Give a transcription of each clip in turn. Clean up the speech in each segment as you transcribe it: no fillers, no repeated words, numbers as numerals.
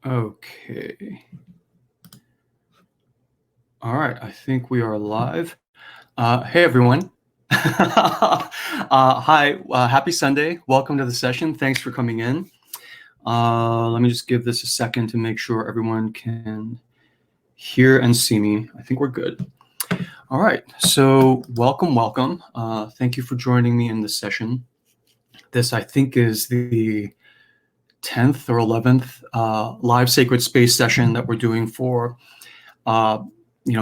Okay. All right, I think we are live. Hey, everyone. Hi, happy Sunday. Welcome to the session. Thanks for coming in. Let me just give this a second to make sure everyone can hear and see me. I think we're good. All right, so welcome. Thank you for joining me in this session. This, I think, is the 10th or 11th live sacred space session that we're doing for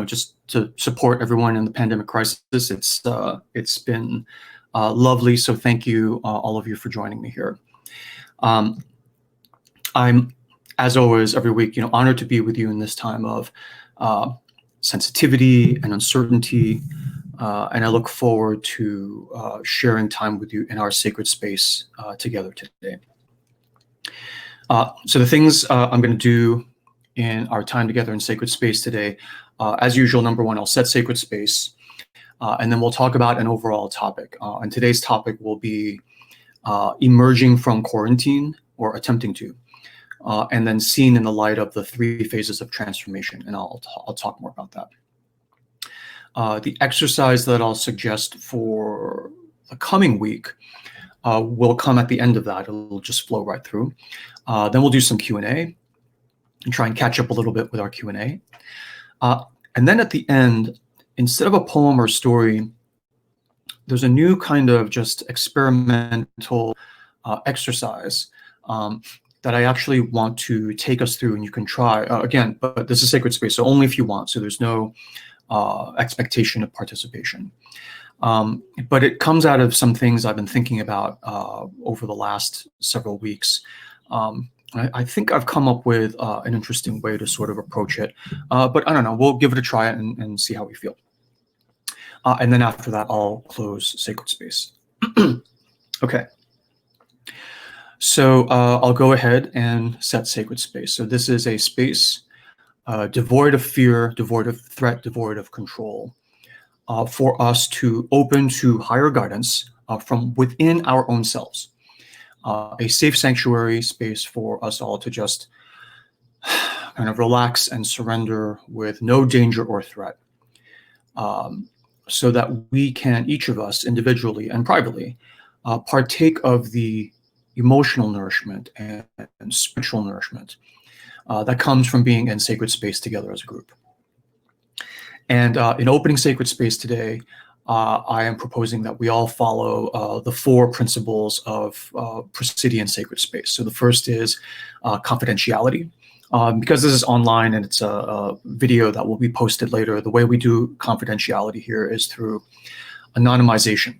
just to support everyone in the pandemic crisis. It's been lovely. So thank you, all of you, for joining me here. I'm, as always, every week, honored to be with you in this time of sensitivity and uncertainty, and I look forward to sharing time with you in our sacred space together today. So the things I'm going to do in our time together in sacred space today, as usual, number one, I'll set sacred space, and then we'll talk about an overall topic. And today's topic will be emerging from quarantine, or attempting to, and then seen in the light of the 3 phases of transformation, and I'll talk more about that. The exercise that I'll suggest for the coming week will come at the end of that. It'll just flow right through. Then we'll do some Q&A and try and catch up a little bit with our Q&A. And then at the end, instead of a poem or story, there's a new kind of just experimental exercise that I actually want to take us through, and you can try. Again, but this is sacred space, so only if you want. So there's no expectation of participation. But it comes out of some things I've been thinking about over the last several weeks. I think I've come up with an interesting way to sort of approach it, but I don't know, we'll give it a try and see how we feel. And then after that, I'll close sacred space. Okay. So I'll go ahead and set sacred space. So this is a space devoid of fear, devoid of threat, devoid of control, for us to open to higher guidance from within our own selves. A safe sanctuary space for us all to just kind of relax and surrender with no danger or threat, so that we can, each of us individually and privately, partake of the emotional nourishment and spiritual nourishment that comes from being in sacred space together as a group. And in opening sacred space today, I am proposing that we all follow the 4 principles of Presidian sacred space. So the first is confidentiality. Because this is online and it's a video that will be posted later, the way we do confidentiality here is through anonymization.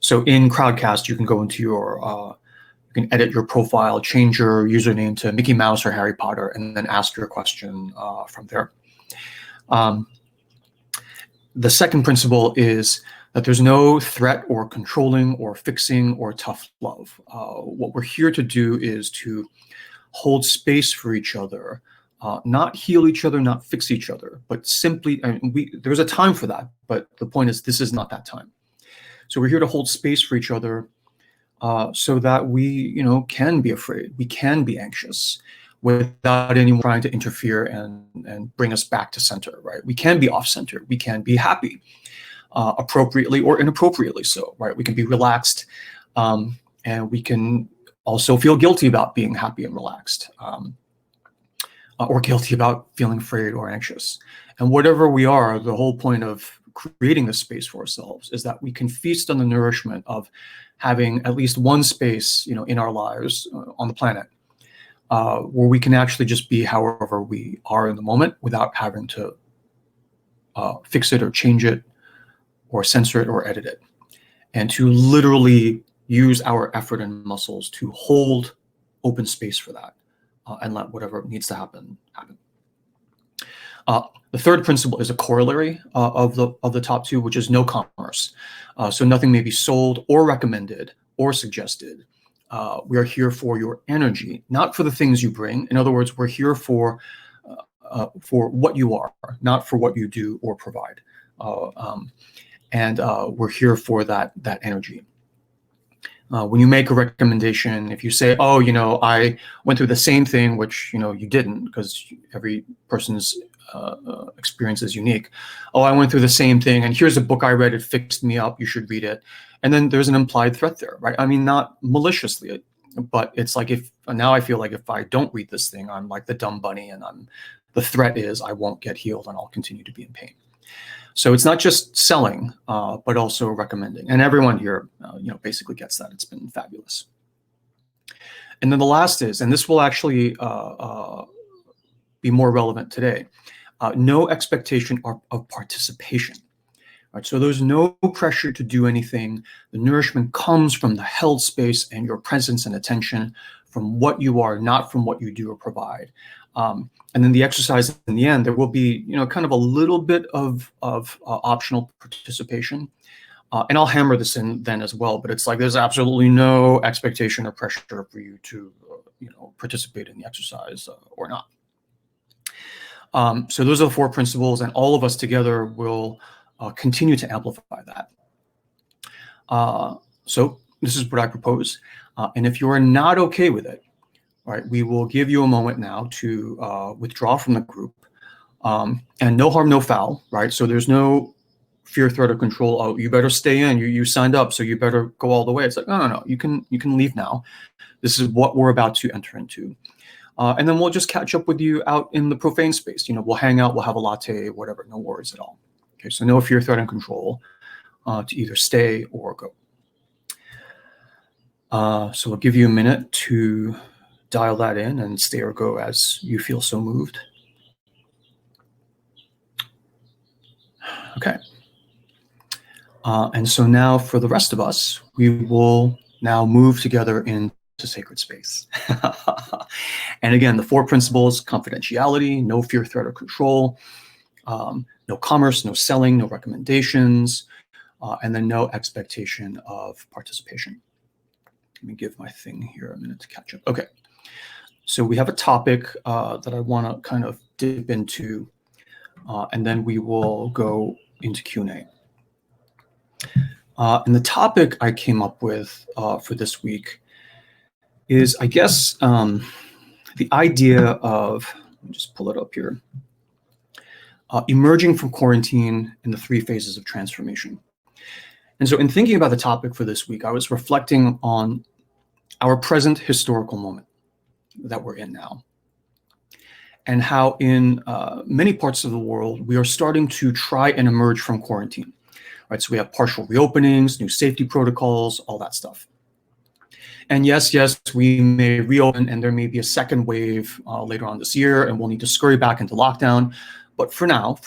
So in Crowdcast, you can go into you can edit your profile, change your username to Mickey Mouse or Harry Potter, and then ask your question from there. The second principle is that there's no threat or controlling or fixing or tough love. What we're here to do is to hold space for each other, not heal each other, not fix each other, but simply, there's a time for that, but the point is this is not that time. So we're here to hold space for each other so that we, can be afraid, we can be anxious, without anyone trying to interfere and bring us back to center, right? We can be off-center. We can be happy, appropriately or inappropriately so, right? We can be relaxed, and we can also feel guilty about being happy and relaxed, or guilty about feeling afraid or anxious. And whatever we are, the whole point of creating this space for ourselves is that we can feast on the nourishment of having at least one space, in our lives on the planet, where we can actually just be however we are in the moment without having to fix it or change it or censor it or edit it, and to literally use our effort and muscles to hold open space for that, and let whatever needs to happen. The third principle is a corollary of the top 2, which is no commerce. So nothing may be sold or recommended or suggested. We are here for your energy, not for the things you bring. In other words, we're here for what you are, not for what you do or provide. And we're here for that energy. When you make a recommendation, if you say, oh, I went through the same thing, which, you didn't, because every person's experience is unique. Oh, I went through the same thing, and here's a book I read, it fixed me up, you should read it. And then there's an implied threat there, right? I mean, not maliciously, but it's like, now I feel like if I don't read this thing, I'm like the dumb bunny, and the threat is I won't get healed and I'll continue to be in pain. So it's not just selling, but also recommending. And everyone here, basically gets that. It's been fabulous. And then the last is, and this will actually be more relevant today, no expectation of participation. Right? So there's no pressure to do anything. The nourishment comes from the held space and your presence and attention, from what you are, not from what you do or provide. And then the exercise in the end, there will be, kind of a little bit of optional participation. And I'll hammer this in then as well, but it's like there's absolutely no expectation or pressure for you to, participate in the exercise or not. So those are the 4 principles, and all of us together will continue to amplify that. So this is what I propose. And if you are not okay with it, right, we will give you a moment now to withdraw from the group, and no harm, no foul, right? So there's no fear, threat, or control. Oh, you better stay in. You signed up, so you better go all the way. It's like, no. You can leave now. This is what we're about to enter into, and then we'll just catch up with you out in the profane space. We'll hang out. We'll have a latte, whatever. No worries at all. Okay, so no fear, threat, and control to either stay or go. So we'll give you a minute to dial that in and stay or go as you feel so moved. Okay. And so now for the rest of us, we will now move together into sacred space. And again, the 4 principles: confidentiality, no fear, threat, or control, no commerce, no selling, no recommendations, and then no expectation of participation. Let me give my thing here a minute to catch up. Okay. So we have a topic that I want to kind of dip into, and then we will go into Q&A. And the topic I came up with for this week is, I guess, the idea of, let me just pull it up here, emerging from quarantine in the 3 phases of transformation. And so in thinking about the topic for this week, I was reflecting on our present historical moment that we're in now, and how in many parts of the world, we are starting to try and emerge from quarantine, right? So we have partial reopenings, new safety protocols, all that stuff. And yes, we may reopen, and there may be a second wave later on this year, and we'll need to scurry back into lockdown. But for now,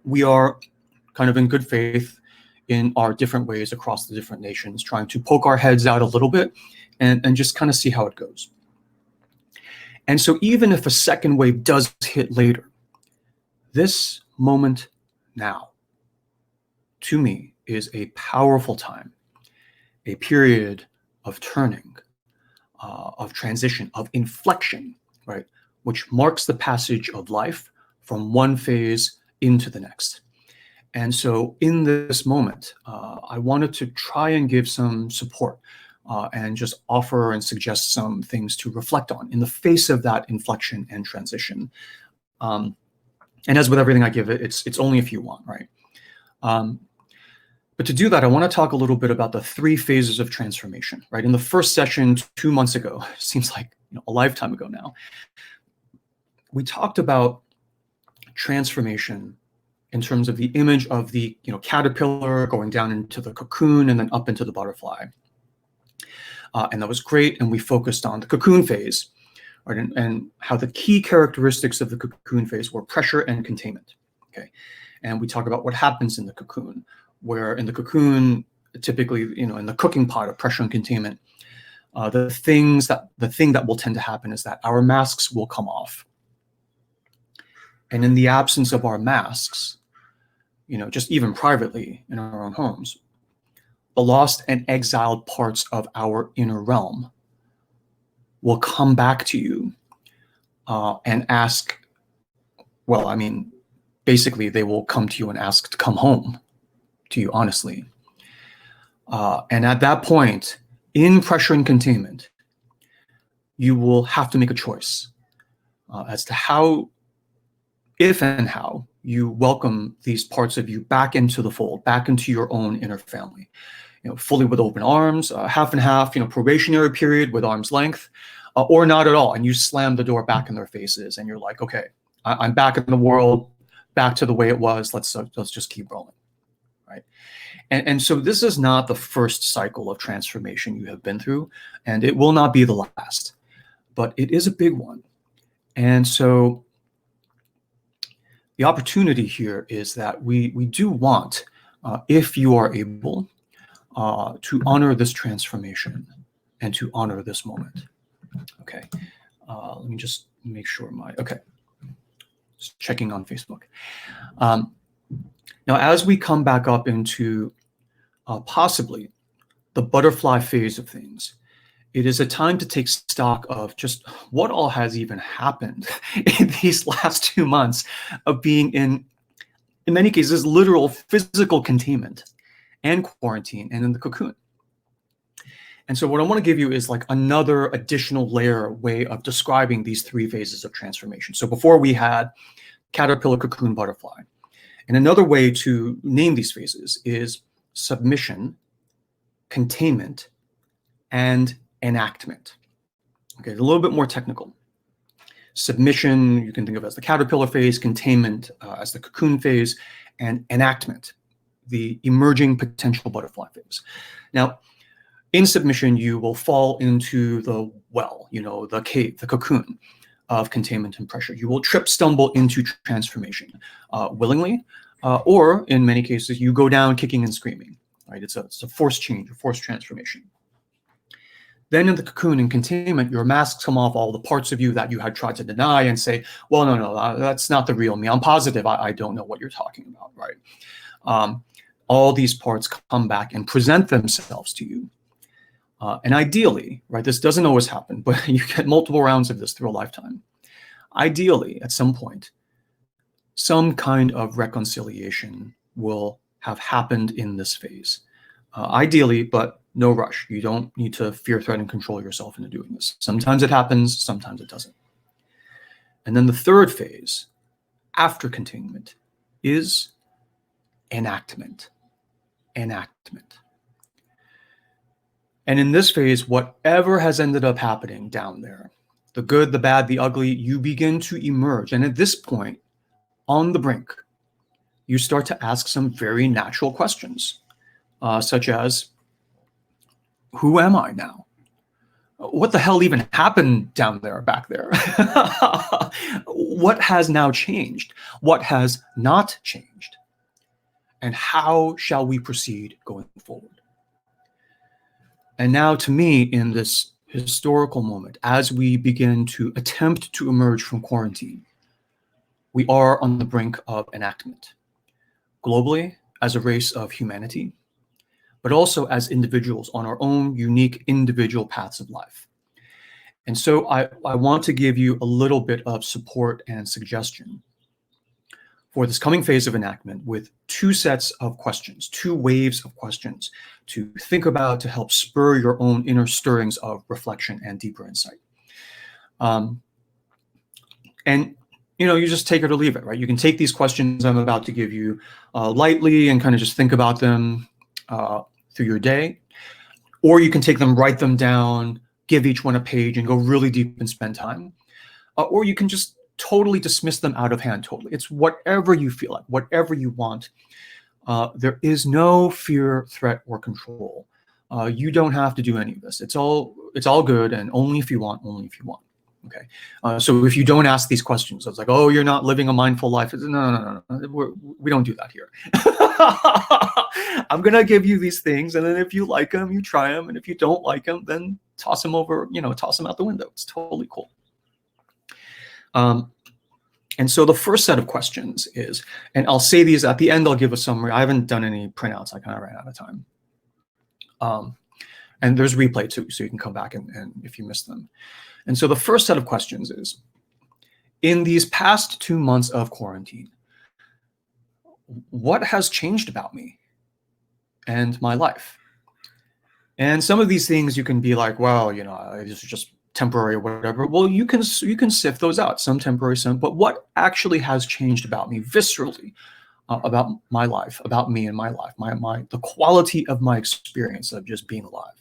we are kind of in good faith in our different ways across the different nations, trying to poke our heads out a little bit and just kind of see how it goes. And so even if a second wave does hit later, this moment now, to me, is a powerful time, a period of turning, of transition, of inflection, right, which marks the passage of life from one phase into the next. And so in this moment, I wanted to try and give some support and just offer and suggest some things to reflect on in the face of that inflection and transition. And as with everything I give it, it's only if you want, right? But to do that, I want to talk a little bit about the 3 phases of transformation, right? In the first session 2 months ago, seems like a lifetime ago now, we talked about transformation in terms of the image of the caterpillar going down into the cocoon and then up into the butterfly. And that was great. And we focused on the cocoon phase, right? And how the key characteristics of the cocoon phase were pressure and containment. Okay. And we talk about what happens in the cocoon, where in the cocoon, typically, in the cooking pot of pressure and containment, the thing that will tend to happen is that our masks will come off. And in the absence of our masks, just even privately in our own homes, the lost and exiled parts of our inner realm will come back to you and ask, basically they will come to you and ask to come home to you, honestly. And at that point, in pressure and containment, you will have to make a choice as to how, if and how, you welcome these parts of you back into the fold, back into your own inner family. Fully with open arms, half and half, probationary period with arm's length, or not at all. And you slam the door back in their faces and you're like, okay, I'm back in the world, back to the way it was. Let's just keep rolling, right? And so this is not the first cycle of transformation you have been through, and it will not be the last, but it is a big one. And so the opportunity here is that we do want, if you are able, to honor this transformation and to honor this moment. Okay, let me just make sure okay, just checking on Facebook. Now, as we come back up into possibly the butterfly phase of things, it is a time to take stock of just what all has even happened in these last 2 months of being in many cases, literal physical containment and quarantine and in the cocoon. And so what I want to give you is like another additional way of describing these 3 phases of transformation. So before we had caterpillar, cocoon, butterfly. And another way to name these phases is submission, containment, and enactment. Okay, a little bit more technical. Submission, you can think of as the caterpillar phase, containment as the cocoon phase, and enactment, the emerging potential butterfly phase. Now, in submission, you will fall into the well, the cave, the cocoon of containment and pressure. You will trip, stumble into transformation willingly, or in many cases, you go down kicking and screaming, right? It's a forced change, a forced transformation. Then in the cocoon and containment, your masks come off, all the parts of you that you had tried to deny and say, well, no, that's not the real me. I'm positive I don't know what you're talking about, right? All these parts come back and present themselves to you. And ideally, right, this doesn't always happen, but you get multiple rounds of this through a lifetime. Ideally, at some point, some kind of reconciliation will have happened in this phase. Ideally, but no rush. You don't need to fear, threaten, and control yourself into doing this. Sometimes it happens, sometimes it doesn't. And then the third phase, after containment, is enactment. Enactment. And in this phase, whatever has ended up happening down there, the good, the bad, the ugly, you begin to emerge. And at this point, on the brink, you start to ask some very natural questions, such as, who am I now? What the hell even happened down there, back there? What has now changed? What has not changed? And how shall we proceed going forward? And now, to me, in this historical moment, as we begin to attempt to emerge from quarantine, we are on the brink of enactment, globally as a race of humanity, but also as individuals on our own unique individual paths of life. And so I want to give you a little bit of support and suggestion for this coming phase of enactment with 2 sets of questions, 2 waves of questions to think about, to help spur your own inner stirrings of reflection and deeper insight. And you just take it or leave it, right? You can take these questions I'm about to give you lightly and kind of just think about them through your day, or you can take them, write them down, give each one a page and go really deep and spend time, or you can just totally dismiss them out of hand. Totally, it's whatever you feel like, whatever you want. There is no fear, threat, or control. You don't have to do any of this. It's all good, and only if you want. Okay. So if you don't ask these questions, it's like, oh, you're not living a mindful life. No. We don't do that here. I'm going to give you these things. And then if you like them, you try them. And if you don't like them, then toss them over, toss them out the window. It's totally cool. And so the first set of questions is, and I'll say these at the end, I'll give a summary. I haven't done any printouts. I kind of ran out of time. And there's replay too, so you can come back and if you missed them. And so the first set of questions is, in these past 2 months of quarantine, what has changed about me and my life? And some of these things you can be like, well, you know, this is just temporary or whatever. Well, you can sift those out, some temporary, some. But what actually has changed about me viscerally, about my life, about me and my life, the quality of my experience of just being alive.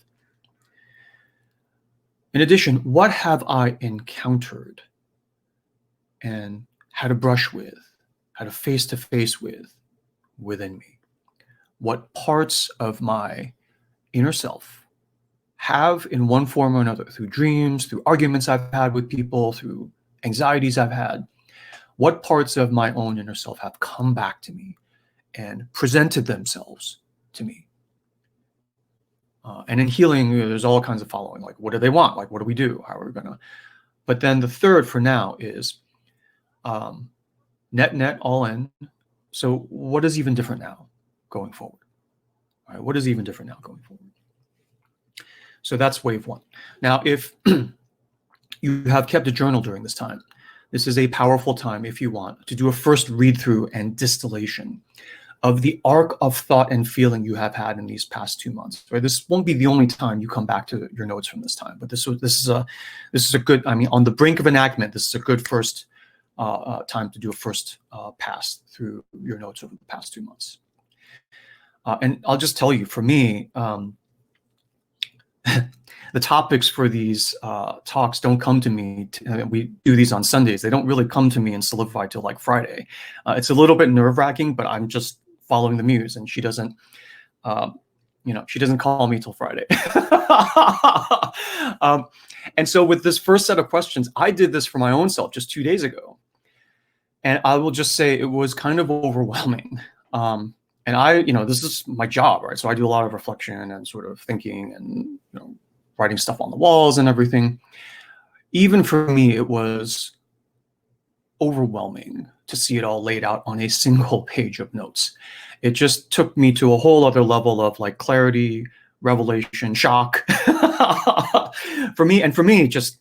In addition, what have I encountered and had a brush with, had a face-to-face with within me? What parts of my inner self have, in one form or another, through dreams, through arguments I've had with people, through anxieties I've had, what parts of my own inner self have come back to me and presented themselves to me? And in healing, there's all kinds of following, like, what do they want? Like, what do we do? How are we gonna? But then the third for now is net all in. So what is even different now going forward? All right, what is even different now going forward? So that's wave one. Now, if you have kept a journal during this time, this is a powerful time, if you want, to do a first read through and distillation of the arc of thought and feeling you have had in these past 2 months. Right? This won't be the only time you come back to your notes from this time, but this is a good. I mean, on the brink of enactment, this is a good first time to do a first pass through your notes over the past 2 months. And I'll just tell you, for me, the topics for these talks don't come to me. We do these on Sundays. They don't really come to me and solidify till like Friday. It's a little bit nerve-wracking, but I'm just following the muse, and she doesn't, she doesn't call me till Friday. And so with this first set of questions, I did this for my own self just 2 days ago, and I will just say it was kind of overwhelming. And this is my job, right? So I do a lot of reflection and sort of thinking and, writing stuff on the walls and everything. Even for me, it was overwhelming to see it all laid out on a single page of notes. It just took me to a whole other level of like clarity, revelation, shock. For me, just,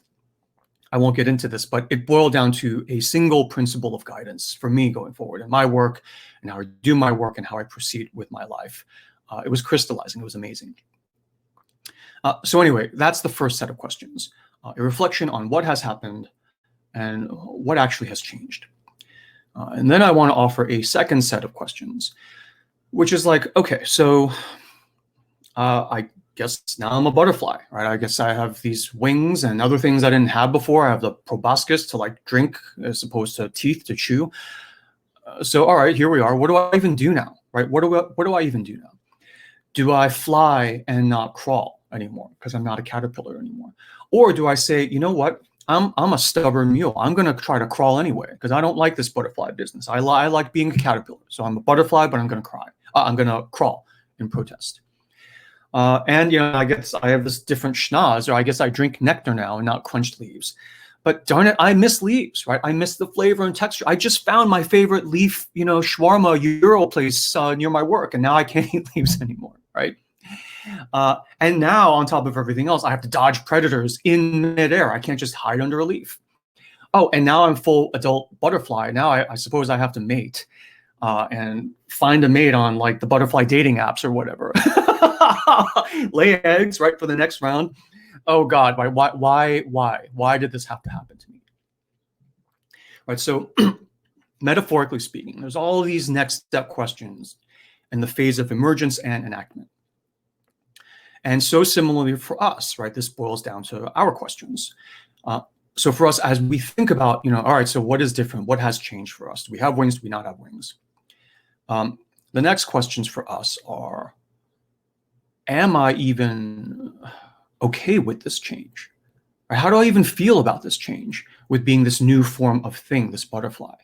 I won't get into this, but it boiled down to a single principle of guidance for me going forward in my work and how I do my work and how I proceed with my life. It was crystallizing. It was amazing. So anyway, that's the first set of questions, a reflection on what has happened and what actually has changed. And then I want to offer a second set of questions, which is like, okay, so I guess now I'm a butterfly, right? I guess I have these wings and other things I didn't have before. I have the proboscis to like drink as opposed to teeth to chew. So, all right, here we are. What do I even do now, right? What do I even do now? Do I fly and not crawl anymore because I'm not a caterpillar anymore? Or do I say, you know what? I'm a stubborn mule. I'm going to try to crawl anyway because I don't like this butterfly business. I like being a caterpillar. So I'm a butterfly, but I'm going to cry. I'm going to crawl in protest. And I guess I have this different schnoz, or I guess I drink nectar now and not crunched leaves. But darn it, I miss leaves, right? I miss the flavor and texture. I just found my favorite leaf, shawarma Euro place near my work, and now I can't eat leaves anymore, right? And now, on top of everything else, I have to dodge predators in midair. I can't just hide under a leaf. Oh, and now I'm full adult butterfly. Now I suppose I have to mate and find a mate on like the butterfly dating apps or whatever. Lay eggs, right, for the next round. Oh God, why did this have to happen to me? Right, so metaphorically speaking, there's all these next step questions in the phase of emergence and enactment. And so similarly for us, right, this boils down to our questions. So for us, as we think about, all right, so what is different? What has changed for us? Do we have wings? Do we not have wings? The next questions for us are, am I even okay with this change? Or how do I even feel about this change with being this new form of thing, this butterfly?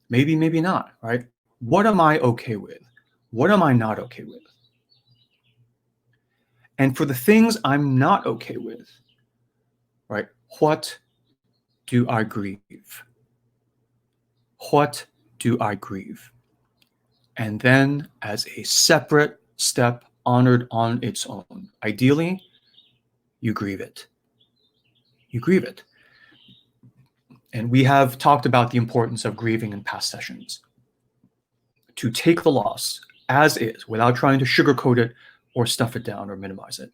Maybe, maybe not, right? What am I okay with? What am I not okay with? And for the things I'm not okay with, right, what do I grieve? What do I grieve? And then as a separate step honored on its own, ideally, you grieve it. You grieve it. And we have talked about the importance of grieving in past sessions. To take the loss as is, without trying to sugarcoat it, or stuff it down or minimize it.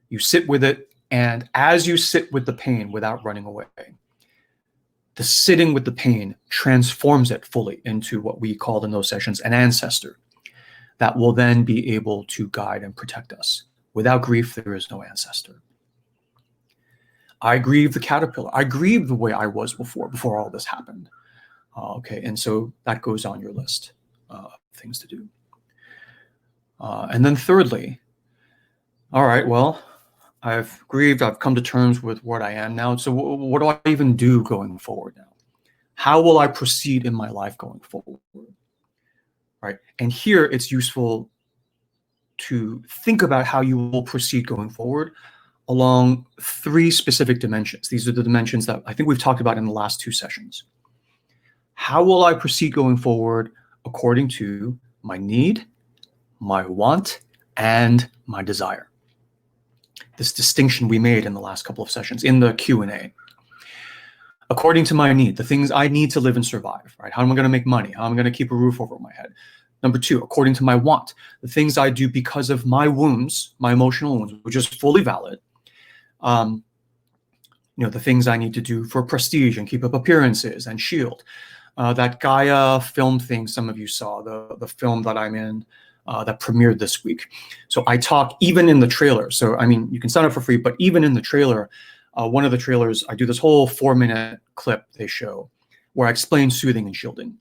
You sit with it, and as you sit with the pain without running away, the sitting with the pain transforms it fully into what we call in those sessions an ancestor that will then be able to guide and protect us. Without grief, there is no ancestor. I grieve the caterpillar. I grieve the way I was before all this happened. Okay, and so that goes on your list of things to do. And then thirdly, all right, well, I've grieved, I've come to terms with what I am now. So what do I even do going forward now? How will I proceed in my life going forward? Right? And here it's useful to think about how you will proceed going forward along three specific dimensions. These are the dimensions that I think we've talked about in the last two sessions. How will I proceed going forward according to my need, my want, and my desire? This distinction we made in the last couple of sessions in the Q&A. According to my need, the things I need to live and survive, right? How am I going to make money? How am I going to keep a roof over my head? Number two, according to my want, the things I do because of my wounds, my emotional wounds, which is fully valid. The things I need to do for prestige and keep up appearances and shield. That Gaia film thing some of you saw, the film that I'm in, that premiered this week. So I talk even in the trailer. So, I mean, you can sign up for free, but even in the trailer, one of the trailers, I do this whole 4-minute clip they show where I explain soothing and shielding.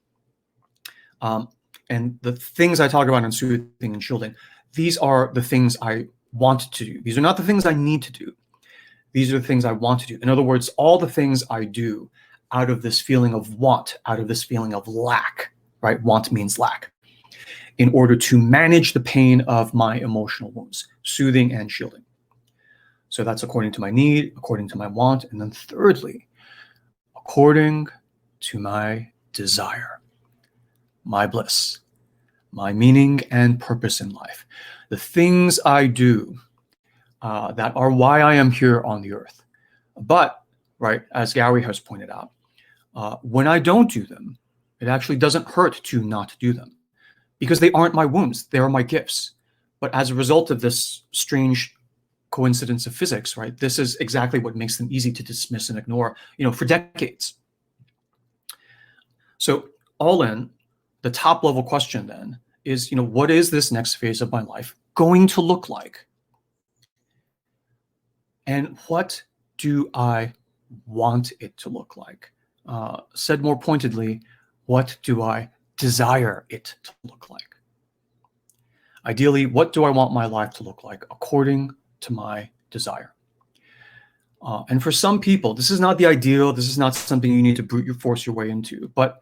And the things I talk about in soothing and shielding, these are the things I want to do. These are not the things I need to do. These are the things I want to do. In other words, all the things I do out of this feeling of want, out of this feeling of lack, right? Want means lack. In order to manage the pain of my emotional wounds, soothing and shielding. So that's according to my need, according to my want, and then thirdly, according to my desire, my bliss, my meaning and purpose in life. The things I do that are why I am here on the earth. But, right, as Gary has pointed out, when I don't do them, it actually doesn't hurt to not do them because they aren't my wounds, they are my gifts. But as a result of this strange coincidence of physics, right, this is exactly what makes them easy to dismiss and ignore, for decades. So all in, the top level question then is, what is this next phase of my life going to look like? And what do I want it to look like? Said more pointedly, what do I desire it to look like? Ideally, what do I want my life to look like according to my desire? And for some people, this is not the ideal. This is not something you need to brute force your way into. But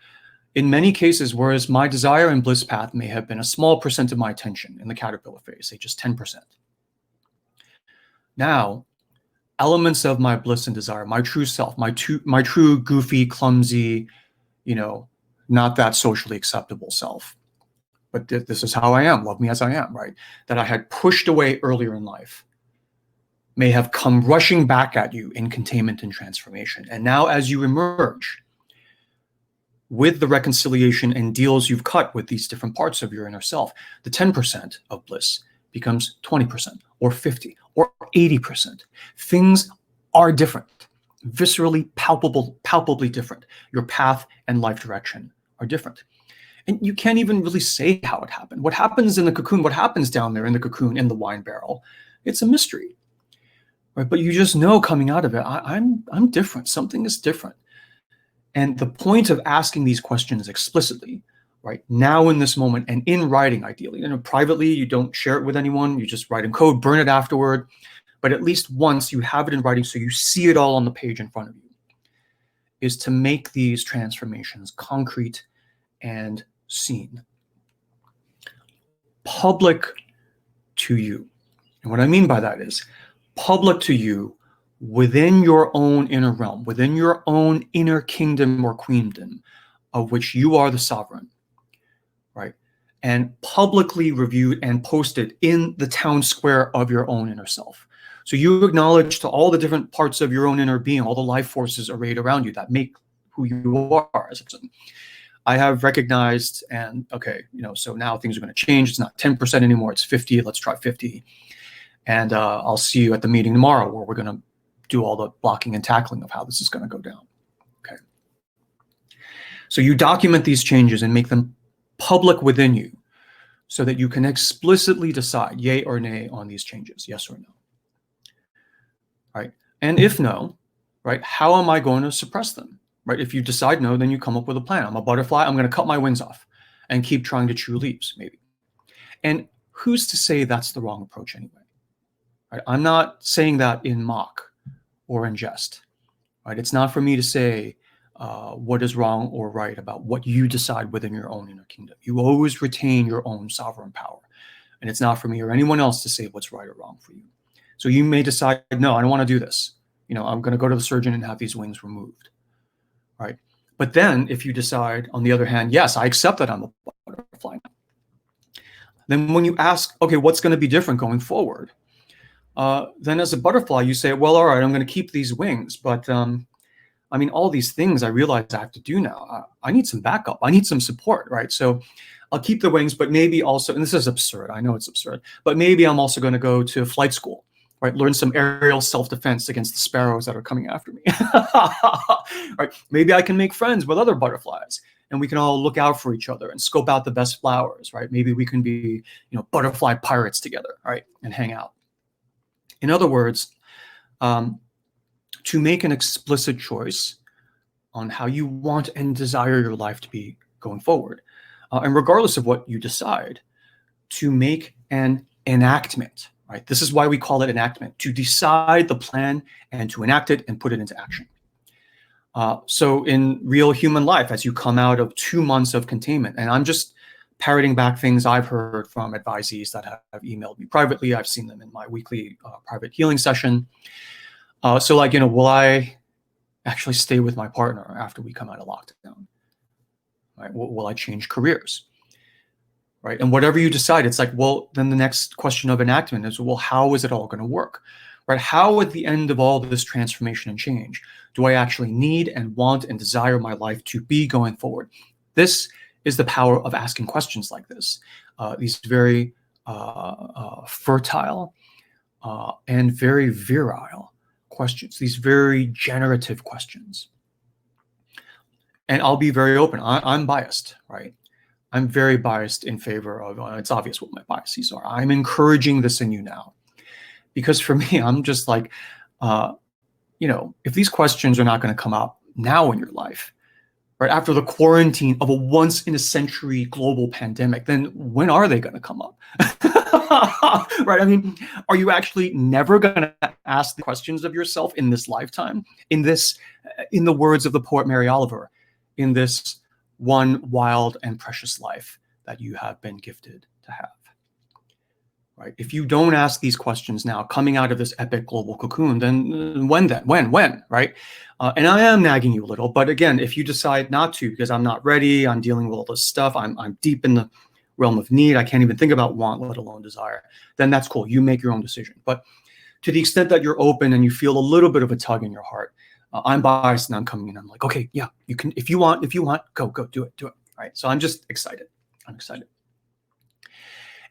in many cases, whereas my desire and bliss path may have been a small percent of my attention in the caterpillar phase, say just 10%. Now, elements of my bliss and desire, my true self, my true goofy, clumsy, not that socially acceptable self. But this is how I am, love me as I am, right? That I had pushed away earlier in life may have come rushing back at you in containment and transformation. And now as you emerge with the reconciliation and deals you've cut with these different parts of your inner self, the 10% of bliss becomes 20% or 50 or 80%. Things are different, viscerally palpably different. Your path and life direction are different. And you can't even really say how it happened. What happens in the cocoon, what happens down there in the cocoon, in the wine barrel, it's a mystery, right? But you just know coming out of it, I'm different. Something is different. And the point of asking these questions explicitly, right, now in this moment and in writing, ideally, privately, you don't share it with anyone, you just write in code, burn it afterward, but at least once you have it in writing so you see it all on the page in front of you, is to make these transformations concrete and seen, public to you. And what I mean by that is public to you within your own inner realm, within your own inner kingdom or queendom of which you are the sovereign, right? And publicly reviewed and posted in the town square of your own inner self. So you acknowledge to all the different parts of your own inner being, all the life forces arrayed around you that make who you are as a person. I have recognized, and okay, so now things are going to change. It's not 10% anymore. It's 50. Let's try 50. And I'll see you at the meeting tomorrow where we're going to do all the blocking and tackling of how this is going to go down. Okay. So you document these changes and make them public within you so that you can explicitly decide yay or nay on these changes, yes or no. Right? And if no, right, how am I going to suppress them? Right? If you decide no, then you come up with a plan. I'm a butterfly. I'm going to cut my wings off and keep trying to chew leaves, maybe. And who's to say that's the wrong approach anyway? Right? I'm not saying that in mock or in jest. Right? It's not for me to say what is wrong or right about what you decide within your own inner kingdom. You always retain your own sovereign power. And it's not for me or anyone else to say what's right or wrong for you. So you may decide, no, I don't want to do this. I'm going to go to the surgeon and have these wings removed. Right? But then if you decide, on the other hand, yes, I accept that I'm a butterfly now. Then when you ask, okay, what's going to be different going forward? Then as a butterfly, you say, well, all right, I'm going to keep these wings. But I mean, all these things I realize I have to do now. I need some backup. I need some support, right? So I'll keep the wings, but maybe also, and this is absurd. I know it's absurd, but maybe I'm also going to go to flight school. Right, learn some aerial self-defense against the sparrows that are coming after me. Right, maybe I can make friends with other butterflies, and we can all look out for each other and scope out the best flowers. Right, maybe we can be, butterfly pirates together. Right, and hang out. In other words, to make an explicit choice on how you want and desire your life to be going forward, and regardless of what you decide, to make an enactment. Right? This is why we call it enactment, to decide the plan and to enact it and put it into action. So in real human life, as you come out of 2 months of containment, and I'm just parroting back things I've heard from advisees that have emailed me privately. I've seen them in my weekly private healing session. So like, will I actually stay with my partner after we come out of lockdown? Right? Will I change careers? Right. And whatever you decide, it's like, well, then the next question of enactment is, well, how is it all going to work? Right. How at the end of all this transformation and change do I actually need and want and desire my life to be going forward? This is the power of asking questions like this. These very fertile and very virile questions, these very generative questions. And I'll be very open. I'm biased, right? I'm very biased in favor of, it's obvious what my biases are. I'm encouraging this in you now. Because for me, I'm just like, if these questions are not going to come up now in your life, right, after the quarantine of a once-in-a-century global pandemic, then when are they going to come up? Right? I mean, are you actually never going to ask the questions of yourself in this lifetime? In the words of the poet Mary Oliver, in this one wild and precious life that you have been gifted to have. Right? If you don't ask these questions now, coming out of this epic global cocoon, then when? Right? And I am nagging you a little, but again, if you decide not to, because I'm not ready, I'm dealing with all this stuff, I'm deep in the realm of need, I can't even think about want, let alone desire, then that's cool. You make your own decision. But to the extent that you're open and you feel a little bit of a tug in your heart, I'm biased and I'm coming in. I'm like, okay, yeah, you can, if you want, go, do it. Right. So I'm just excited. I'm excited.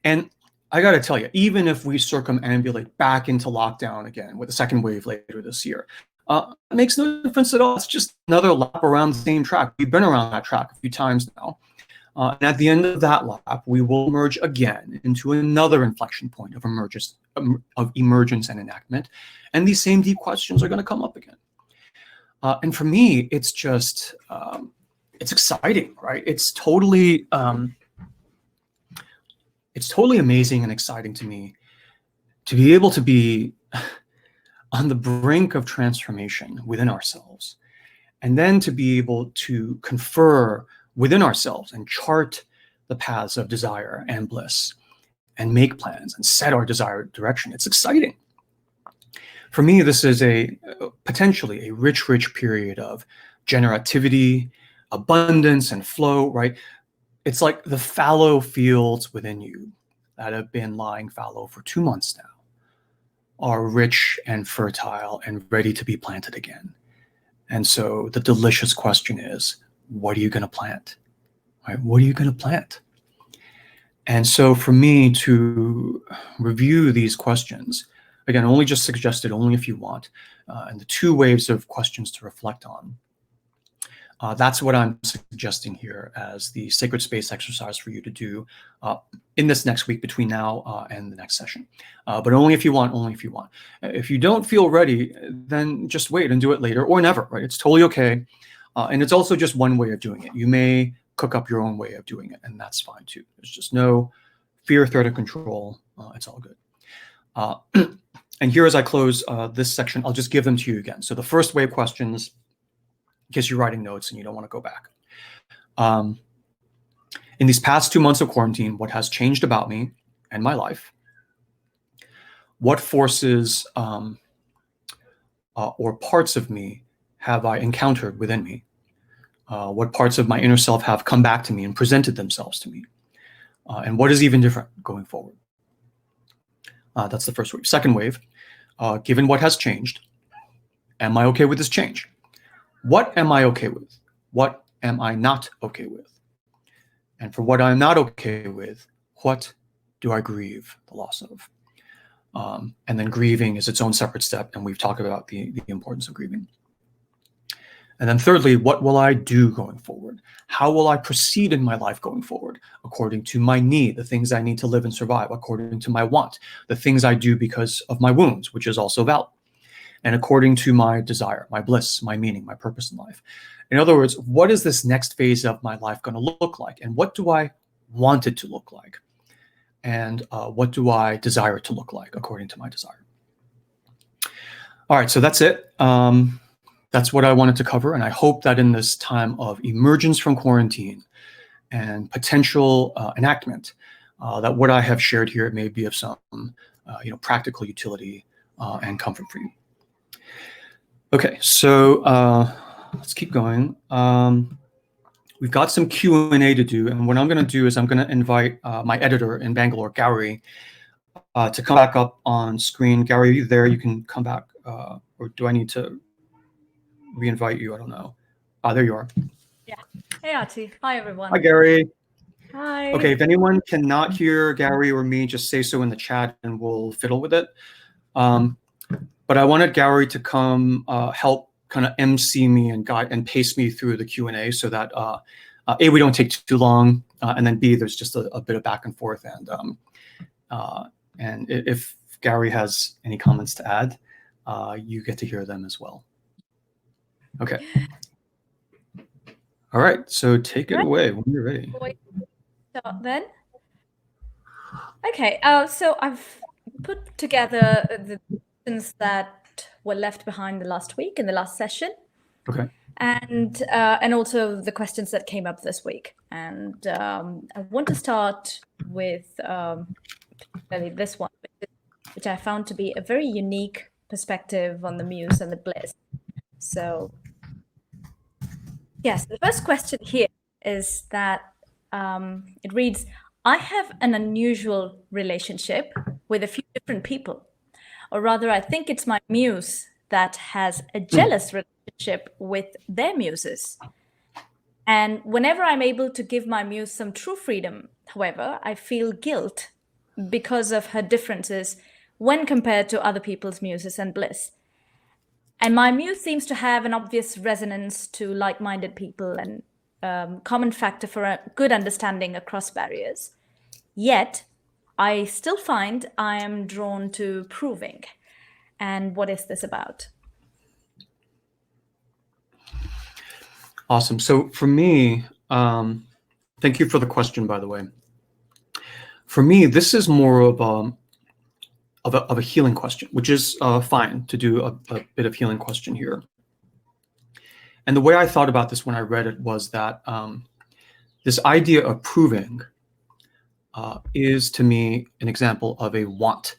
And I got to tell you, even if we circumambulate back into lockdown again with a second wave later this year, it makes no difference at all. It's just another lap around the same track. We've been around that track a few times now. And at the end of that lap, we will emerge again into another inflection point of emergence and enactment. And these same deep questions are going to come up again. And for me, it's just, it's exciting, right? It's totally amazing and exciting to me to be able to be on the brink of transformation within ourselves, and then to be able to confer within ourselves and chart the paths of desire and bliss and make plans and set our desired direction. It's exciting. For me, this is potentially a rich period of generativity, abundance, and flow, right? It's like the fallow fields within you that have been lying fallow for 2 months now are rich and fertile and ready to be planted again. And so the delicious question is, what are you going to plant? right? What are you going to plant? And so for me to review these questions, again, only just suggested, only if you want, and the 2 waves of questions to reflect on. That's what I'm suggesting here as the sacred space exercise for you to do in this next week between now and the next session. But only if you want, only if you want. If you don't feel ready, then just wait and do it later or never, right? It's totally okay. And it's also just one way of doing it. You may cook up your own way of doing it, and that's fine too. There's just no fear, threat, or control. It's all good. And here as I close this section, I'll just give them to you again. So the first wave questions, in case you're writing notes and you don't want to go back. In these past 2 months of quarantine, what has changed about me and my life? What forces or parts of me have I encountered within me? What parts of my inner self have come back to me and presented themselves to me? And what is even different going forward? That's the first wave. Second wave, given what has changed, am I okay with this change? What am I okay with? What am I not okay with? And for what I'm not okay with, what do I grieve the loss of? And then grieving is its own separate step, and we've talked about the importance of grieving. And then thirdly, what will I do going forward? How will I proceed in my life going forward? According to my need, the things I need to live and survive, according to my want, the things I do because of my wounds, which is also valid, and according to my desire, my bliss, my meaning, my purpose in life. In other words, what is this next phase of my life going to look like? And what do I want it to look like? And what do I desire it to look like according to my desire? All right, so that's it. That's what I wanted to cover, and I hope that in this time of emergence from quarantine and potential enactment, that what I have shared here may be of some, practical utility and comfort for you. Okay, so let's keep going. We've got some Q&A to do, and what I'm going to do is I'm going to invite my editor in Bangalore, Gary, to come back up on screen. Gary, are you there? You can come back, or do I need to re-invite you? I don't know. There you are. Yeah. Hey, Artie. Hi, everyone. Hi, Gary. Hi. Okay, if anyone cannot hear Gary or me, just say so in the chat and we'll fiddle with it. But I wanted Gary to come help kind of MC me and guide and pace me through the Q&A so that A, we don't take too long, and then B, there's just a bit of back and forth. And if Gary has any comments to add, you get to hear them as well. Okay. All right. So take it away when you're ready. Start then. Okay. So I've put together the questions that were left behind the last week in the last session. Okay. And also the questions that came up this week. And I want to start with this one, which I found to be a very unique perspective on the muse and the bliss. So yes, the first question here is that it reads, I have an unusual relationship with a few different people, or rather, I think it's my muse that has a jealous relationship with their muses. And whenever I'm able to give my muse some true freedom, however, I feel guilt because of her differences when compared to other people's muses and bliss. And my muse seems to have an obvious resonance to like-minded people and common factor for a good understanding across barriers. Yet, I still find I am drawn to proving. And what is this about? Awesome. So for me, thank you for the question, by the way. For me, this is more of a healing question, which is fine to do a bit of healing question here. And the way I thought about this when I read it was that this idea of proving is, to me, an example of a want,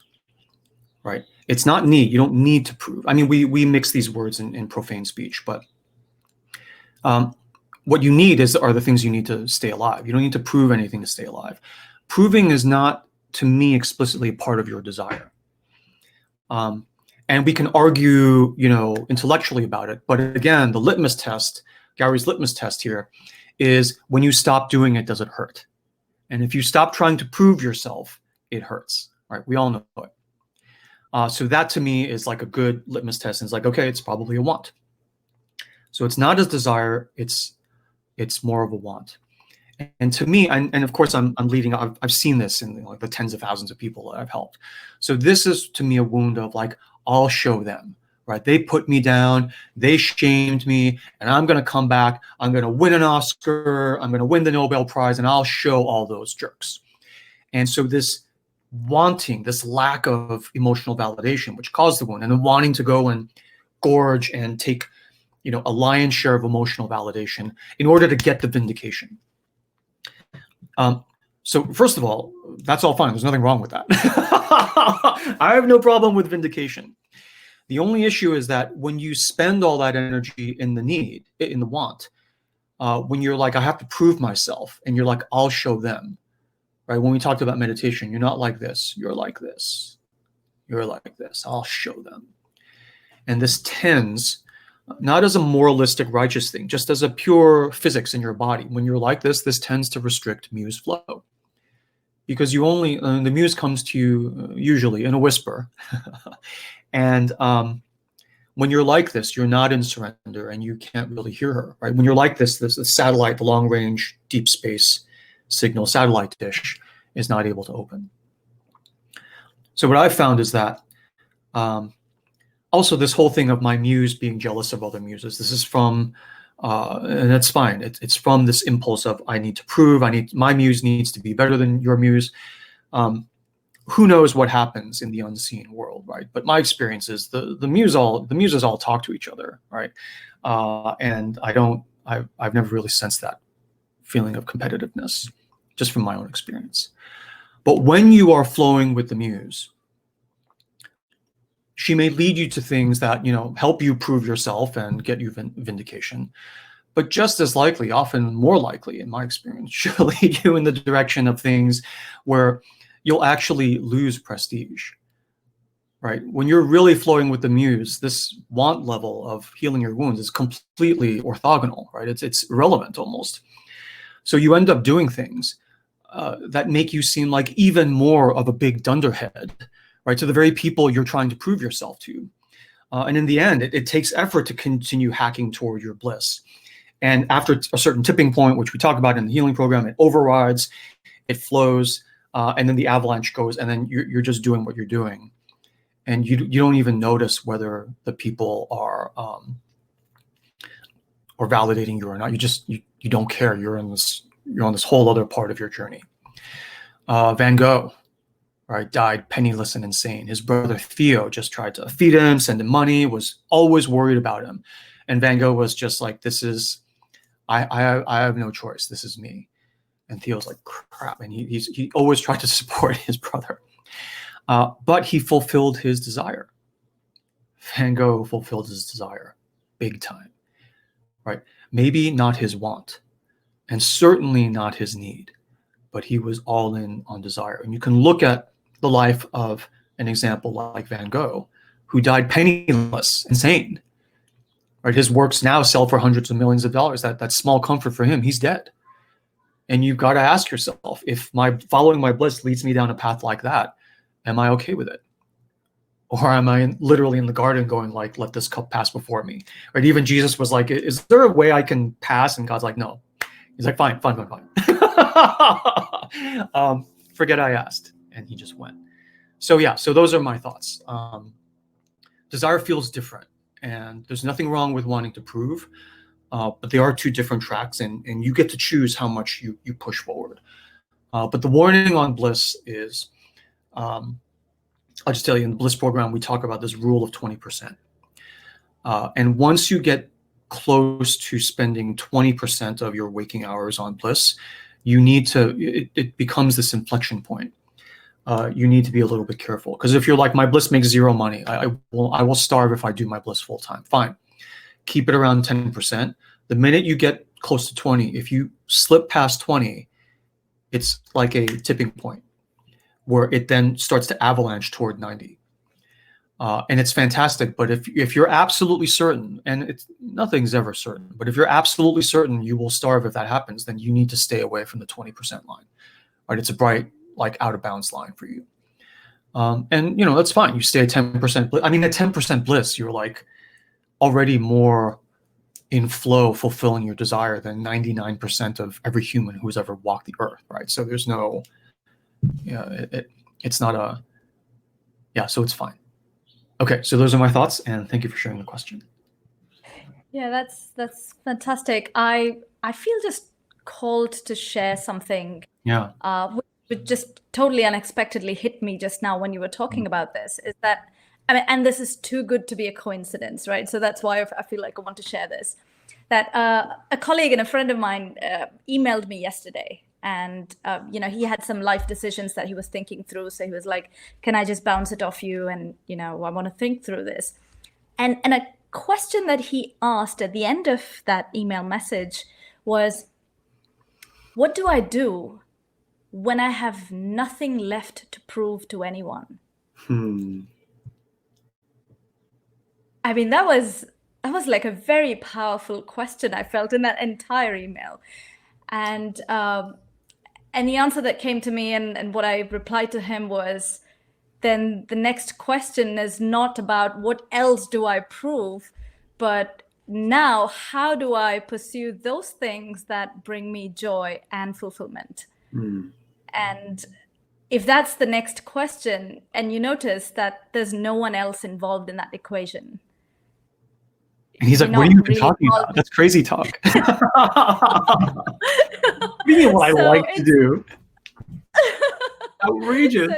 right? It's not need. You don't need to prove. I mean, we mix these words in profane speech, but what you need are the things you need to stay alive. You don't need to prove anything to stay alive. Proving is not, to me, explicitly part of your desire. And we can argue, intellectually about it. But again, the litmus test, Gary's litmus test here, is when you stop doing it, does it hurt? And if you stop trying to prove yourself, it hurts, right? We all know it. So that to me is like a good litmus test. And it's like, okay, it's probably a want. So it's not a desire, it's more of a want. And to me, and of course I'm leading, I've seen this in like the tens of thousands of people that I've helped. So this is to me a wound of like, I'll show them, right? They put me down, they shamed me, and I'm going to come back, I'm going to win an Oscar, I'm going to win the Nobel Prize, and I'll show all those jerks. And so this wanting, this lack of emotional validation, which caused the wound, and then wanting to go and gorge and take, you know, a lion's share of emotional validation in order to get the vindication. So first of all, that's all fine. There's nothing wrong with that. I have no problem with vindication. The only issue is that when you spend all that energy in the need, in the want, when you're like, I have to prove myself, and you're like, I'll show them, right? When we talked about meditation, you're not like this, you're like this, you're like this, I'll show them. And this tends, not as a moralistic righteous thing, just as a pure physics in your body. When you're like this tends to restrict muse flow. Because you only, the muse comes to you usually in a whisper. And when you're like this, you're not in surrender and you can't really hear her, right? When you're like this, the satellite, the long range, deep space signal satellite dish is not able to open. So what I've found is that also this whole thing of my muse being jealous of other muses, this is from, and that's fine. It's from this impulse of I need to prove, my muse needs to be better than your muse. Who knows what happens in the unseen world, right? But my experience is the muses all talk to each other, right? And I've never really sensed that feeling of competitiveness, just from my own experience. But when you are flowing with the muse, she may lead you to things that, you know, help you prove yourself and get you vindication. But just as likely, often more likely in my experience, she'll lead you in the direction of things where you'll actually lose prestige, right? When you're really flowing with the muse, this want level of healing your wounds is completely orthogonal, right? It's irrelevant almost. So you end up doing things that make you seem like even more of a big dunderhead, right, to the very people you're trying to prove yourself to. And in the end, it takes effort to continue hacking toward your bliss. And after a certain tipping point, which we talk about in the healing program, it overrides, it flows, and then the avalanche goes, and then you're just doing what you're doing. And you don't even notice whether the people are validating you or not. You don't care. You're on this whole other part of your journey. Van Gogh, right, died penniless and insane. His brother Theo just tried to feed him, send him money, was always worried about him. And Van Gogh was just like, I have no choice. This is me. And Theo's like, crap. And he always tried to support his brother. But he fulfilled his desire. Van Gogh fulfilled his desire big time, right? Maybe not his want, and certainly not his need, but he was all in on desire. And you can look at the life of an example like Van Gogh, who died penniless, insane. Right? His works now sell for hundreds of millions of dollars. That's small comfort for him. He's dead. And you've got to ask yourself, if following my bliss leads me down a path like that, am I okay with it? Or am I literally in the garden going like, let this cup pass before me? Right? Even Jesus was like, is there a way I can pass? And God's like, no. He's like, fine. Forget I asked. And he just went. So yeah, so those are my thoughts. Desire feels different. And there's nothing wrong with wanting to prove, but they are two different tracks, and you get to choose how much you push forward. But the warning on bliss is, I'll just tell you, in the Bliss program, we talk about this rule of 20%. And once you get close to spending 20% of your waking hours on bliss, you need to, it becomes this inflection point. You need to be a little bit careful, because if you're like, my bliss makes zero money, I will starve if I do my bliss full time. Fine, keep it around 10%. The minute you get close to 20, if you slip past 20, it's like a tipping point where it then starts to avalanche toward 90. And it's fantastic. But if you're absolutely certain, and nothing's ever certain, but if you're absolutely certain you will starve if that happens, then you need to stay away from the 20% line. Right? It's a bright, like, out of bounds line for you. And that's fine. You stay at 10% bliss. I mean, at 10% bliss, you're like already more in flow, fulfilling your desire than 99% of every human who's ever walked the earth, right? So there's no, it's not a, so it's fine. Okay, so those are my thoughts, and thank you for sharing the question. Yeah, that's fantastic. I feel just called to share something. Yeah. Which just totally unexpectedly hit me just now when you were talking about this, is that, I mean, and this is too good to be a coincidence, right? So that's why I feel like I want to share this. That a colleague and a friend of mine emailed me yesterday, and he had some life decisions that he was thinking through. So he was like, "Can I just bounce it off you?" And I want to think through this. And a question that he asked at the end of that email message was, "What do I do when I have nothing left to prove to anyone?" I mean, that was like a very powerful question I felt in that entire email. And the answer that came to me and what I replied to him was, then the next question is not about what else do I prove, but now how do I pursue those things that bring me joy and fulfillment? And if that's the next question, and you notice that there's no one else involved in that equation. And he's like, "What are you even talking about? That's crazy talk." Being what I like to do. Outrageous. So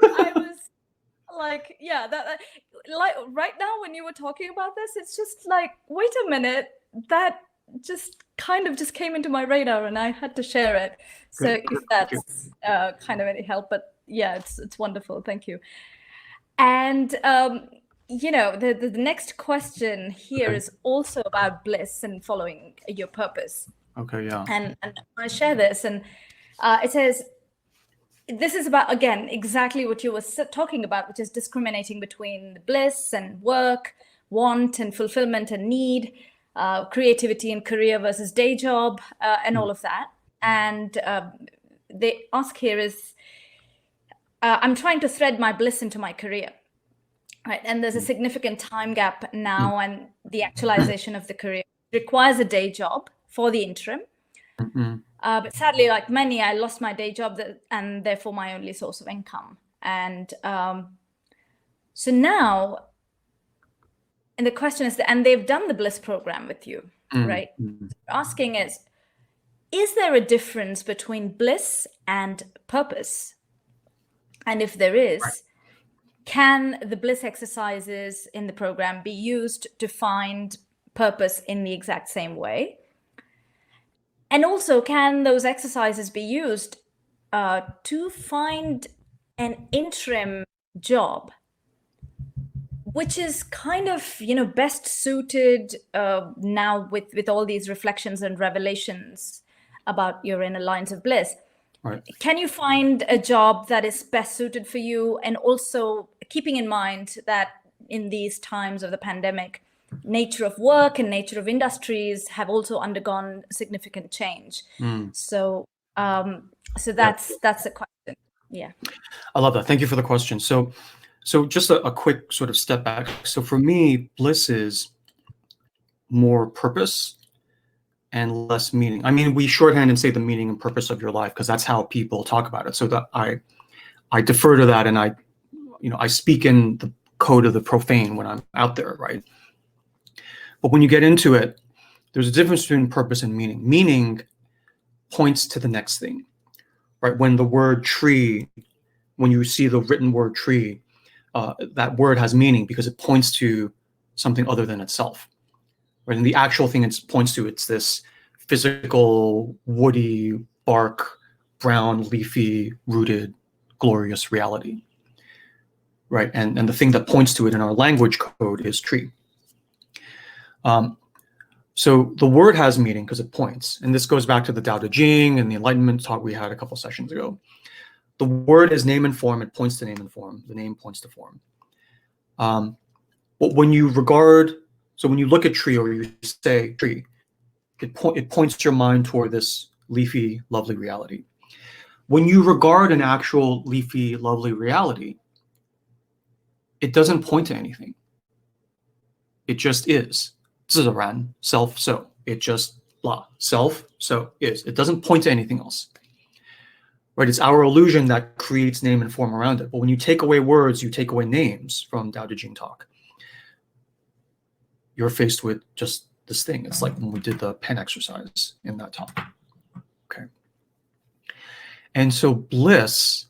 I was like, like right now when you were talking about this, it's just like, wait a minute, that just kind of just came into my radar, and I had to share it. So if that's kind of any help, but yeah, it's wonderful. Thank you. And the next question here is also about bliss and following your purpose. Okay, yeah. And I share this, and it says, this is about, again, exactly what you were talking about, which is discriminating between bliss and work, want and fulfillment and need, creativity and career versus day job, and all of that. And they ask here is, I'm trying to thread my bliss into my career. Right. And there's a significant time gap now, and the actualization of the career requires a day job for the interim. But sadly, like many, I lost my day job and therefore my only source of income. And so now, and the question is, and they've done the Bliss program with you, right? Asking is there a difference between bliss and purpose? And if there is, can the bliss exercises in the program be used to find purpose in the exact same way? And also, can those exercises be used to find an interim job, which is kind of, best suited now with all these reflections and revelations about your inner lines of bliss? Right. Can you find a job that is best suited for you? And also keeping in mind that in these times of the pandemic, nature of work and nature of industries have also undergone significant change. So that's the question. Yeah. I love that. Thank you for the question. So just a quick sort of step back. So for me, bliss is more purpose and less meaning. I mean, we shorthand and say the meaning and purpose of your life because that's how people talk about it. So that I defer to that, and I speak in the code of the profane when I'm out there, right? But when you get into it, there's a difference between purpose and meaning. Meaning points to the next thing, right? When the word tree, when you see the written word tree, that word has meaning because it points to something other than itself. Right? And the actual thing it points to, it's this physical, woody, bark, brown, leafy, rooted, glorious reality. Right? And the thing that points to it in our language code is tree. So the word has meaning because it points. And this goes back to the Tao Te Ching and the Enlightenment talk we had a couple sessions ago. The word is name and form. It points to name and form. The name points to form. But when you regard, so when you look at tree or you say tree, it points your mind toward this leafy, lovely reality. When you regard an actual leafy, lovely reality, it doesn't point to anything. It just is. 自然, self, so. It just, la, self, so, is. It doesn't point to anything else. Right? It's our illusion that creates name and form around it. But when you take away words, you take away names from Tao Te Ching talk. You're faced with just this thing. It's like when we did the pen exercise in that talk. Okay. And so bliss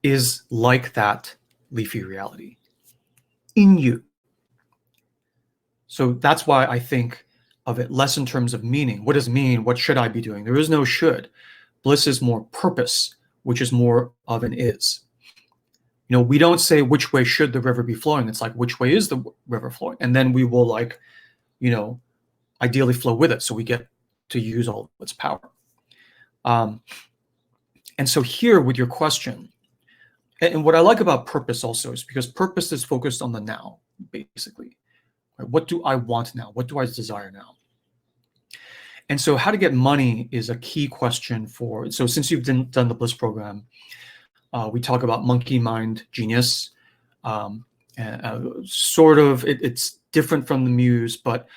is like that leafy reality in you. So that's why I think of it less in terms of meaning. What does it mean? What should I be doing? There is no should. Bliss is more purpose, which is more of an is. You know, we don't say which way should the river be flowing. It's like, which way is the river flowing? And then we will, like, you know, ideally flow with it so we get to use all of its power. And so here with your question, and what I like about purpose also is because purpose is focused on the now, basically. Right? What do I want now? What do I desire now? And so how to get money is a key question for, so since you've done the Bliss program, we talk about monkey mind genius. Sort of, it's different from the muse, but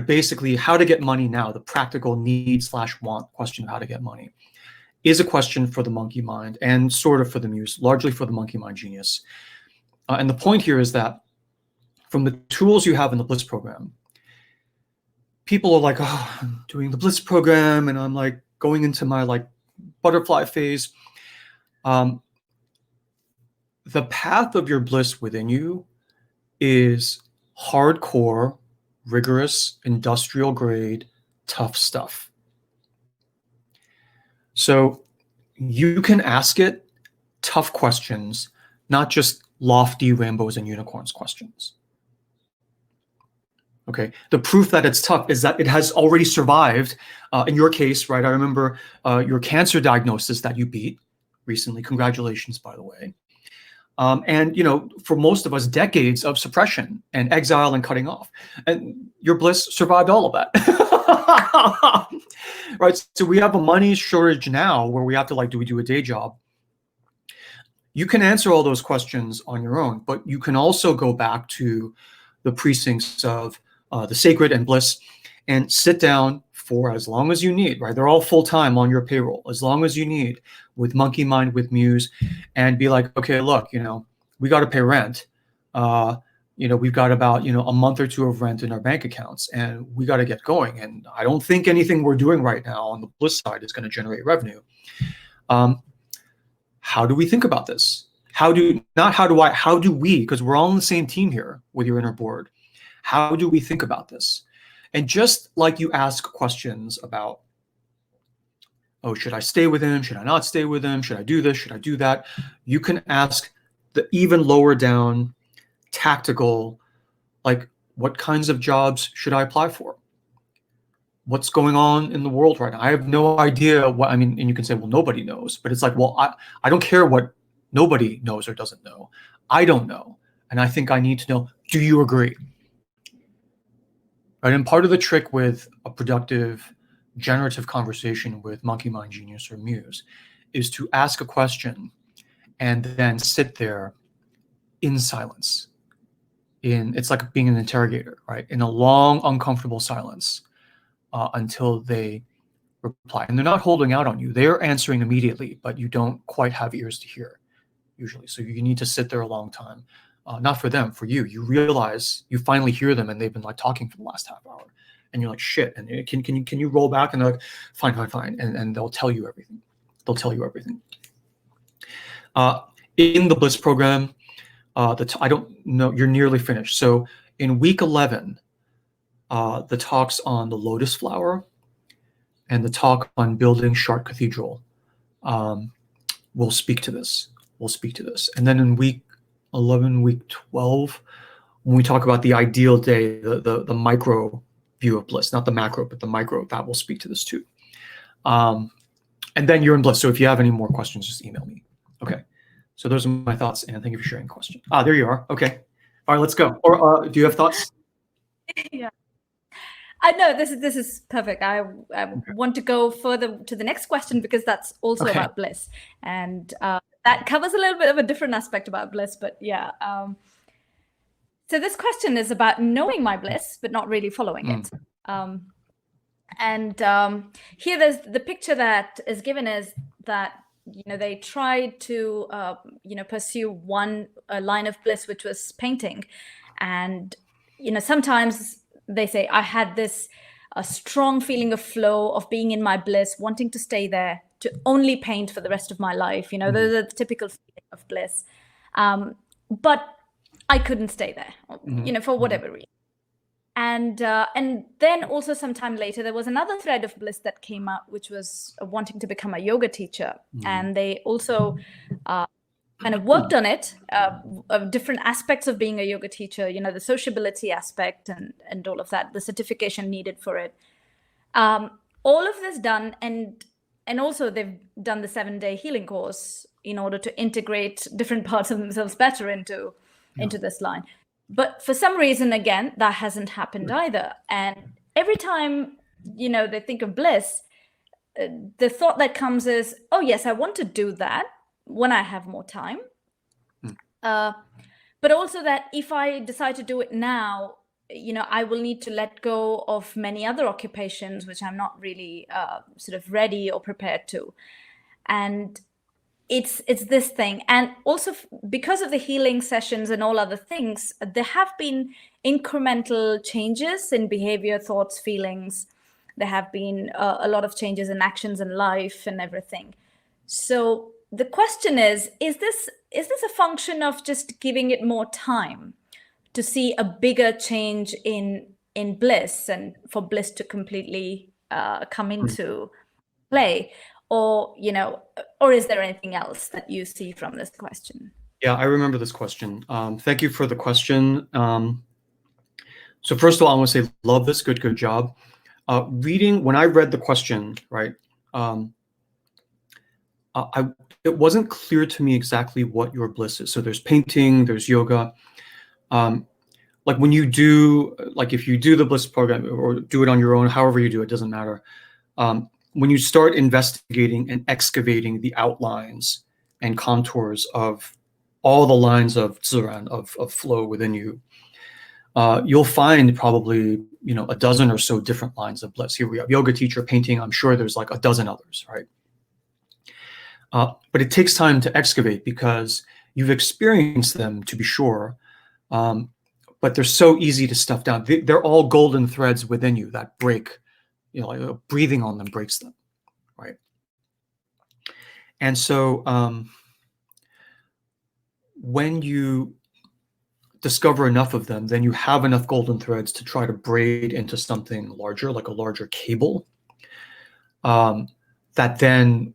basically how to get money now, the practical need/want question of how to get money is a question for the monkey mind and sort of for the muse, largely for the monkey mind genius. And the point here is that from the tools you have in the Bliss program, people are like, oh, I'm doing the Bliss program and I'm like going into my like butterfly phase. The path of your bliss within you is hardcore, rigorous, industrial grade, tough stuff. So you can ask it tough questions, not just lofty rainbows and unicorns questions. Okay, the proof that it's tough is that it has already survived. In your case, right, I remember your cancer diagnosis that you beat recently. Congratulations, by the way. And, you know, for most of us, decades of suppression and exile and cutting off. And your bliss survived all of that. Right? So we have a money shortage now where we have to, like, do we do a day job? You can answer all those questions on your own, but you can also go back to the precincts of the sacred and bliss and sit down for as long as you need, right? They're all full-time on your payroll, as long as you need, with monkey mind, with muse, and be like, okay, look, you know, we got to pay rent. You know, we've got about, you know, a month or two of rent in our bank accounts, and we got to get going. And I don't think anything we're doing right now on the bliss side is going to generate revenue. How do we think about this? How do we, because we're all on the same team here with your inner board. How do we think about this? And just like you ask questions about, oh, should I stay with him? Should I not stay with him? Should I do this? Should I do that? You can ask the even lower down tactical, like, what kinds of jobs should I apply for? What's going on in the world right now? I have no idea what, I mean, and you can say, well, nobody knows, but it's like, well, I don't care what nobody knows or doesn't know. I don't know. And I think I need to know, do you agree? Right? And part of the trick with a productive, generative conversation with monkey mind genius or muse is to ask a question and then sit there in silence. It's like being an interrogator, right? In a long, uncomfortable silence until they reply. And they're not holding out on you. They're answering immediately, but you don't quite have ears to hear, usually. So you need to sit there a long time. Not for them, for you. You realize, you finally hear them and they've been like talking for the last half hour. And you're like, shit. And can you roll back? And they're like, fine. And they'll tell you everything. They'll tell you everything. In the Bliss program, I don't know, you're nearly finished. So in week 11, the talks on the lotus flower and the talk on building Chartres Cathedral will speak to this. And then in week 11, week 12, when we talk about the ideal day, the micro view of bliss, not the macro, but the micro, that will speak to this too. And then you're in bliss. So if you have any more questions, just email me. Okay. So those are my thoughts, and thank you for sharing the question. There you are. Okay. All right, let's go. Or do you have thoughts? Yeah. I know this is perfect. I want to go further to the next question because that's also about bliss, and that covers a little bit of a different aspect about bliss. But yeah, so this question is about knowing my bliss but not really following it. Here, there's the picture that is given is that they tried to pursue one line of bliss, which was painting, and sometimes they say, I had this a strong feeling of flow, of being in my bliss, wanting to stay there, to only paint for the rest of my life. Those are the typical feeling of bliss. But I couldn't stay there, for whatever reason. And then also sometime later, there was another thread of bliss that came up, which was wanting to become a yoga teacher. And they also kind of worked on it, of different aspects of being a yoga teacher, the sociability aspect and all of that, the certification needed for it. All of this done, and also they've done the 7-day healing course in order to integrate different parts of themselves better into this line. But for some reason, again, that hasn't happened either. And every time, they think of bliss, the thought that comes is, oh, yes, I want to do that when I have more time. But also that if I decide to do it now, I will need to let go of many other occupations, which I'm not really sort of ready or prepared to. And it's this thing. And also because of the healing sessions and all other things, there have been incremental changes in behavior, thoughts, feelings. There have been a lot of changes in actions in life and everything. So the question is this a function of just giving it more time to see a bigger change in bliss and for bliss to completely come into play? Or, or is there anything else that you see from this question? Yeah, I remember this question. Thank you for the question. So first of all, I want to say, love this, good job. When I read the question, right, it wasn't clear to me exactly what your bliss is. So there's painting, there's yoga. Like when you do, like if you do the bliss program or do it on your own, however you do it, doesn't matter. When you start investigating and excavating the outlines and contours of all the lines of ziran, of flow within you, you'll find probably, a dozen or so different lines of bliss. Here we have yoga teacher, painting. I'm sure there's like a dozen others, right? But it takes time to excavate because you've experienced them, to be sure, but they're so easy to stuff down. They're all golden threads within you that break, like breathing on them breaks them, right? And so when you discover enough of them, then you have enough golden threads to try to braid into something larger, like a larger cable, that then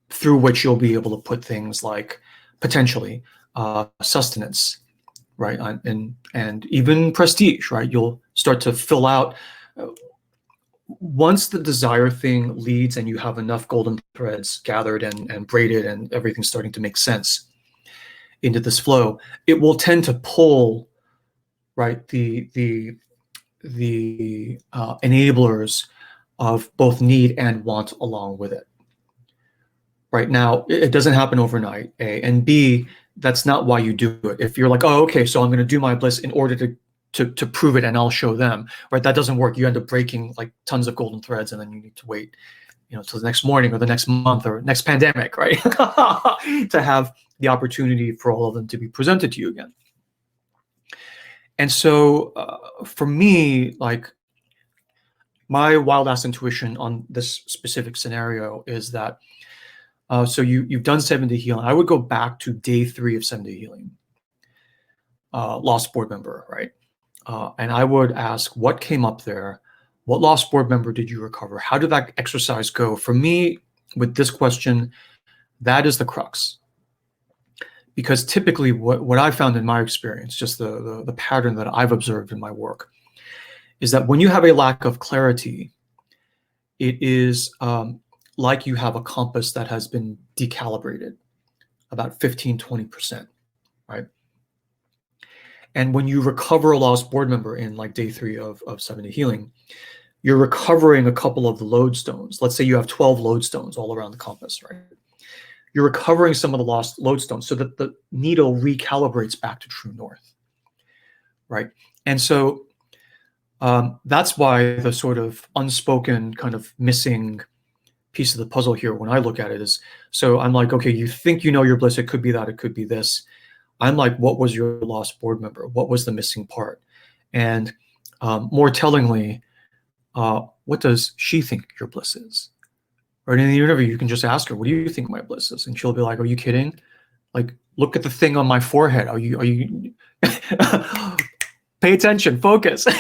through which you'll be able to put things like potentially sustenance, right, and even prestige, right? You'll start to fill out. Once the desire thing leads and you have enough golden threads gathered and braided and everything's starting to make sense into this flow, it will tend to pull, right, the enablers of both need and want along with it. Right now, it doesn't happen overnight, A. And B, that's not why you do it. If you're like, oh, okay, so I'm going to do my bliss in order to prove it and I'll show them, right? That doesn't work. You end up breaking like tons of golden threads and then you need to wait, till the next morning or the next month or next pandemic, right? to have the opportunity for all of them to be presented to you again. And so for me, like my wild ass intuition on this specific scenario is that so you've done 7-day healing. I would go back to day 3 of 7-day healing. Lost board member, right? And I would ask what came up there. What lost board member did you recover? How did that exercise go? For me, with this question, that is the crux. Because typically what I found in my experience, just the pattern that I've observed in my work, is that when you have a lack of clarity, it is like you have a compass that has been decalibrated about 15-20%, right? And when you recover a lost board member in like day 3 of 7-day healing, you're recovering a couple of the lodestones. Let's say you have 12 lodestones all around the compass, right? You're recovering some of the lost lodestones so that the needle recalibrates back to true north, right? And so that's why the sort of unspoken kind of missing piece of the puzzle here when I look at it is, so I'm like, okay, you think you know your bliss, it could be that, it could be this. I'm like, what was your lost board member? What was the missing part? And more tellingly, what does she think your bliss is? Right, in the interview, you can just ask her, what do you think my bliss is? And she'll be like, are you kidding? Like, look at the thing on my forehead. Are you pay attention, focus. So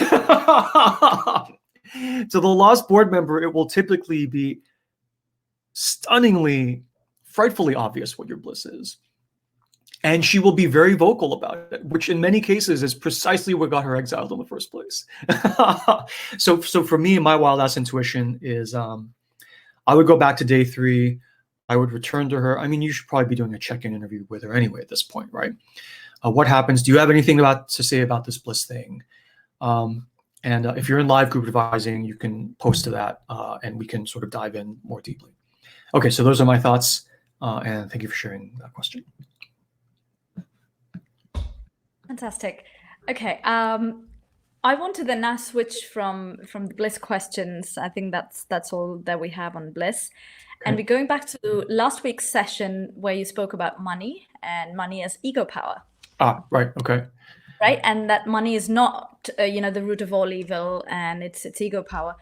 the lost board member, it will typically be stunningly, frightfully obvious what your bliss is. And she will be very vocal about it, which in many cases is precisely what got her exiled in the first place. So for me, my wild ass intuition is, I would go back to day 3. I would return to her. I mean, you should probably be doing a check-in interview with her anyway at this point, right? What happens? Do you have anything to say about this bliss thing? And if you're in live group advising, you can post to that and we can sort of dive in more deeply. Okay, so those are my thoughts. And thank you for sharing that question. Fantastic. Okay. I want to then now switch from the bliss questions. I think that's all that we have on bliss. Okay. And we're going back to last week's session where you spoke about money and money as ego power. Ah, right. Okay. Right. And that money is not, the root of all evil, and it's ego power.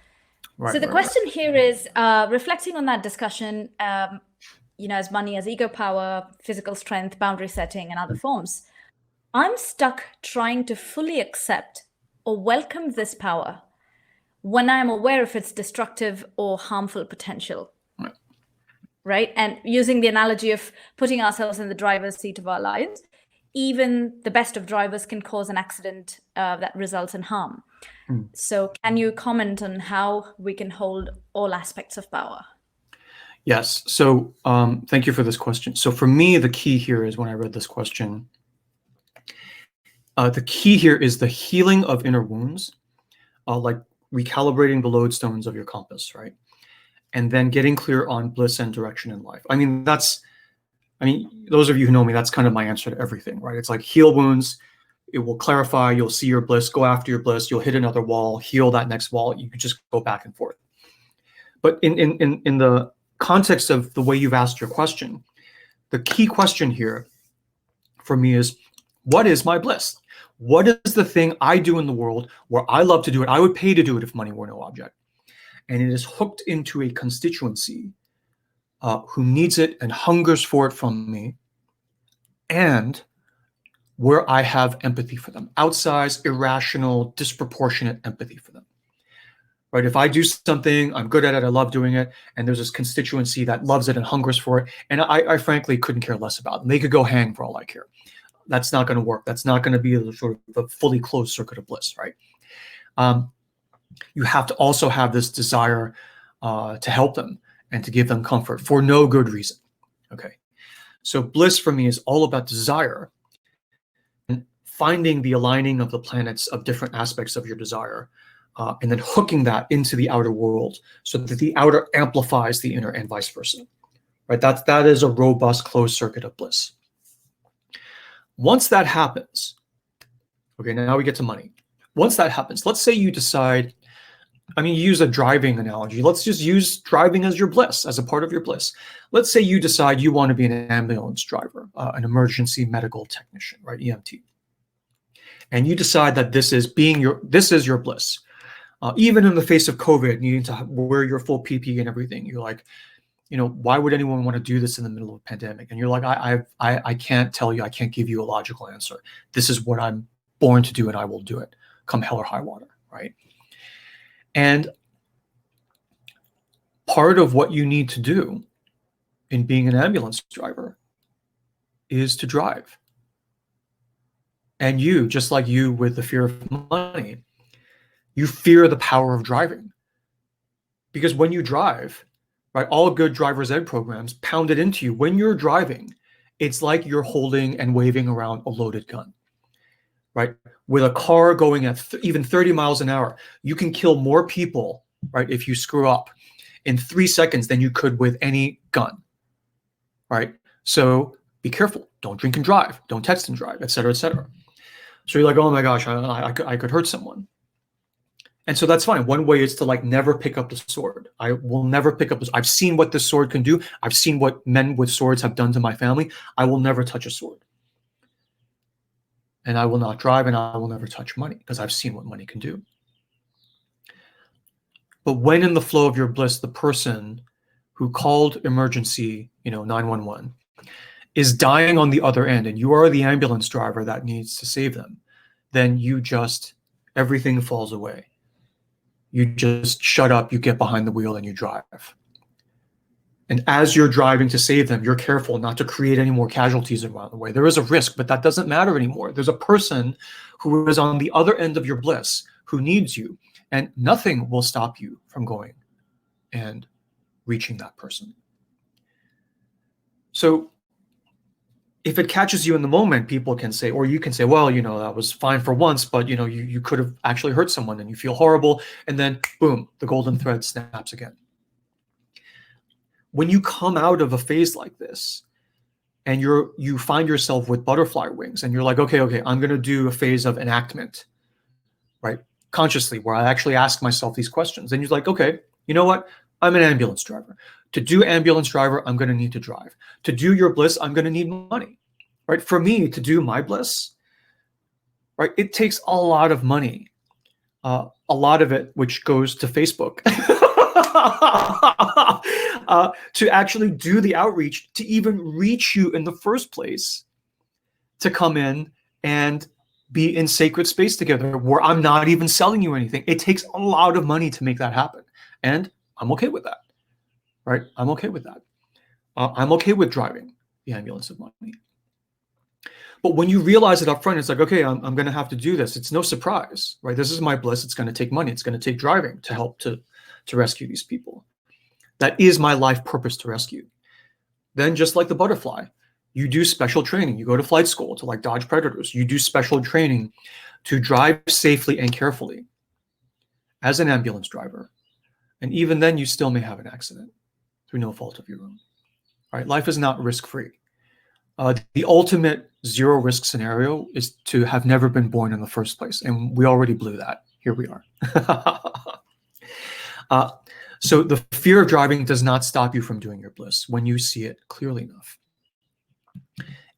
Right, so the question here is reflecting on that discussion, as money as ego power, physical strength, boundary setting, and other forms. I'm stuck trying to fully accept or welcome this power when I am aware of its destructive or harmful potential. Right? And using the analogy of putting ourselves in the driver's seat of our lives, even the best of drivers can cause an accident that results in harm. So can you comment on how we can hold all aspects of power? Yes. So thank you for this question. So for me, the key here is when I read this question, the key here is the healing of inner wounds, like recalibrating the lodestones of your compass, right? And then getting clear on bliss and direction in life. I mean, those of you who know me, that's kind of my answer to everything, right? It's like heal wounds. It will clarify. You'll see your bliss, go after your bliss. You'll hit another wall, heal that next wall. You can just go back and forth. But in the context of the way you've asked your question, the key question here for me is, what is my bliss? What is the thing I do in the world where I love to do it? I would pay to do it if money were no object. And it is hooked into a constituency who needs it and hungers for it from me, and where I have empathy for them, outsized, irrational, disproportionate empathy for them. Right? If I do something, I'm good at it, I love doing it, and there's this constituency that loves it and hungers for it, and I frankly couldn't care less about them. They could go hang for all I care. That's not going to work. That's not going to be a sort of a fully closed circuit of bliss, right? You have to also have this desire to help them and to give them comfort for no good reason. Okay, so bliss for me is all about desire and finding the aligning of the planets of different aspects of your desire, and then hooking that into the outer world so that the outer amplifies the inner and vice versa. Right? That is a robust closed circuit of bliss. Once that happens, okay, now we get to money. Once that happens, let's say you decide, use a driving analogy. Let's just use driving as your bliss, as a part of your bliss. Let's say you decide you want to be an ambulance driver, an emergency medical technician, right, EMT. And you decide that this is your bliss. Even in the face of COVID, needing to wear your full PPE and everything, you're like, why would anyone want to do this in the middle of a pandemic? And you're like, I can't tell you, I can't give you a logical answer. This is what I'm born to do, and I will do it, come hell or high water, right? And part of what you need to do in being an ambulance driver is to drive. And you, just like you with the fear of money, you fear the power of driving. Because when you drive, right, all good driver's ed programs pound it into you. When you're driving, it's like you're holding and waving around a loaded gun. right? With a car going at even 30 miles an hour, you can kill more people, right, if you screw up in 3 seconds than you could with any gun, right? So be careful. Don't drink and drive. Don't text and drive, et cetera, et cetera. So you're like, oh my gosh, I could hurt someone. And so that's fine. One way is to like never pick up the sword. I will never pick up this. I've seen what this sword can do. I've seen what men with swords have done to my family. I will never touch a sword. And I will not drive, and I will never touch money because I've seen what money can do. But when in the flow of your bliss, the person who called emergency, 911, is dying on the other end, and you are the ambulance driver that needs to save them, then everything falls away. You just shut up, you get behind the wheel, and you drive. And as you're driving to save them, you're careful not to create any more casualties around the way. There is a risk, but that doesn't matter anymore. There's a person who is on the other end of your bliss who needs you, and nothing will stop you from going and reaching that person. So if it catches you in the moment, people can say, or you can say, well, that was fine for once, but you could have actually hurt someone and you feel horrible. And then boom, the golden thread snaps again. When you come out of a phase like this and you find yourself with butterfly wings and you're like, okay, I'm going to do a phase of enactment, right? Consciously, where I actually ask myself these questions. And you're like, okay, you know what? I'm an ambulance driver. To do ambulance driver, I'm going to need to drive. To do your bliss, I'm going to need money, right? For me to do my bliss, right? It takes a lot of money, a lot of it, which goes to Facebook, to actually do the outreach, to even reach you in the first place, to come in and be in sacred space together where I'm not even selling you anything. It takes a lot of money to make that happen. And I'm okay with that, right? I'm okay with that. I'm okay with driving the ambulance of money. But when you realize it up front, it's like, okay, I'm going to have to do this. It's no surprise, right? This is my bliss. It's going to take money. It's going to take driving to help to rescue these people. That is my life purpose, to rescue. Then just like the butterfly, you do special training. You go to flight school to like dodge predators. You do special training to drive safely and carefully as an ambulance driver. And even then you still may have an accident through no fault of your own. All right, life is not risk-free. The ultimate zero risk scenario is to have never been born in the first place. And we already blew that. Here we are. So the fear of driving does not stop you from doing your bliss when you see it clearly enough.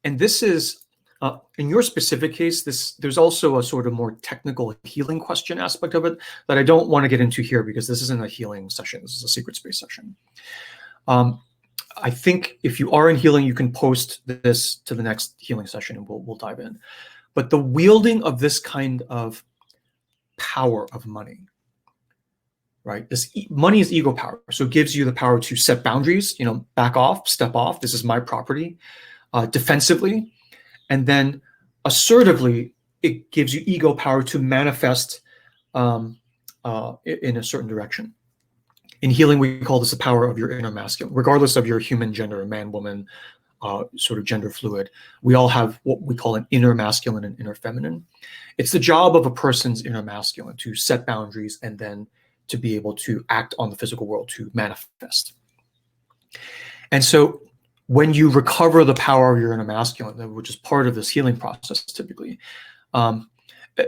And this is, in your specific case, there's also a sort of more technical healing question aspect of it that I don't want to get into here because this isn't a healing session. This is a secret space session. I think if you are in healing, you can post this to the next healing session and we'll dive in. But the wielding of this kind of power of money, right? Money is ego power. So it gives you the power to set boundaries, back off, step off. This is my property. Defensively, and then assertively, it gives you ego power to manifest in a certain direction. In healing, we call this the power of your inner masculine, regardless of your human gender, man, woman, sort of gender fluid. We all have what we call an inner masculine and inner feminine. It's the job of a person's inner masculine to set boundaries and then to be able to act on the physical world, to manifest. And so when you recover the power of your inner masculine, which is part of this healing process typically,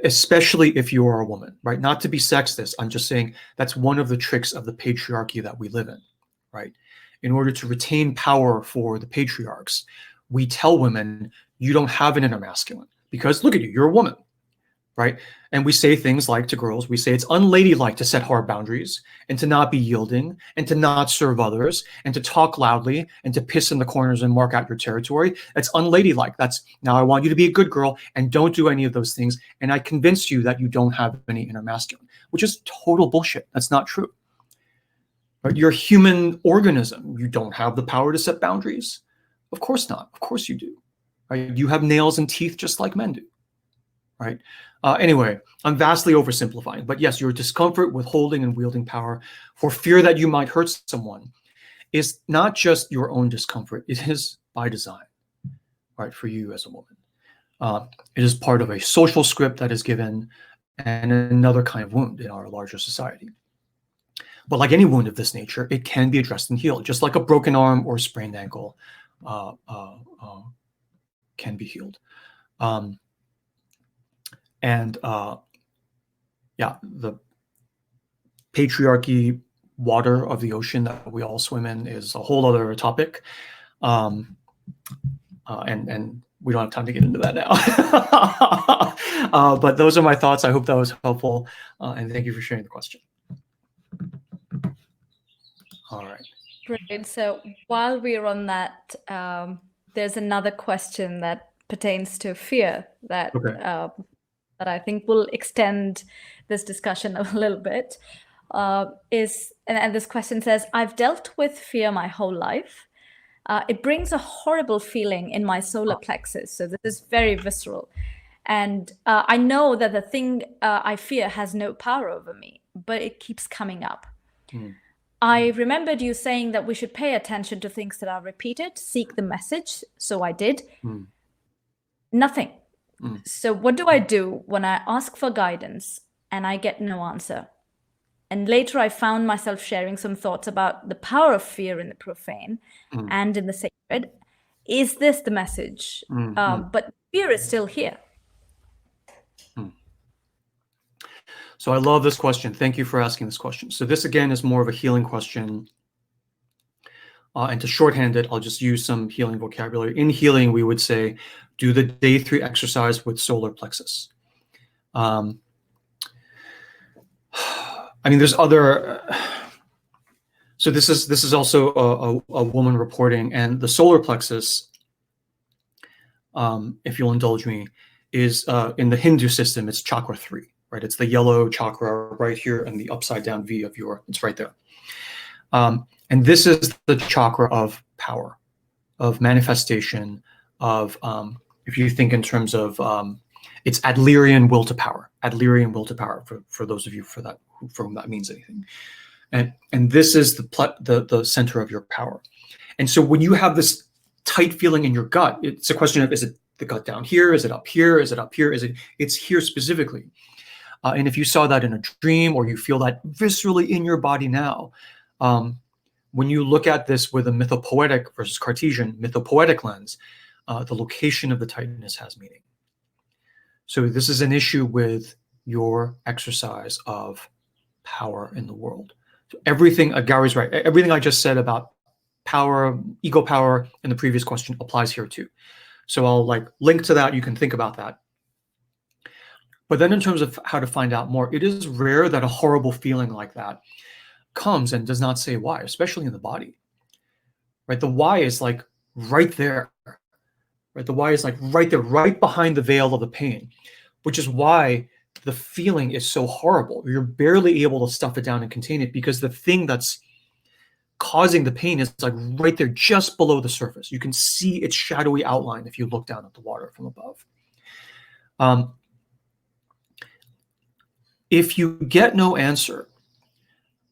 especially if you are a woman, right? Not to be sexist, I'm just saying that's one of the tricks of the patriarchy that we live in, right? In order to retain power for the patriarchs, we tell women, you don't have an inner masculine because look at you, you're a woman, right? And we say things like to girls, we say it's unladylike to set hard boundaries and to not be yielding and to not serve others and to talk loudly and to piss in the corners and mark out your territory. That's unladylike. Now I want you to be a good girl and don't do any of those things. And I convince you that you don't have any inner masculine, which is total bullshit. That's not true. Right? You're a human organism. You don't have the power to set boundaries. Of course not. Of course you do. Right? You have nails and teeth just like men do. Right? Anyway, I'm vastly oversimplifying, but yes, your discomfort with holding and wielding power for fear that you might hurt someone is not just your own discomfort. It is by design, right, for you as a woman. It is part of a social script that is given, and another kind of wound in our larger society. But like any wound of this nature, it can be addressed and healed, just like a broken arm or sprained ankle can be healed. Yeah, the patriarchy water of the ocean that we all swim in is a whole other topic. And we don't have time to get into that now. But those are my thoughts. I hope that was helpful. And thank you for sharing the question. All right. Brilliant. So while we're on that, there's another question that pertains to fear that that I think will extend this discussion a little bit. And this question says, I've dealt with fear my whole life. It brings a horrible feeling in my solar plexus. So this is very visceral. And I know that the thing I fear has no power over me, but it keeps coming up. I remembered you saying that we should pay attention to things that are repeated, seek the message. So I did. Nothing. So what do I do when I ask for guidance and I get no answer? And later I found myself sharing some thoughts about the power of fear in the profane and in the sacred. Is this the message? But fear is still here. So I love this question. Thank you for asking this question. So this, again, is more of a healing question. And to shorthand it, I'll just use some healing vocabulary. In healing, we would say, do the day 3 exercise with solar plexus. I mean, there's other. So this is also a woman reporting, and the solar plexus, if you'll indulge me, is in the Hindu system. It's chakra 3, right? It's the yellow chakra right here, and the upside down V of it's right there. And this is the chakra of power, of manifestation, of if you think in terms of it's Adlerian will to power. Adlerian will to power for those of you for whom that means anything. And this is the center of your power. And so when you have this tight feeling in your gut, it's a question of, is it the gut down here? Is it up here? Is it up here? It's here specifically. And if you saw that in a dream, or you feel that viscerally in your body now, when you look at this with a mythopoetic versus Cartesian mythopoetic lens, the location of the tightness has meaning. So this is an issue with your exercise of power in the world. So everything, Gary's right, everything I just said about power, ego power in the previous question applies here too. So I'll link to that. You can think about that. But then in terms of how to find out more, it is rare that a horrible feeling like that comes and does not say why, especially in the body, right? The why is right there, right? The why is right there, right behind the veil of the pain, which is why the feeling is so horrible. You're barely able to stuff it down and contain it, because the thing that's causing the pain is right there, just below the surface. You can see its shadowy outline if you look down at the water from above. If you get no answer,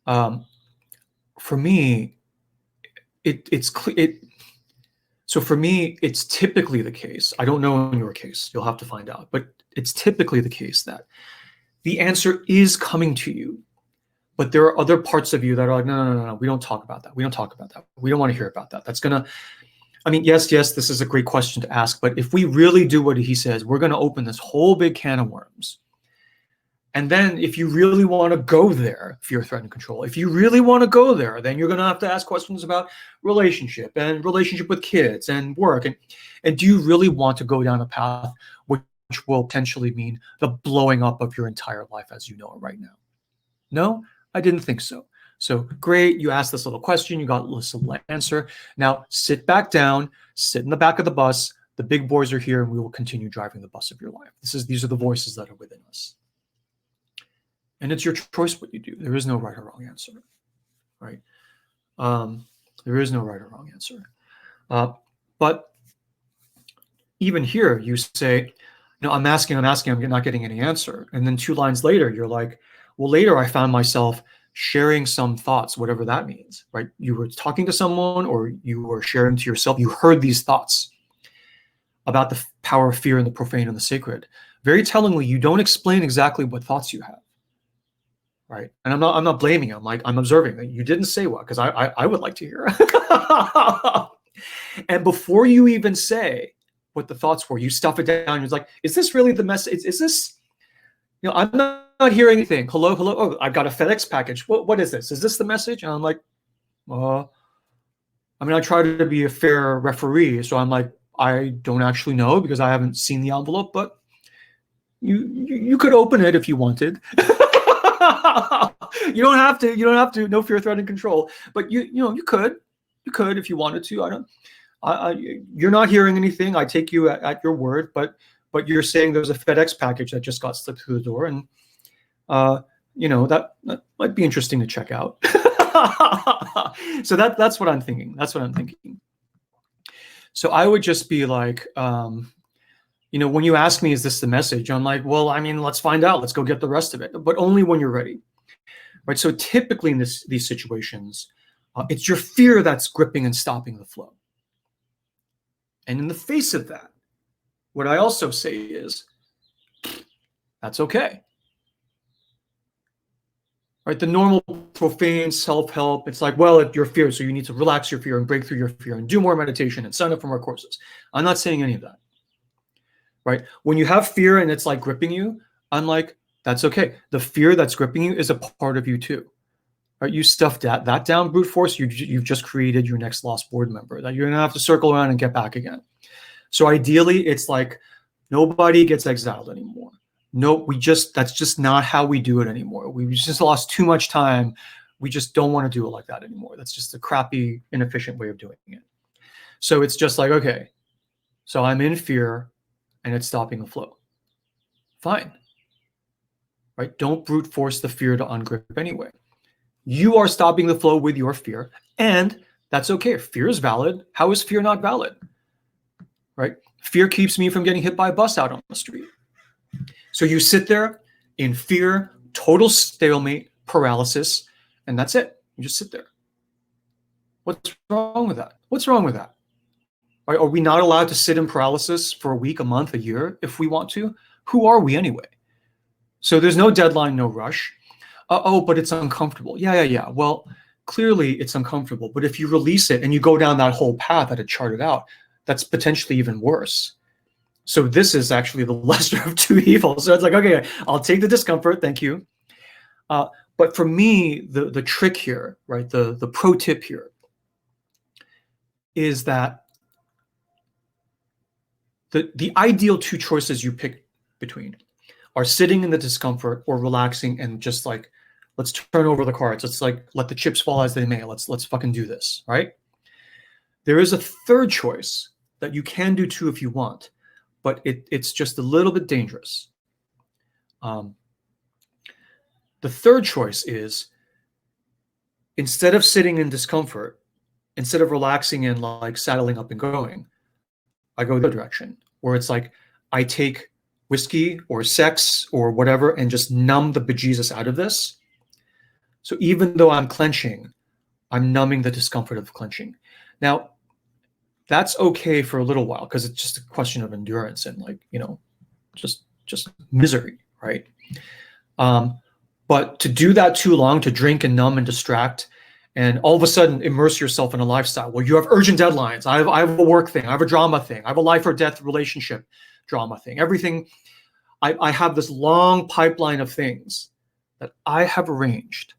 for me, so for me, it's typically the case. I don't know in your case, you'll have to find out, but it's typically the case that the answer is coming to you, but there are other parts of you that are no, we don't talk about that. We don't talk about that. We don't want to hear about that. That's gonna, I mean, yes, this is a great question to ask, but if we really do what he says, we're gonna open this whole big can of worms. And then if you really want to go there, fear, threat, and control, if you really want to go there, then you're going to have to ask questions about relationship and relationship with kids and work. And do you really want to go down a path which will potentially mean the blowing up of your entire life as you know it right now? No, I didn't think so. So great, you asked this little question, you got a little answer. Now sit back down, sit in the back of the bus. The big boys are here, and we will continue driving the bus of your life. These are the voices that are within us. And it's your choice what you do. There is no right or wrong answer, right? There is no right or wrong answer. But even here, you say, I'm asking, I'm not getting any answer. And then 2 lines later, you're like, well, later I found myself sharing some thoughts, whatever that means, right? You were talking to someone, or you were sharing to yourself. You heard these thoughts about power of fear and the profane and the sacred, very tellingly, you don't explain exactly what thoughts you have, right? And I'm not blaming you. I'm observing that you didn't say what, because I would like to hear. And before you even say what the thoughts were, you stuff it down. You're like, is this really the message? Is this, I'm not hearing anything. Hello. Oh, I've got a FedEx package. What is this? Is this the message? And I'm like, I try to be a fair referee, so I'm like, I don't actually know because I haven't seen the envelope, but you could open it if you wanted. You don't have to. No fear, threat, and control. But you could if you wanted to. You're not hearing anything. I take you at your word, but you're saying there's a FedEx package that just got slipped through the door, and that might be interesting to check out. So that's what I'm thinking. So I would just be like, when you ask me, is this the message? I'm like, well, let's find out. Let's go get the rest of it, but only when you're ready, right? So typically in these situations, it's your fear that's gripping and stopping the flow. And in the face of that, what I also say is, that's okay. Right? The normal profane self-help, it's like, well, your fear, so you need to relax your fear and break through your fear and do more meditation and sign up for more courses. I'm not saying any of that. Right? When you have fear and it's like gripping you, I'm like, that's okay. The fear that's gripping you is a part of you too. Right? You stuffed that down brute force, you've just created your next lost board member that you're gonna have to circle around and get back again. So ideally, it's like nobody gets exiled anymore. No, that's just not how we do it anymore. We just lost too much time. We just don't want to do it like that anymore. That's just a crappy, inefficient way of doing it. So it's just like, okay, so I'm in fear and it's stopping the flow. Fine. Right? Don't brute force the fear to ungrip anyway. You are stopping the flow with your fear, and that's okay. Fear is valid. How is fear not valid? Right? Fear keeps me from getting hit by a bus out on the street. So you sit there in fear, total stalemate, paralysis, and that's it. You just sit there. What's wrong with that? What's wrong with that? Are we not allowed to sit in paralysis for a week, a month, a year if we want to? Who are we anyway? So there's no deadline, no rush. But it's uncomfortable. Yeah. Well, clearly it's uncomfortable. But if you release it and you go down that whole path that it charted out, that's potentially even worse. So this is actually the lesser of two evils. So it's like, okay, I'll take the discomfort. Thank you. But for me, the trick here, right, the pro tip here is that the ideal two choices you pick between are sitting in the discomfort or relaxing and just like, let's turn over the cards. Let's like, let the chips fall as they may. Let's fucking do this, right? There is a third choice that you can do too if you want, but it's just a little bit dangerous. The third choice is, instead of sitting in discomfort, instead of relaxing and like saddling up and going, I go the other direction, where it's like I take whiskey or sex or whatever and just numb the bejesus out of this. So even though I'm clenching, I'm numbing the discomfort of clenching. Now, that's okay for a little while because it's just a question of endurance and like, just misery, right? But to do that too long, to drink and numb and distract, and all of a sudden immerse yourself in a lifestyle where you have urgent deadlines. I have a work thing. I have a drama thing. I have a life or death relationship drama thing. Everything. I have this long pipeline of things that I have arranged,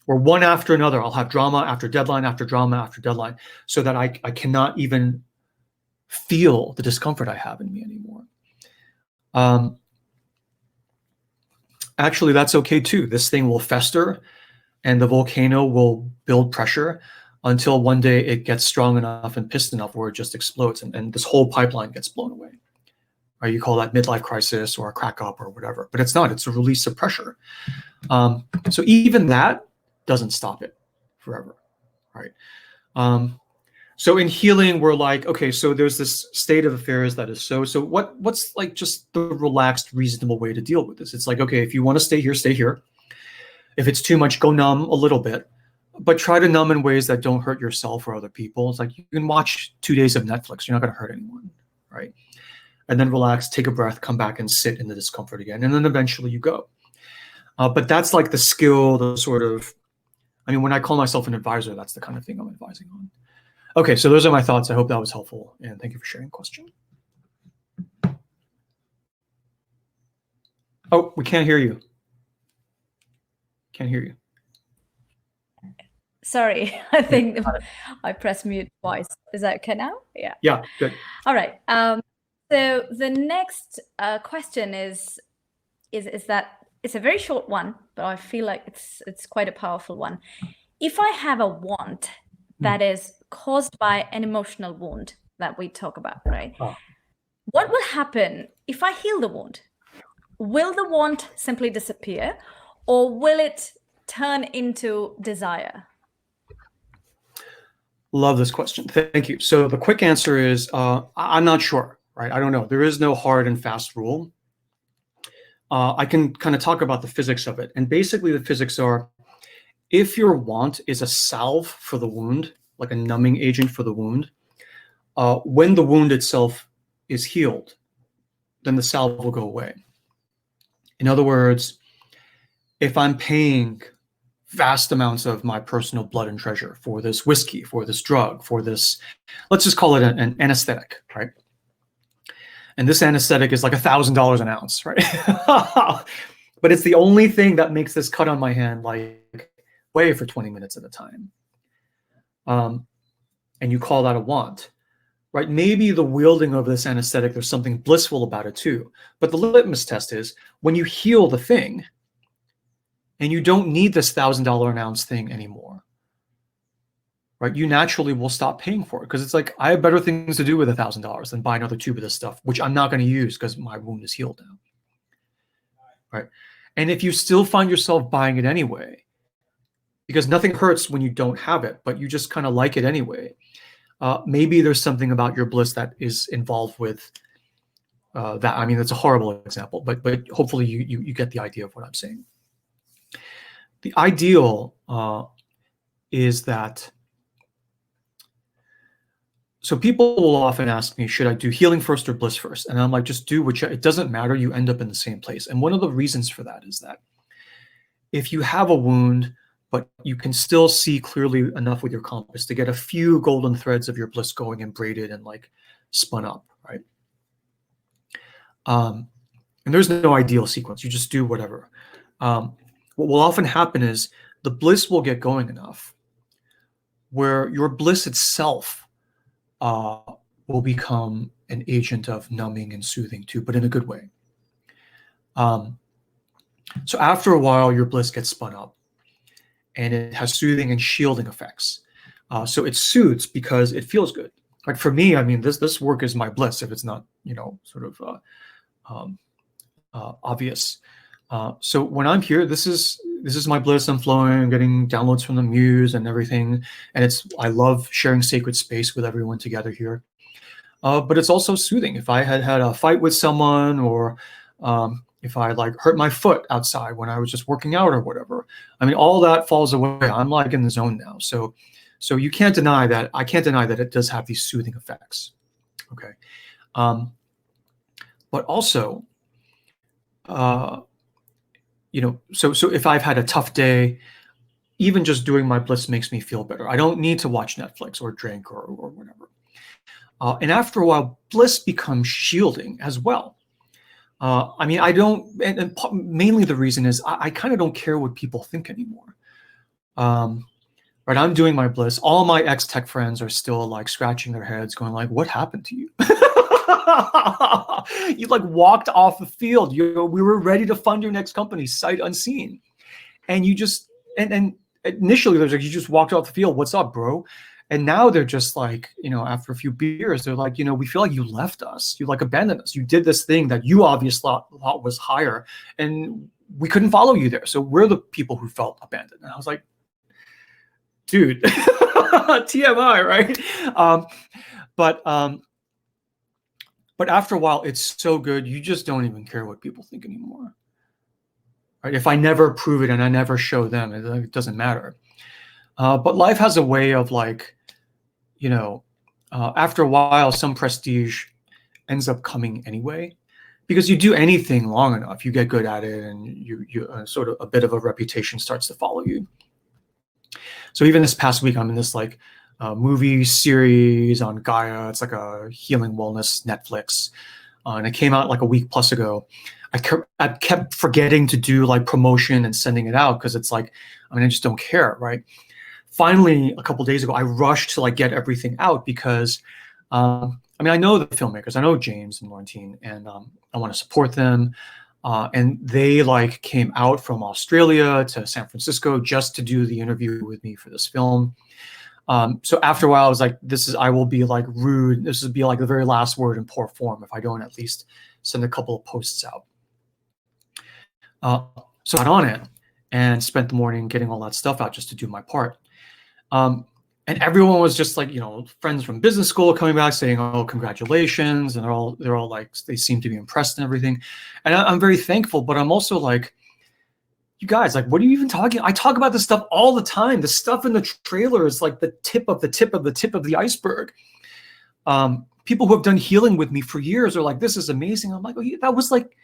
where one after another, I'll have drama after deadline after drama after deadline, so that I cannot even feel the discomfort I have in me anymore. Actually, that's okay too. This thing will fester and the volcano will build pressure until one day it gets strong enough and pissed enough where it just explodes and this whole pipeline gets blown away. Or you call that midlife crisis or a crack up or whatever, but it's not. It's a release of pressure. So even that doesn't stop it forever, right? So in healing, we're like, okay, so there's this state of affairs that is so what's like just the relaxed, reasonable way to deal with this? It's like, okay, if you want to stay here, stay here. If it's too much, go numb a little bit, but try to numb in ways that don't hurt yourself or other people. It's like you can watch 2 days of Netflix. You're not going to hurt anyone, right? And then relax, take a breath, come back and sit in the discomfort again. And then eventually you go. But that's like the skill, the sort of, I mean, when I call myself an advisor, that's the kind of thing I'm advising on. Okay, so those are my thoughts. I hope that was helpful. And thank you for sharing the question. Oh, we can't hear you. Can't hear you. Sorry, I think I pressed mute twice. Is that okay now? Yeah. Yeah, good. All right. So the next question is that it's a very short one, but I feel like it's quite a powerful one. If I have a want that is caused by an emotional wound that we talk about, right? Oh. What will happen if I heal the wound? Will the want simply disappear, or will it turn into desire? Love this question. Thank you. So the quick answer is I'm not sure, right? I don't know. There is no hard and fast rule. I can kind of talk about the physics of it. And basically the physics are, if your want is a salve for the wound, like a numbing agent for the wound, when the wound itself is healed, then the salve will go away. In other words, if I'm paying vast amounts of my personal blood and treasure for this whiskey, for this drug, for this, let's just call it an anesthetic, right? And this anesthetic is like $1,000 an ounce, right? But it's the only thing that makes this cut on my hand like way for 20 minutes at a time. And you call that a want, right? Maybe the wielding of this anesthetic, there's something blissful about it too. But the litmus test is when you heal the thing and you don't need this $1,000 an ounce thing anymore, right? You naturally will stop paying for it because it's like, I have better things to do with $1,000 than buy another tube of this stuff, which I'm not going to use because my wound is healed now, right? And if you still find yourself buying it anyway, because nothing hurts when you don't have it, but you just kind of like it anyway, maybe there's something about your bliss that is involved with that. I mean, it's a horrible example, but hopefully you get the idea of what I'm saying. The ideal is that, so people will often ask me, should I do healing first or bliss first? And I'm like, just do whichever, it doesn't matter, you end up in the same place. And one of the reasons for that is that if you have a wound, but you can still see clearly enough with your compass to get a few golden threads of your bliss going and braided and like spun up, right? And there's no ideal sequence. You just do whatever. What will often happen is the bliss will get going enough where your bliss itself will become an agent of numbing and soothing too, but in a good way. So after a while, your bliss gets spun up. And it has soothing and shielding effects. So it soothes because it feels good. Like for me, I mean, this work is my bliss if it's not, you know, sort of obvious. So when I'm here, this is my bliss. I'm flowing, I'm getting downloads from the muse and everything. And I love sharing sacred space with everyone together here. But it's also soothing. If I had a fight with someone or if I like hurt my foot outside when I was just working out or whatever, I mean, all that falls away. I'm like in the zone now. So you can't deny that. I can't deny that it does have these soothing effects. Okay. But also, you know, so if I've had a tough day, even just doing my bliss makes me feel better. I don't need to watch Netflix or drink or whatever. And after a while, bliss becomes shielding as well. I mean, I don't, and mainly the reason is I kind of don't care what people think anymore. Right, I'm doing my bliss. All my ex-tech friends are still like scratching their heads going like, what happened to you? You like walked off the field. We were ready to fund your next company sight unseen. And you just, and initially there's like, you just walked off the field. What's up, bro? And now they're just like, you know, after a few beers, they're like, you know, we feel like you left us. You like abandoned us. You did this thing that you obviously thought was higher and we couldn't follow you there. So we're the people who felt abandoned. And I was like, dude, TMI, right? But after a while, it's so good. You just don't even care what people think anymore. Right? If I never prove it and I never show them, it doesn't matter. But life has a way of like, you know, after a while, some prestige ends up coming anyway, because you do anything long enough, you get good at it, and you sort of a bit of a reputation starts to follow you. So even this past week, I'm in this like movie series on Gaia. It's like a healing wellness Netflix, and it came out like a week plus ago. I kept forgetting to do like promotion and sending it out because it's like, I mean, I just don't care, right? Finally, a couple days ago, I rushed to like get everything out because, I mean, I know the filmmakers, I know James and Laurentine, and I want to support them. And they like came out from Australia to San Francisco just to do the interview with me for this film. So after a while, I was like, I will be like rude. This would be like the very last word in poor form if I don't at least send a couple of posts out. So I got on it and spent the morning getting all that stuff out just to do my part. And everyone was just like, friends from business school coming back saying, "Oh, congratulations!" And they're all like, they seem to be impressed and everything. And I'm very thankful, but I'm also like, you guys, like, what are you even talking? I talk about this stuff all the time. The stuff in the trailer is like the tip of the tip of the tip of the iceberg. People who have done healing with me for years are like, "This is amazing." I'm like, "Oh, that was like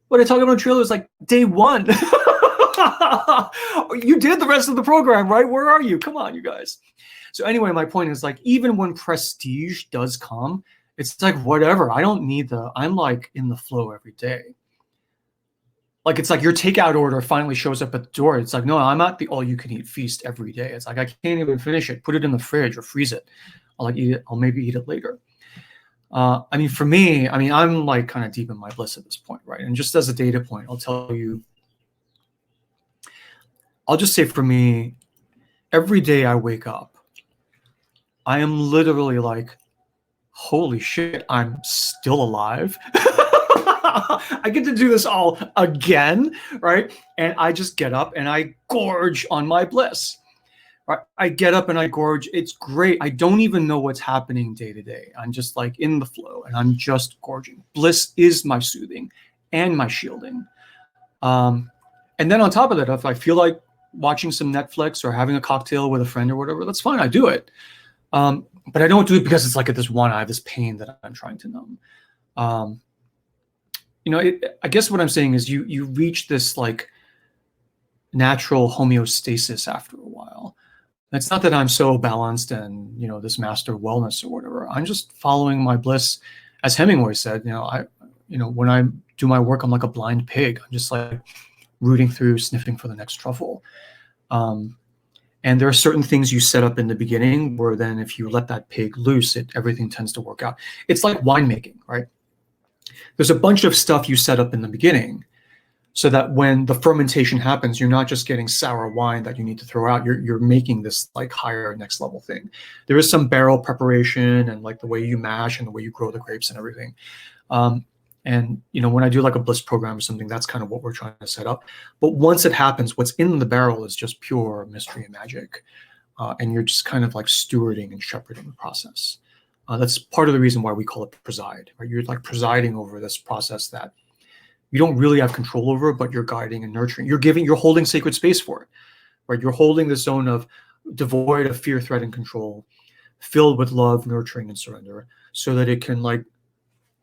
what I talk about in the trailer is like day one." You did the rest of the program, right? Where are you? Come on, you guys. So anyway, my point is like, even when prestige does come, it's like, whatever. I don't need I'm like in the flow every day. Like, it's like your takeout order finally shows up at the door. It's like, no, I'm at the all-you-can-eat feast every day. It's like, I can't even finish it. Put it in the fridge or freeze it. I'll like eat it. I'll maybe eat it later. I mean, for me, I mean, I'm like kind of deep in my bliss at this point, right? And just as a data point, I'll tell you, I'll just say for me, every day I wake up, I am literally like, holy shit, I'm still alive. I get to do this all again, right? And I just get up and I gorge on my bliss. Right? I get up and I gorge. It's great. I don't even know what's happening day to day. I'm just like in the flow and I'm just gorging. Bliss is my soothing and my shielding. And then on top of that, if I feel like watching some Netflix or having a cocktail with a friend or whatever, that's fine. I do it. But I don't do it because it's like at this one, I have this pain that I'm trying to numb. I guess what I'm saying is you reach this like natural homeostasis after a while. It's not that I'm so balanced and, this master wellness or whatever. I'm just following my bliss. As Hemingway said, when I do my work, I'm like a blind pig. I'm just like rooting through, sniffing for the next truffle. And there are certain things you set up in the beginning where then if you let that pig loose, everything tends to work out. It's like winemaking, right? There's a bunch of stuff you set up in the beginning so that when the fermentation happens, you're not just getting sour wine that you need to throw out. You're making this like higher next level thing. There is some barrel preparation and like the way you mash and the way you grow the grapes and everything. And when I do like a bliss program or something, that's kind of what we're trying to set up. But once it happens, what's in the barrel is just pure mystery and magic. And you're just kind of like stewarding and shepherding the process. That's part of the reason why we call it preside, right? You're like presiding over this process that you don't really have control over, but you're guiding and nurturing. You're holding sacred space for it, right? You're holding the zone of devoid of fear, threat, and control, filled with love, nurturing, and surrender, so that it can like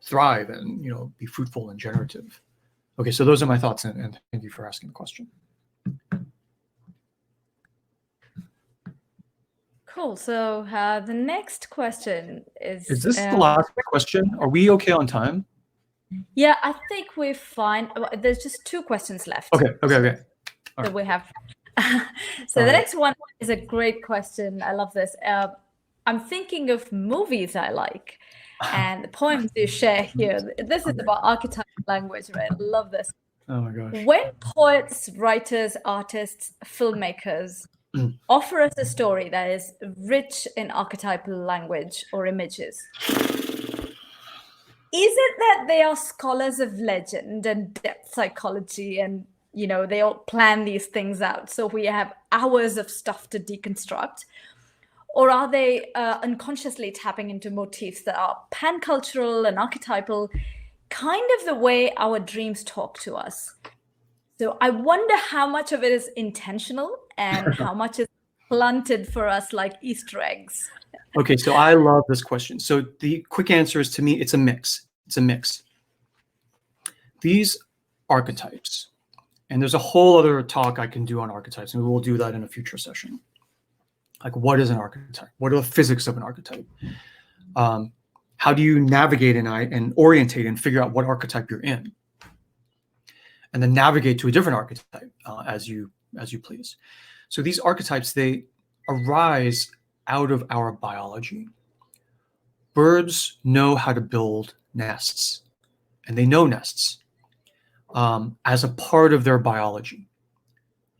thrive and be fruitful and generative. Okay, so those are my thoughts, and thank you for asking the question. Cool. So the next question is... Is this the last question? Are we okay on time? Yeah, I think we're fine. There's just 2 questions left. Okay. So we have... So the next one is a great question. I love this. I'm thinking of movies I like and the poems you share here. This is about archetype language, right? I love this. Oh my gosh. When poets, writers, artists, filmmakers offer us a story that is rich in archetypal language or images, is it that they are scholars of legend and depth psychology and, they all plan these things out, so we have hours of stuff to deconstruct? Or are they unconsciously tapping into motifs that are pan-cultural and archetypal, kind of the way our dreams talk to us? So I wonder how much of it is intentional and how much is planted for us like Easter eggs. Okay, so I love this question. So the quick answer is, to me, it's a mix. It's a mix. These archetypes, and there's a whole other talk I can do on archetypes, and we will do that in a future session. Like, what is an archetype? What are the physics of an archetype? How do you navigate and orientate and figure out what archetype you're in? And then navigate to a different archetype as you please. So these archetypes, they arise out of our biology. Birds know how to build nests, and they know nests as a part of their biology,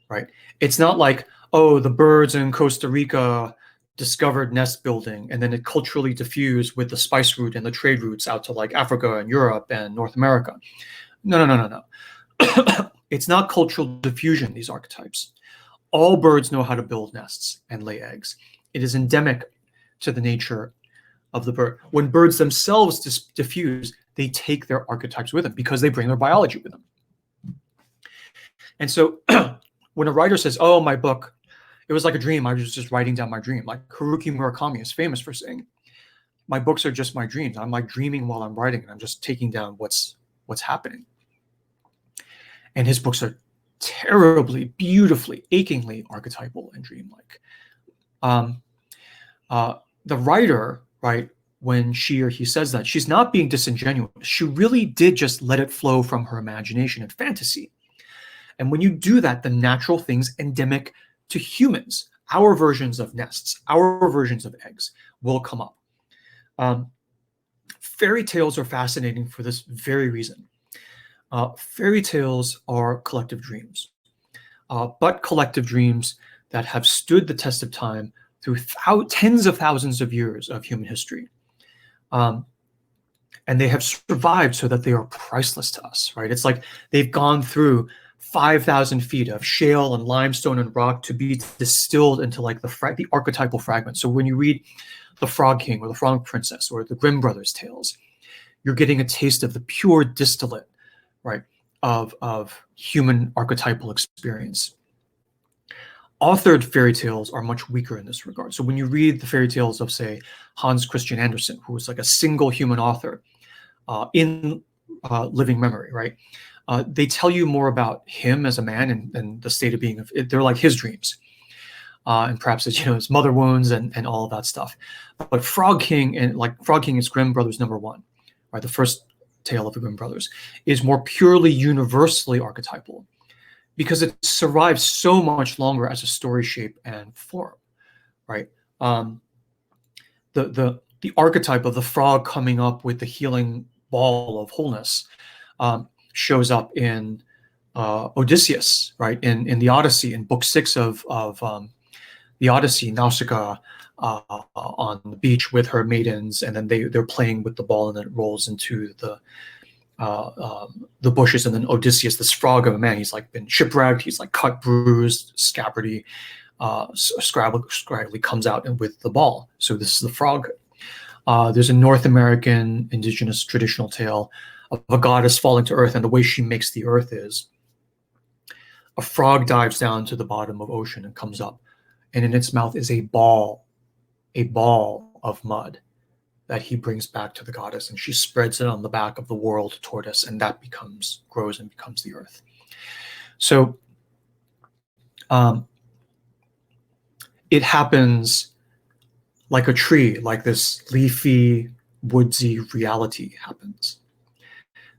right? It's not like, oh, the birds in Costa Rica discovered nest building and then it culturally diffused with the spice route and the trade routes out to like Africa and Europe and North America. No. It's not cultural diffusion, these archetypes. All birds know how to build nests and lay eggs. It is endemic to the nature of the bird. When birds themselves diffuse, they take their archetypes with them because they bring their biology with them. And so when a writer says, oh, my book, it was like a dream, I was just writing down my dream. Like Haruki Murakami is famous for saying, my books are just my dreams. I'm like dreaming while I'm writing, and I'm just taking down what's happening. And his books are terribly, beautifully, achingly archetypal and dreamlike. The writer, right, when she or he says that, she's not being disingenuous. She really did just let it flow from her imagination and fantasy. And when you do that, the natural things endemic to humans, our versions of nests, our versions of eggs, will come up. Fairy tales are fascinating for this very reason. Fairy tales are collective dreams, but collective dreams that have stood the test of time through tens of thousands of years of human history. And they have survived so that they are priceless to us, right? It's like they've gone through 5,000 feet of shale and limestone and rock to be distilled into like the archetypal fragments. So when you read The Frog King or The Frog Princess or the Grimm Brothers tales, you're getting a taste of the pure distillate, right, of human archetypal experience. Authored fairy tales are much weaker in this regard. So when you read the fairy tales of, say, Hans Christian Andersen, who was like a single human author in living memory, right? They tell you more about him as a man and the state of being. They're like his dreams, and perhaps it's, his mother wounds and all of that stuff. But Frog King is Grimm Brothers #1, right? The first tale of the Grimm Brothers is more purely universally archetypal because it survives so much longer as a story shape and form, right? The archetype of the frog coming up with the healing ball of wholeness shows up in Odysseus, right? In the Odyssey, in Book 6 of the Odyssey, Nausicaa on the beach with her maidens, and then they're playing with the ball, and then it rolls into the bushes, and then Odysseus, this frog of a man, he's like been shipwrecked, he's like cut, bruised, scabbardy, scraggly comes out and with the ball. So this is the frog. There's a North American indigenous traditional tale of a goddess falling to earth, and the way she makes the earth is a frog dives down to the bottom of ocean and comes up, and in its mouth is a ball of mud that he brings back to the goddess, and she spreads it on the back of the world tortoise, and that grows and becomes the earth. So it happens like a tree, like this leafy, woodsy reality happens.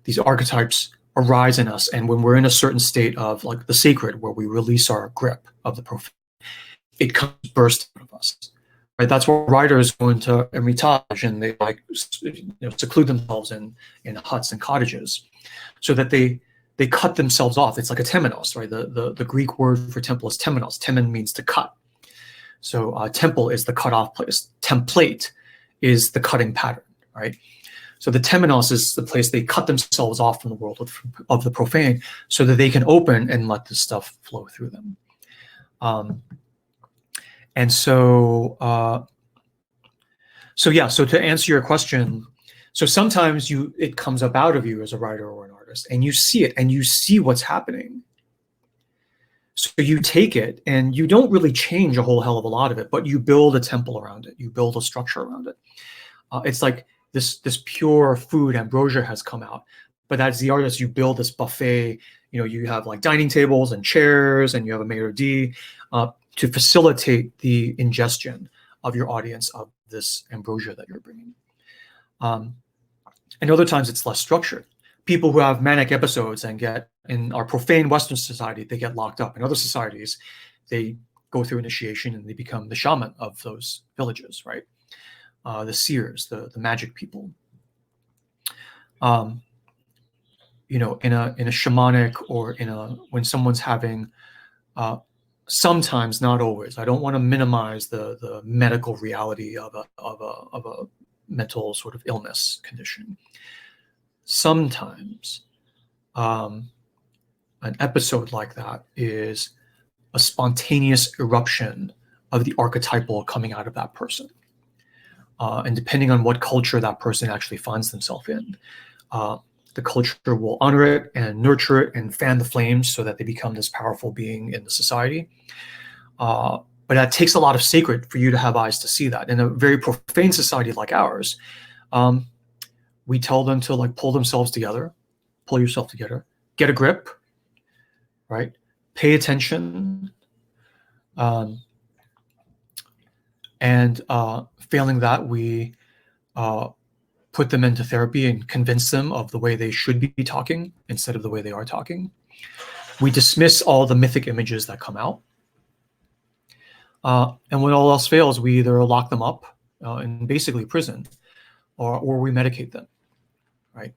These archetypes arise in us, and when we're in a certain state of like the sacred, where we release our grip of the profane, it comes burst out of us. Right? That's why writers go into Hermitage and they seclude themselves in huts and cottages, so that they cut themselves off. It's like a temenos, right? The Greek word for temple is temenos. Temen means to cut. So temple is the cut off place. Template is the cutting pattern, right? So the temenos is the place they cut themselves off from the world of the profane, so that they can open and let this stuff flow through them. And so, so to answer your question, so sometimes it comes up out of you as a writer or an artist, and you see it, and you see what's happening. So you take it, and you don't really change a whole hell of a lot of it, but you build a temple around it. You build a structure around it. It's like this pure food ambrosia has come out. But as the artist, you build this buffet. You have like dining tables and chairs, and you have a maitre d' to facilitate the ingestion of your audience of this ambrosia that you're bringing. And other times it's less structured. People who have manic episodes and get, in our profane Western society, they get locked up. In other societies, they go through initiation and they become the shaman of those villages, right? The seers, the magic people. In a shamanic, or when someone's having, sometimes, not always. I don't want to minimize the medical reality of a mental sort of illness condition. Sometimes an episode like that is a spontaneous eruption of the archetypal coming out of that person. And depending on what culture that person actually finds themselves in, the culture will honor it and nurture it and fan the flames so that they become this powerful being in the society. But that takes a lot of sacred for you to have eyes to see that. In a very profane society like ours, we tell them to like pull themselves together, pull yourself together, get a grip, right? Pay attention. And failing that, we put them into therapy and convince them of the way they should be talking instead of the way they are talking. We dismiss all the mythic images that come out. And when all else fails, we either lock them up in basically prison, or we medicate them, right?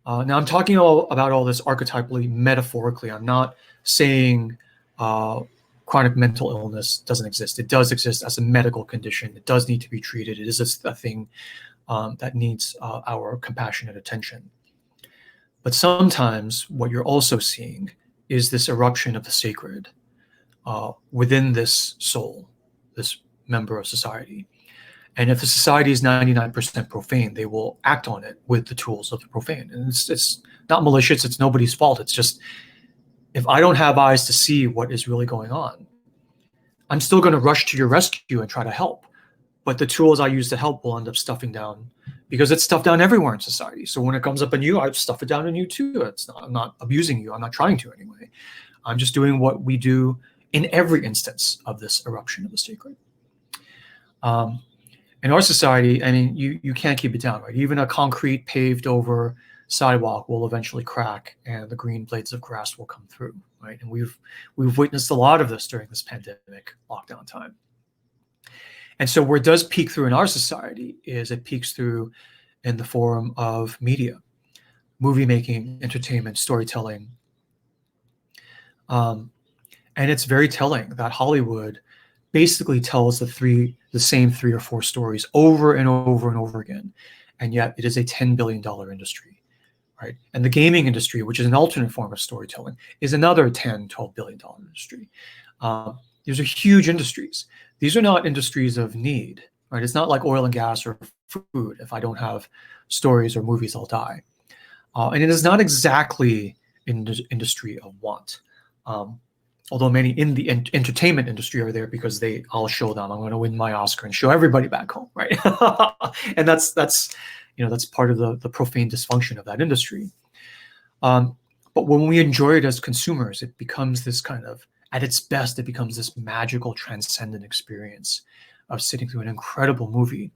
Now I'm talking about all this archetypally, metaphorically. I'm not saying chronic mental illness doesn't exist. It does exist as a medical condition. It does need to be treated. It is a thing that needs our compassionate attention. But sometimes what you're also seeing is this eruption of the sacred within this soul, this member of society. And if the society is 99% profane, they will act on it with the tools of the profane. And it's not malicious. It's nobody's fault. It's just, if I don't have eyes to see what is really going on, I'm still going to rush to your rescue and try to help. But the tools I use to help will end up stuffing down, because it's stuffed down everywhere in society. So when it comes up in you, I stuff it down in you too. I'm not abusing you. I'm not trying to anyway. I'm just doing what we do in every instance of this eruption of the sacred. In our society, I mean, you can't keep it down, right? Even a concrete paved over sidewalk will eventually crack and the green blades of grass will come through, right? And we've witnessed a lot of this during this pandemic lockdown time. And so where it does peek through in our society is it peeks through in the form of media, movie making, entertainment, storytelling. And it's very telling that Hollywood basically tells the same 3 or 4 stories over and over and over again. And yet it is a $10 billion industry, right? And the gaming industry, which is an alternate form of storytelling, is another $10, $12 billion industry. These are huge industries. These are not industries of need, right? It's not like oil and gas or food. If I don't have stories or movies, I'll die. And it is not exactly an industry of want. Although many in the entertainment industry are there because I'll show them, I'm going to win my Oscar and show everybody back home, right? And that's part of the profane dysfunction of that industry. But when we enjoy it as consumers, it becomes this kind of, at its best, it becomes this magical, transcendent experience of sitting through an incredible movie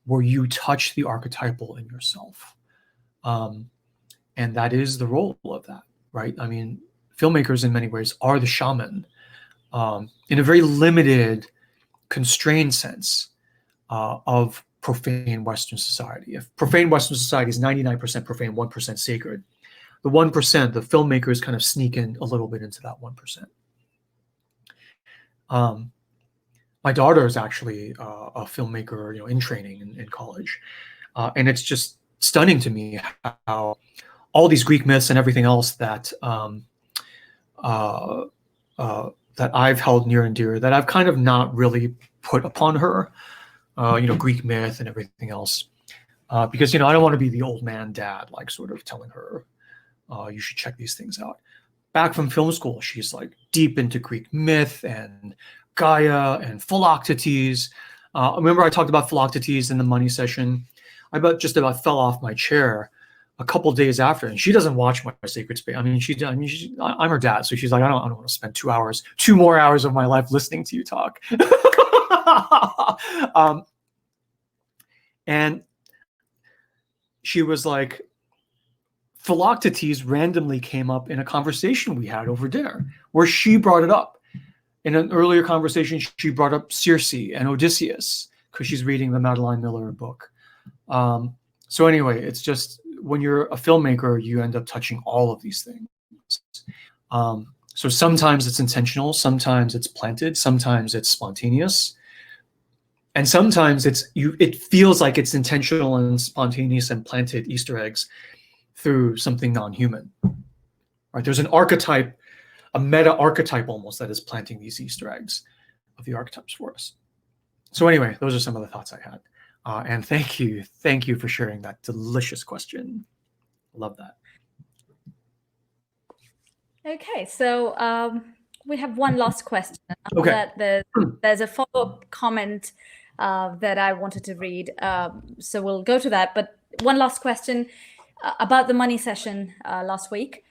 where you touch the archetypal in yourself. And that is the role of that, right? I mean, filmmakers in many ways are the shaman in a very limited, constrained sense of profane Western society. If profane Western society is 99% profane, 1% sacred, the 1%, the filmmakers kind of sneak in a little bit into that 1%. My daughter is actually a filmmaker, in training in college. And it's just stunning to me how all these Greek myths and everything else that that I've held near and dear, that I've kind of not really put upon her, Greek myth and everything else. Because, I don't want to be the old man dad, like sort of telling her, you should check these things out. Back from film school, she's like deep into Greek myth and Gaia and Philoctetes. Remember I talked about Philoctetes in the money session? I just about fell off my chair a couple days after, and she doesn't watch my sacred space. I mean, I'm her dad, so she's like, I don't want to spend 2 more hours of my life listening to you talk. And she was like, Philoctetes randomly came up in a conversation we had over dinner, where she brought it up. In an earlier conversation, she brought up Circe and Odysseus, because she's reading the Madeline Miller book. So anyway, it's just, when you're a filmmaker, you end up touching all of these things. So sometimes it's intentional, sometimes it's planted, sometimes it's spontaneous, and sometimes it feels like it's intentional and spontaneous and planted Easter eggs through something non-human. Right? There's an archetype, a meta archetype almost, that is planting these Easter eggs of the archetypes for us. So anyway, those are some of the thoughts I had. And thank you for sharing that delicious question. Love that. Okay, so we have one last question. Okay. There's a follow-up comment that I wanted to read, so we'll go to that. But one last question about the money session last week.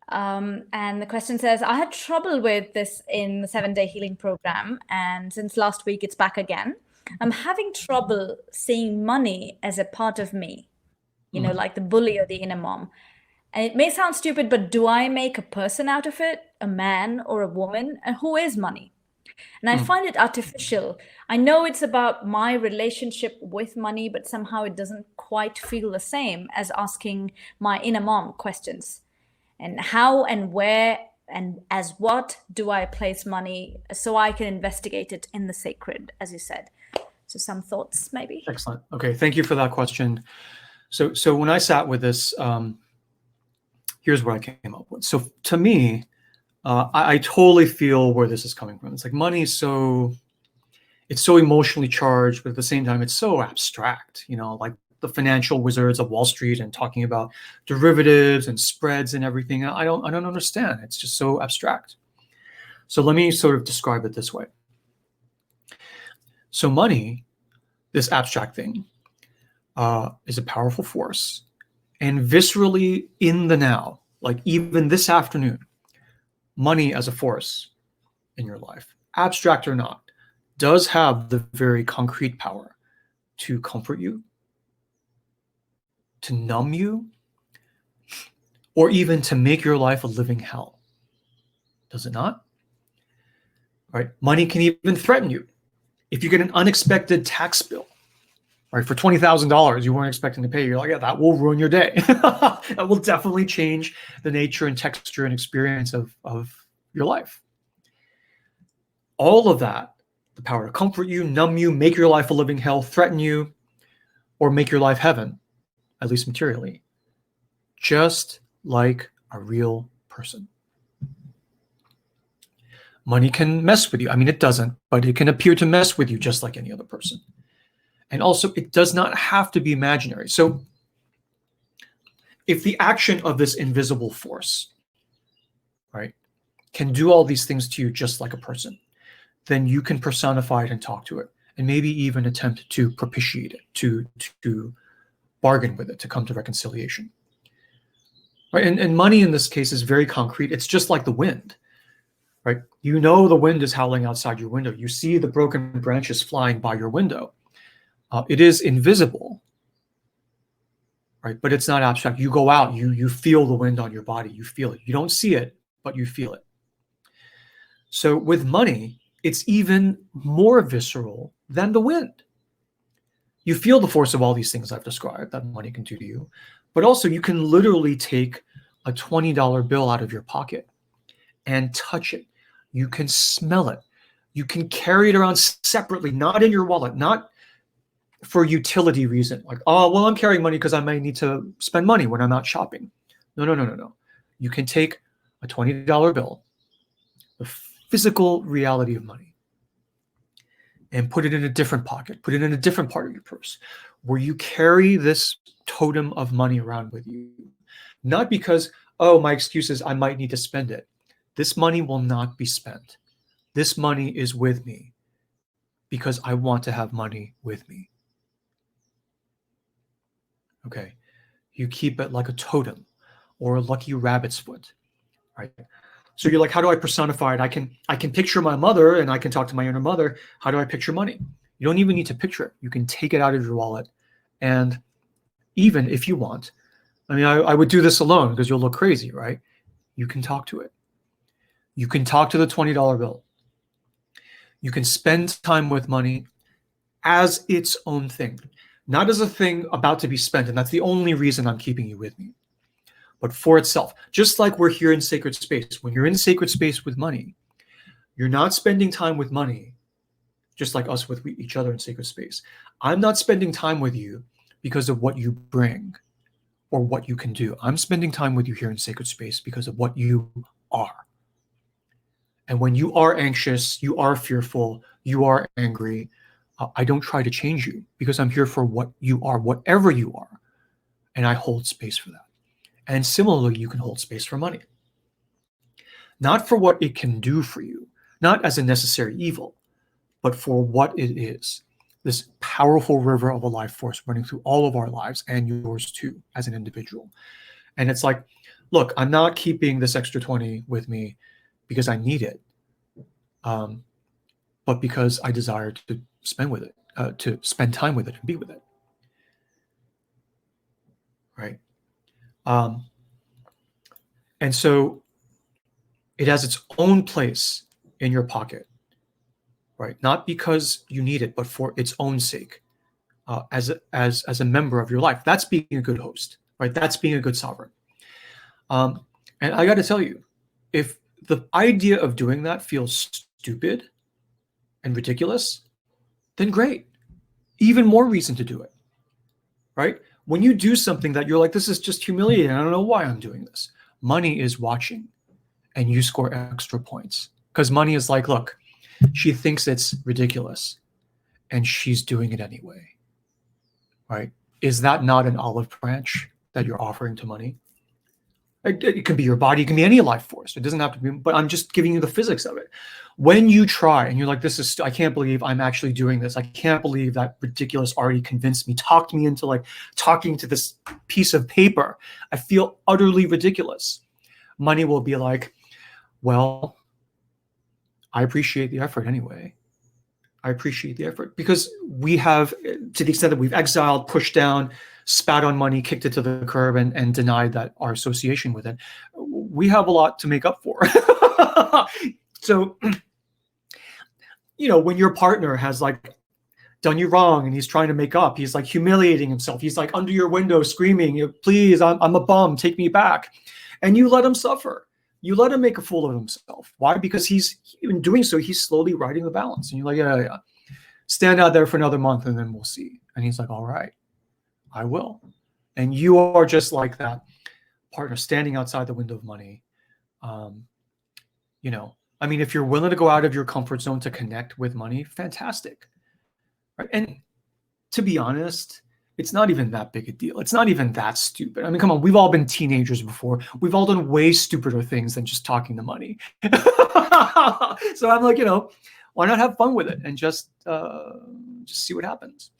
And the question says, I had trouble with this in the 7-day healing program, and since last week it's back again. I'm having trouble seeing money as a part of me, like the bully or the inner mom. And it may sound stupid, but do I make a person out of it, a man or a woman? And who is money? And I find it artificial. I know it's about my relationship with money, but somehow it doesn't quite feel the same as asking my inner mom questions. And how and where and as what do I place money so I can investigate it in the sacred, as you said? So some thoughts, maybe? Excellent. Okay, thank you for that question. So when I sat with this, here's what I came up with. So to me, I totally feel where this is coming from. It's like money is it's so emotionally charged, but at the same time, it's so abstract, like the financial wizards of Wall Street and talking about derivatives and spreads and everything. I don't understand. It's just so abstract. So let me sort of describe it this way. So money, this abstract thing, is a powerful force, and viscerally in the now, like even this afternoon, money as a force in your life, abstract or not, does have the very concrete power to comfort you, to numb you, or even to make your life a living hell. Does it not? Right? Money can even threaten you. If you get an unexpected tax bill, right, for $20,000 you weren't expecting to pay, you're like, yeah, that will ruin your day. That will definitely change the nature and texture and experience of your life. All of that, the power to comfort you, numb you, make your life a living hell, threaten you, or make your life heaven, at least materially, just like a real person. Money can mess with you. I mean, it doesn't, but it can appear to mess with you just like any other person. And also, it does not have to be imaginary. So if the action of this invisible force, right, can do all these things to you just like a person, then you can personify it and talk to it, and maybe even attempt to propitiate it, to bargain with it, to come to reconciliation. Right? And money in this case is very concrete. It's just like the wind. Right? You know the wind is howling outside your window. You see the broken branches flying by your window. It is invisible, right? But it's not abstract. You go out, you feel the wind on your body. You feel it. You don't see it, but you feel it. So with money, it's even more visceral than the wind. You feel the force of all these things I've described that money can do to you, but also you can literally take a $20 bill out of your pocket and touch it. You can smell it. You can carry it around separately, not in your wallet, not for utility reason. Like, oh, well, I'm carrying money because I might need to spend money when I'm out shopping. No. You can take a $20 bill, the physical reality of money, and put it in a different pocket, put it in a different part of your purse, where you carry this totem of money around with you. Not because, oh, my excuse is I might need to spend it. This money will not be spent. This money is with me because I want to have money with me. Okay. You keep it like a totem or a lucky rabbit's foot, right? So you're like, how do I personify it? I can picture my mother and I can talk to my inner mother. How do I picture money? You don't even need to picture it. You can take it out of your wallet. And even if you want, I mean, I would do this alone because you'll look crazy, right? You can talk to it. You can talk to the $20 bill. You can spend time with money as its own thing, not as a thing about to be spent. And that's the only reason I'm keeping you with me, but for itself. Just like we're here in sacred space. When you're in sacred space with money, you're not spending time with money, just like us with each other in sacred space. I'm not spending time with you because of what you bring or what you can do. I'm spending time with you here in sacred space because of what you are. And when you are anxious, you are fearful, you are angry, I don't try to change you because I'm here for what you are, whatever you are. And I hold space for that. And similarly, you can hold space for money. Not for what it can do for you, not as a necessary evil, but for what it is. This powerful river of a life force running through all of our lives and yours too, as an individual. And it's like, look, I'm not keeping this extra 20 with me because I need it, but because I desire to spend with it, to spend time with it and be with it, right? And so it has its own place in your pocket, right? Not because you need it, but for its own sake, as a member of your life. That's being a good host, right? That's being a good sovereign. And I got to tell you, if the idea of doing that feels stupid and ridiculous, then great. Even more reason to do it, right? When you do something that you're like, this is just humiliating, I don't know why I'm doing this. Money is watching and you score extra points because money is like, look, she thinks it's ridiculous and she's doing it anyway, right? Is that not an olive branch that you're offering to money? It can be your body, it can be any life force. It doesn't have to be, but I'm just giving you the physics of it. When you try and you're like, this is, I can't believe I'm actually doing this. I can't believe that ridiculous Artie convinced me, talked me into like talking to this piece of paper. I feel utterly ridiculous. Money will be like, well, I appreciate the effort anyway. I appreciate the effort because we have, to the extent that we've exiled, pushed down, spat on money, kicked it to the curb, and denied that our association with it, we have a lot to make up for. So, you know, when your partner has like done you wrong and he's trying to make up, he's like humiliating himself. He's like under your window screaming, please, I'm a bum, take me back. And you let him suffer. You let him make a fool of himself. Why? Because he's in doing so, he's slowly riding the balance. And you're like, yeah. Stand out there for another month and then we'll see. And he's like, all right, I will. And you are just like that partner standing outside the window of money. You know, I mean, if you're willing to go out of your comfort zone to connect with money, fantastic. Right? And to be honest, it's not even that big a deal. It's not even that stupid. I mean, come on, we've all been teenagers before. We've all done way stupider things than just talking to money. So I'm like, you know, why not have fun with it and just see what happens?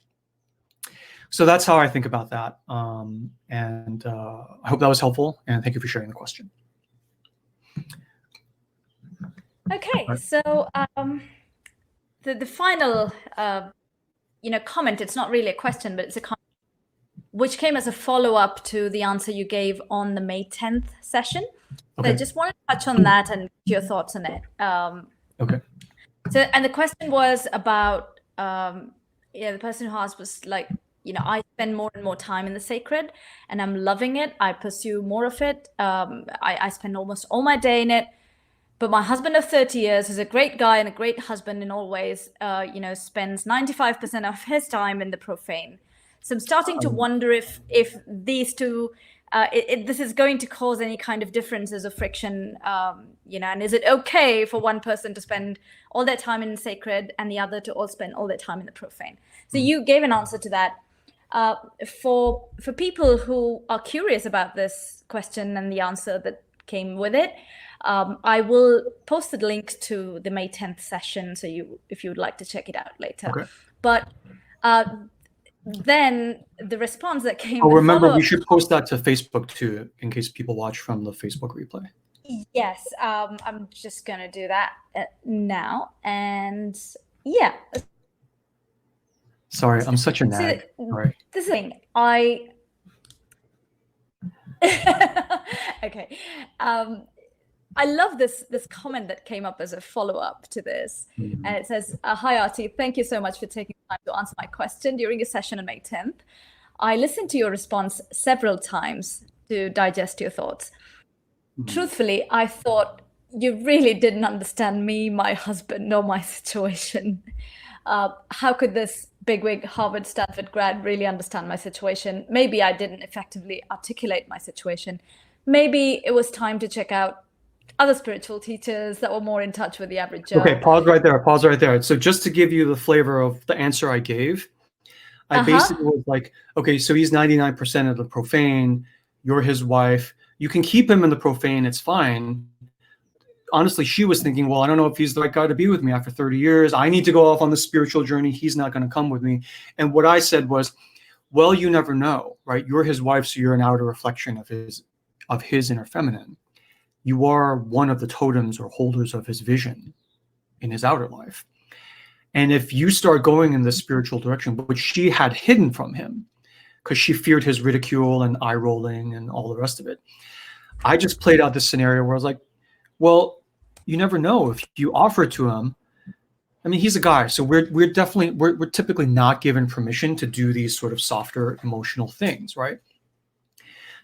So that's how I think about that. And I hope that was helpful. And thank you for sharing the question. Okay, so the final, comment. It's not really a question, but it's a comment, which came as a follow-up to the answer you gave on the May 10th session. Okay. So I just want to touch on that and your thoughts on it. Okay. So, and the question was about, the person who asked was like, I spend more and more time in the sacred and I'm loving it. I pursue more of it. I spend almost all my day in it. But my husband of 30 years is a great guy and a great husband in all ways, spends 95% of his time in the profane. So I'm starting to wonder if these two, this is going to cause any kind of differences or friction, and is it okay for one person to spend all their time in sacred and the other to all spend all their time in the profane? So you gave an answer to that. For people who are curious about this question and the answer that came with it, I will post the link to the May 10th session, so if you would like to check it out later. Okay. But then the response that came, Oh, the remember, we follow-up. should post that to Facebook too, in case people watch from the Facebook replay. Yes, I'm just gonna do that now, and yeah. Sorry, I'm such a nag. Sorry. This thing, okay. I love this comment that came up as a follow-up to this. Mm-hmm. And it says, hi, Artie, thank you so much for taking time to answer my question during a session on May 10th. I listened to your response several times to digest your thoughts. Mm-hmm. Truthfully, I thought you really didn't understand me, my husband, nor my situation. How could this bigwig Harvard, Stanford grad really understand my situation? Maybe I didn't effectively articulate my situation. Maybe it was time to check out other spiritual teachers that were more in touch with the average Joe. Okay, pause right there. So just to give you the flavor of the answer I gave, I basically was like, okay, so he's 99% of the profane, you're his wife, you can keep him in the profane, it's fine. Honestly, she was thinking, well, I don't know if he's the right guy to be with me after 30 years. I need to go off on the spiritual journey. He's not going to come with me. And what I said was, well, you never know, right? You're his wife, so you're an outer reflection of his inner feminine. You are one of the totems or holders of his vision in his outer life. And if you start going in this spiritual direction, which she had hidden from him because she feared his ridicule and eye rolling and all the rest of it, I just played out this scenario where I was like, well, you never know if you offer it to him. I mean, he's a guy, so we're typically not given permission to do these sort of softer emotional things, right?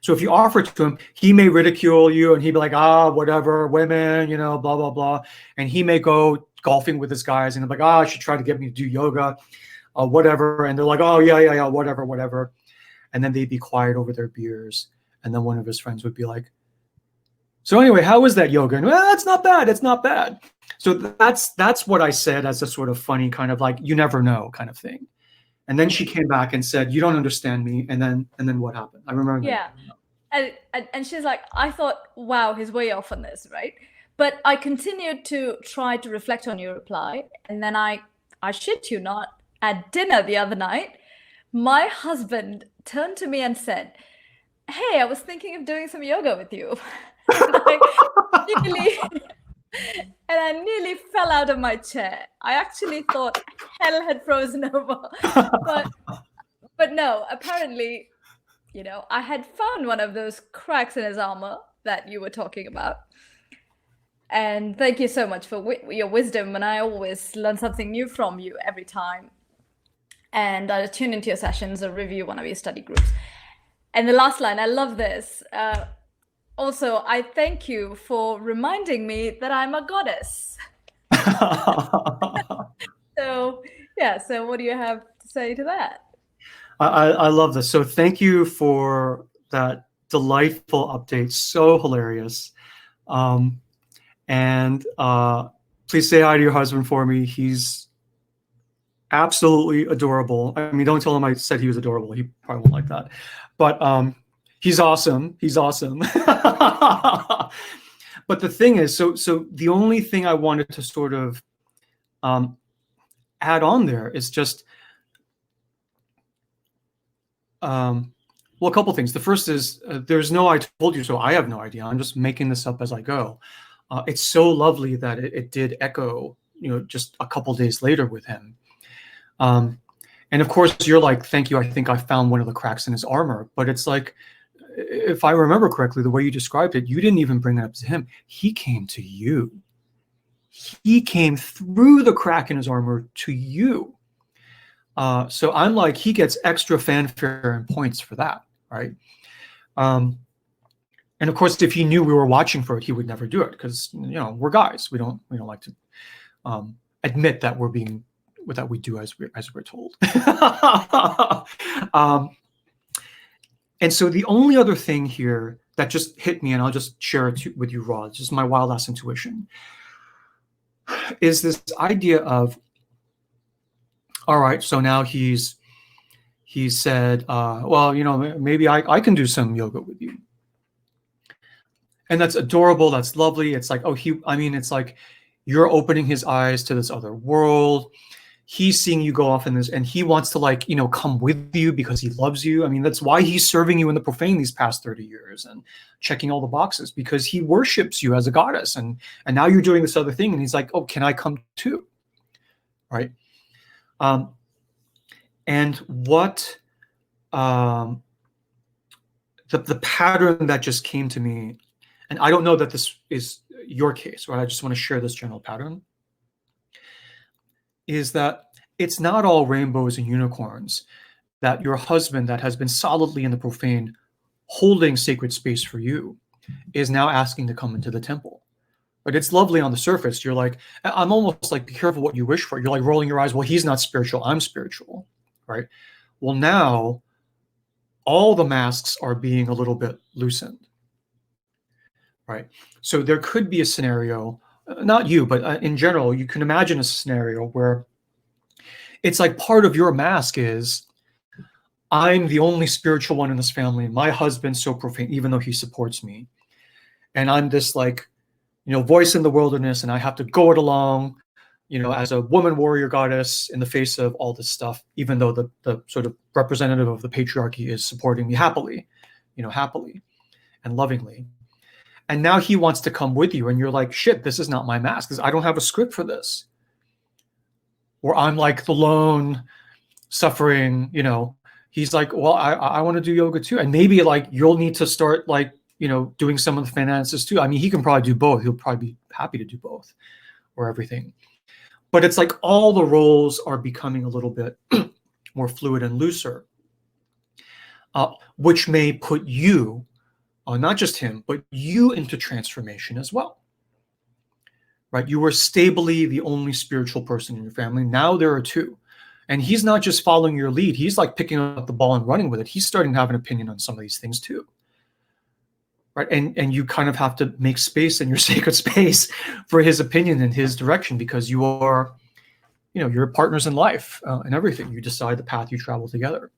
So if you offer it to him, he may ridicule you and he'd be like, whatever, women, blah, blah, blah. And he may go golfing with his guys and he'll be like, I should try to get me to do yoga, whatever. And they're like, oh, yeah, whatever. And then they'd be quiet over their beers. And then one of his friends would be like, so anyway, how was that yoga? And, well, it's not bad. So that's what I said as a sort of funny kind of like, you never know kind of thing. And then she came back and said, you don't understand me. And then what happened? I remember. Yeah. And she's like, I thought, wow, he's way off on this, right? But I continued to try to reflect on your reply. And then I shit you not, at dinner the other night, my husband turned to me and said, hey, I was thinking of doing some yoga with you. And I nearly fell out of my chair. I actually thought hell had frozen over. But no, apparently, I had found one of those cracks in his armor that you were talking about. And thank you so much for your wisdom. And I always learn something new from you every time. And I tune into your sessions or review one of your study groups. And the last line, I love this. Also, I thank you for reminding me that I'm a goddess. So what do you have to say to that? I love this. So thank you for that delightful update. So hilarious. And please say hi to your husband for me. He's absolutely adorable. I mean, don't tell him I said he was adorable. He probably won't like that. But he's awesome. But the thing is, so the only thing I wanted to sort of add on there is just, well, a couple things. The first is there's no I told you so. I have no idea. I'm just making this up as I go. It's so lovely that it did echo, just a couple days later with him. And of course, you're like, thank you. I think I found one of the cracks in his armor. But it's like, if I remember correctly, the way you described it, you didn't even bring it up to him. He came to you. He came through the crack in his armor to you. So I'm like, he gets extra fanfare and points for that, right? And of course, if he knew we were watching for it, he would never do it because we're guys. We don't like to admit that that we do as we're told. And so the only other thing here that just hit me, and I'll just share it with you raw, it's just my wild ass intuition, is this idea of, all right, so now he said, well, maybe I can do some yoga with you. And that's adorable. That's lovely. It's like, it's like you're opening his eyes to this other world. he's seeing you go off in this, and he wants to, like, you know, come with you because he loves you. I mean, that's why he's serving you in the profane these past 30 years and checking all the boxes, because he worships you as a goddess. And now you're doing this other thing, and he's like, oh, can I come too? Right? And what the pattern that just came to me, and I don't know that this is your case, right? I just want to share this general pattern, is that it's not all rainbows and unicorns, that your husband that has been solidly in the profane, holding sacred space for you, is now asking to come into the temple. But it's lovely on the surface. You're like, I'm almost like, be careful what you wish for. You're like rolling your eyes. Well, he's not spiritual. I'm spiritual, right? Well, now all the masks are being a little bit loosened, right? So there could be a scenario, not you, but in general, you can imagine a scenario where it's like part of your mask is, I'm the only spiritual one in this family. My husband's so profane, even though he supports me. And I'm this, like, you know, voice in the wilderness, and I have to go it along, you know, as a woman warrior goddess in the face of all this stuff, even though the sort of representative of the patriarchy is supporting me happily, you know, happily and lovingly. And now he wants to come with you, and you're like, shit, this is not my mask. I don't have a script for this. Or I'm like the lone suffering, you know. He's like, well, I want to do yoga too. And maybe, like, you'll need to start, like, you know, doing some of the finances too. I mean, he can probably do both. He'll probably be happy to do both or everything. But it's like all the roles are becoming a little bit more fluid and looser, which may put you, not just him, but you into transformation as well. Right? You were stably the only spiritual person in your family. Now there are two. And he's not just following your lead. He's like picking up the ball and running with it. He's starting to have an opinion on some of these things too. Right? And you kind of have to make space in your sacred space for his opinion and his direction, because you are, you know, you're partners in life and everything. You decide the path you travel together.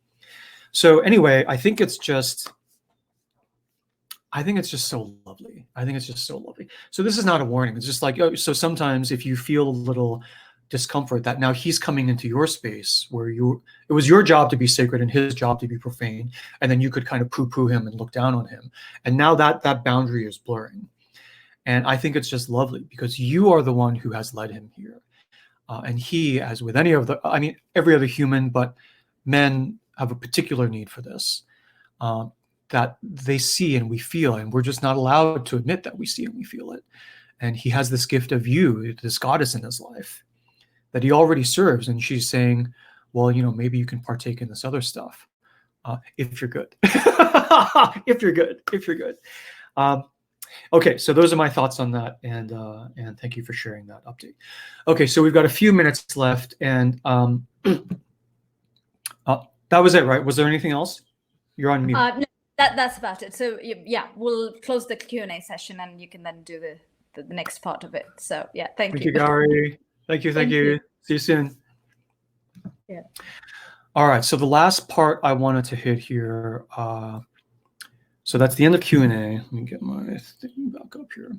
So anyway, I think it's just so lovely. I think it's just so lovely. So this is not a warning. It's just like, oh, so sometimes if you feel a little discomfort that now he's coming into your space where it was your job to be sacred and his job to be profane, and then you could kind of poo-poo him and look down on him. And now that boundary is blurring. And I think it's just lovely, because you are the one who has led him here. And he, as with any of every other human, but men have a particular need for this, that they see and we feel, and we're just not allowed to admit that we see and we feel it. And he has this gift of you, this goddess in his life, that he already serves. And she's saying, well, you know, maybe you can partake in this other stuff, if you're good. if you're good. Okay, so those are my thoughts on that, and thank you for sharing that update. Okay, so we've got a few minutes left, and that was it, right? Was there anything else? You're on mute. No, that's about it. So yeah, we'll close the Q&A session, and you can then do the next part of it. So yeah, thank you, Gary. Thank you. See you soon. Yeah. All right, so the last part I wanted to hit here. So that's the end of Q&A. Let me get my thing back up here.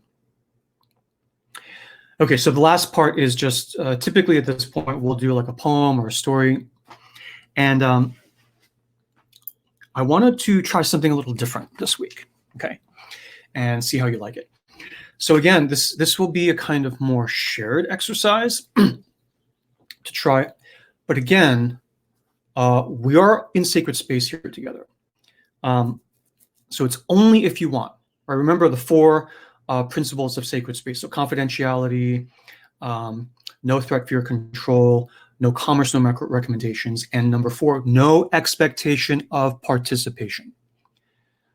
Okay, so the last part is just typically at this point we'll do like a poem or a story, and I wanted to try something a little different this week, okay, and see how you like it. So again, this will be a kind of more shared exercise to try, but again, we are in sacred space here together. So it's only if you want. Right? Remember the 4 principles of sacred space. So confidentiality, no threat, fear, control, no commerce, no recommendations, and number 4, no expectation of participation.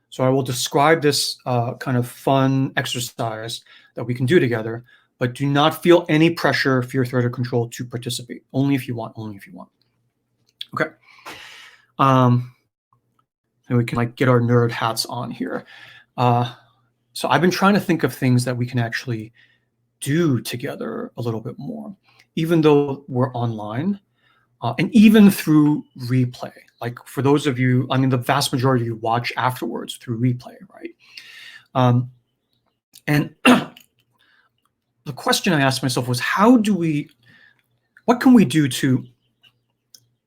So I will describe this kind of fun exercise that we can do together, but do not feel any pressure, fear, threat, or control to participate. Only if you want, Okay. And we can like get our nerd hats on here. So I've been trying to think of things that we can actually do together a little bit more, even though we're online, and even through replay. Like for those of you, I mean, the vast majority of you watch afterwards through replay, right? And the question I asked myself was, what what can we do to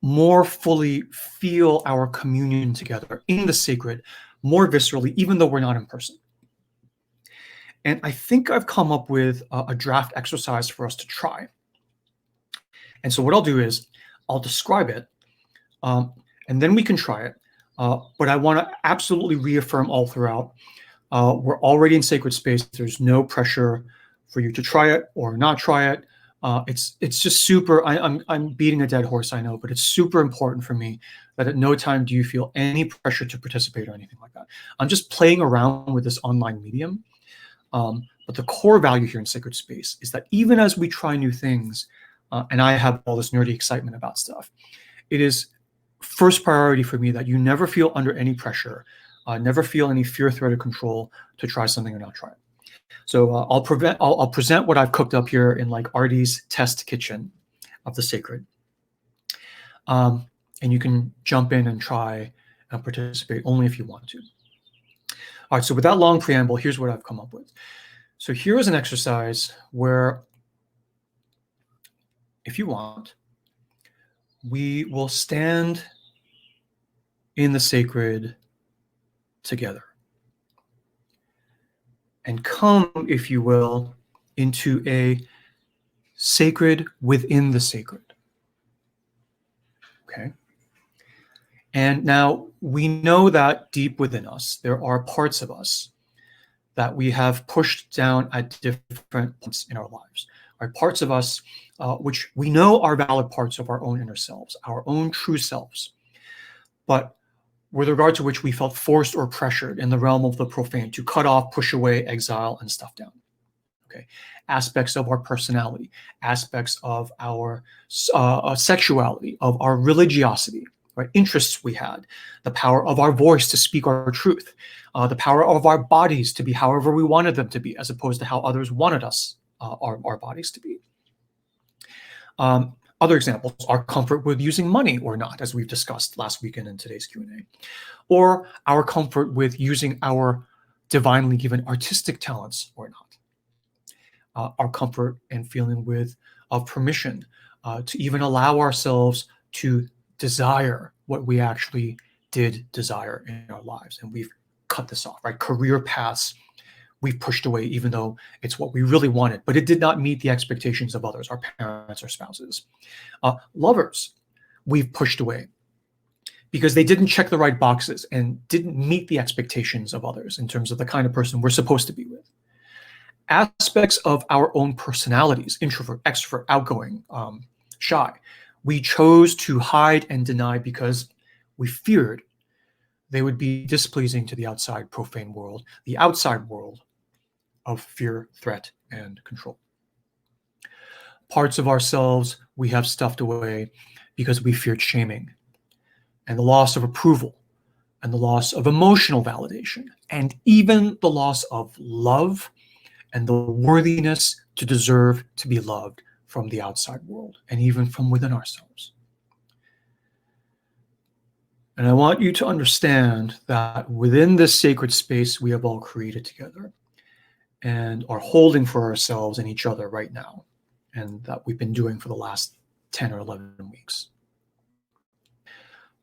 more fully feel our communion together in the sacred more viscerally, even though we're not in person? And I think I've come up with a draft exercise for us to try. And so what I'll do is I'll describe it, and then we can try it. But I want to absolutely reaffirm all throughout, we're already in sacred space. There's no pressure for you to try it or not try it. It's just super. I'm beating a dead horse, I know, but it's super important for me that at no time do you feel any pressure to participate or anything like that. I'm just playing around with this online medium. But the core value here in sacred space is that even as we try new things, and I have all this nerdy excitement about stuff, it is first priority for me that you never feel under any pressure, never feel any fear, threat, or control to try something or not try it. So I'll present what I've cooked up here in like Artie's test kitchen of the sacred. And you can jump in and try and participate only if you want to. All right, so with that long preamble, here's what I've come up with. So here is an exercise where, if you want, we will stand in the sacred together and come, if you will, into a sacred within the sacred. Okay. And now we know that deep within us, there are parts of us that we have pushed down at different points in our lives. Right? Parts of us which we know are valid parts of our own inner selves, our own true selves, but with regard to which we felt forced or pressured in the realm of the profane to cut off, push away, exile, and stuff down. Okay, aspects of our personality, aspects of our sexuality, of our religiosity, right? Interests we had, the power of our voice to speak our truth, the power of our bodies to be however we wanted them to be, as opposed to how others wanted us, our bodies to be. Other examples are comfort with using money or not, as we've discussed last weekend in today's Q&A, or our comfort with using our divinely given artistic talents or not. Our comfort and feeling of permission to even allow ourselves to desire what we actually did desire in our lives. And we've cut this off, right? Career paths we've pushed away, even though it's what we really wanted, but it did not meet the expectations of others, our parents, our spouses. Lovers we've pushed away because they didn't check the right boxes and didn't meet the expectations of others in terms of the kind of person we're supposed to be with. Aspects of our own personalities, introvert, extrovert, outgoing, shy, we chose to hide and deny because we feared they would be displeasing to the outside profane world, the outside world of fear, threat, and control. Parts of ourselves we have stuffed away because we feared shaming and the loss of approval and the loss of emotional validation and even the loss of love and the worthiness to deserve to be loved from the outside world and even from within ourselves. And I want you to understand that within this sacred space we have all created together and are holding for ourselves and each other right now, and that we've been doing for the last 10 or 11 weeks.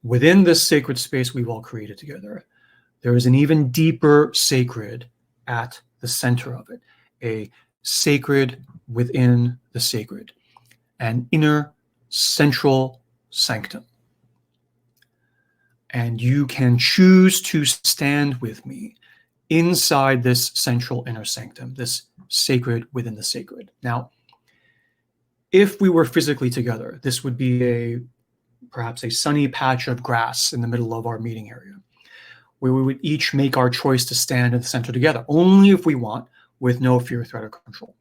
Within this sacred space we've all created together, there is an even deeper sacred at the center of it, a sacred within the sacred, an inner central sanctum. And you can choose to stand with me inside this central inner sanctum, this sacred within the sacred. Now, if we were physically together, this would be perhaps a sunny patch of grass in the middle of our meeting area, where we would each make our choice to stand in the center together, only if we want, with no fear, threat, or control.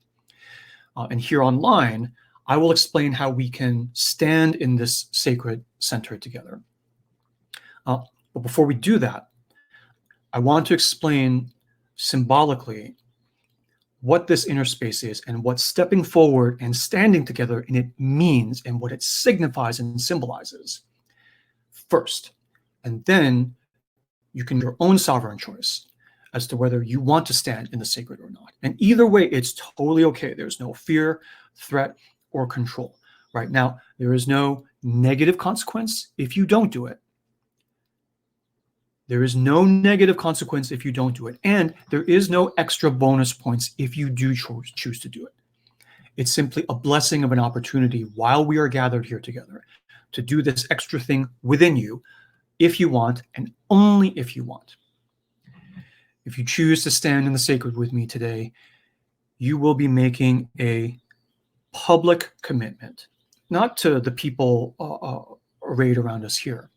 And here online, I will explain how we can stand in this sacred center together. But before we do that, I want to explain symbolically what this inner space is and what stepping forward and standing together in it means and what it signifies and symbolizes first. And then you can make your own sovereign choice as to whether you want to stand in the sacred or not. And either way, it's totally okay. There's no fear, threat, or control. Right now, there is no negative consequence if you don't do it. There is no negative consequence if you don't do it. And there is no extra bonus points if you do choose to do it. It's simply a blessing of an opportunity while we are gathered here together to do this extra thing within you if you want, and only if you want. If you choose to stand in the sacred with me today, you will be making a public commitment, not to the people arrayed around us here,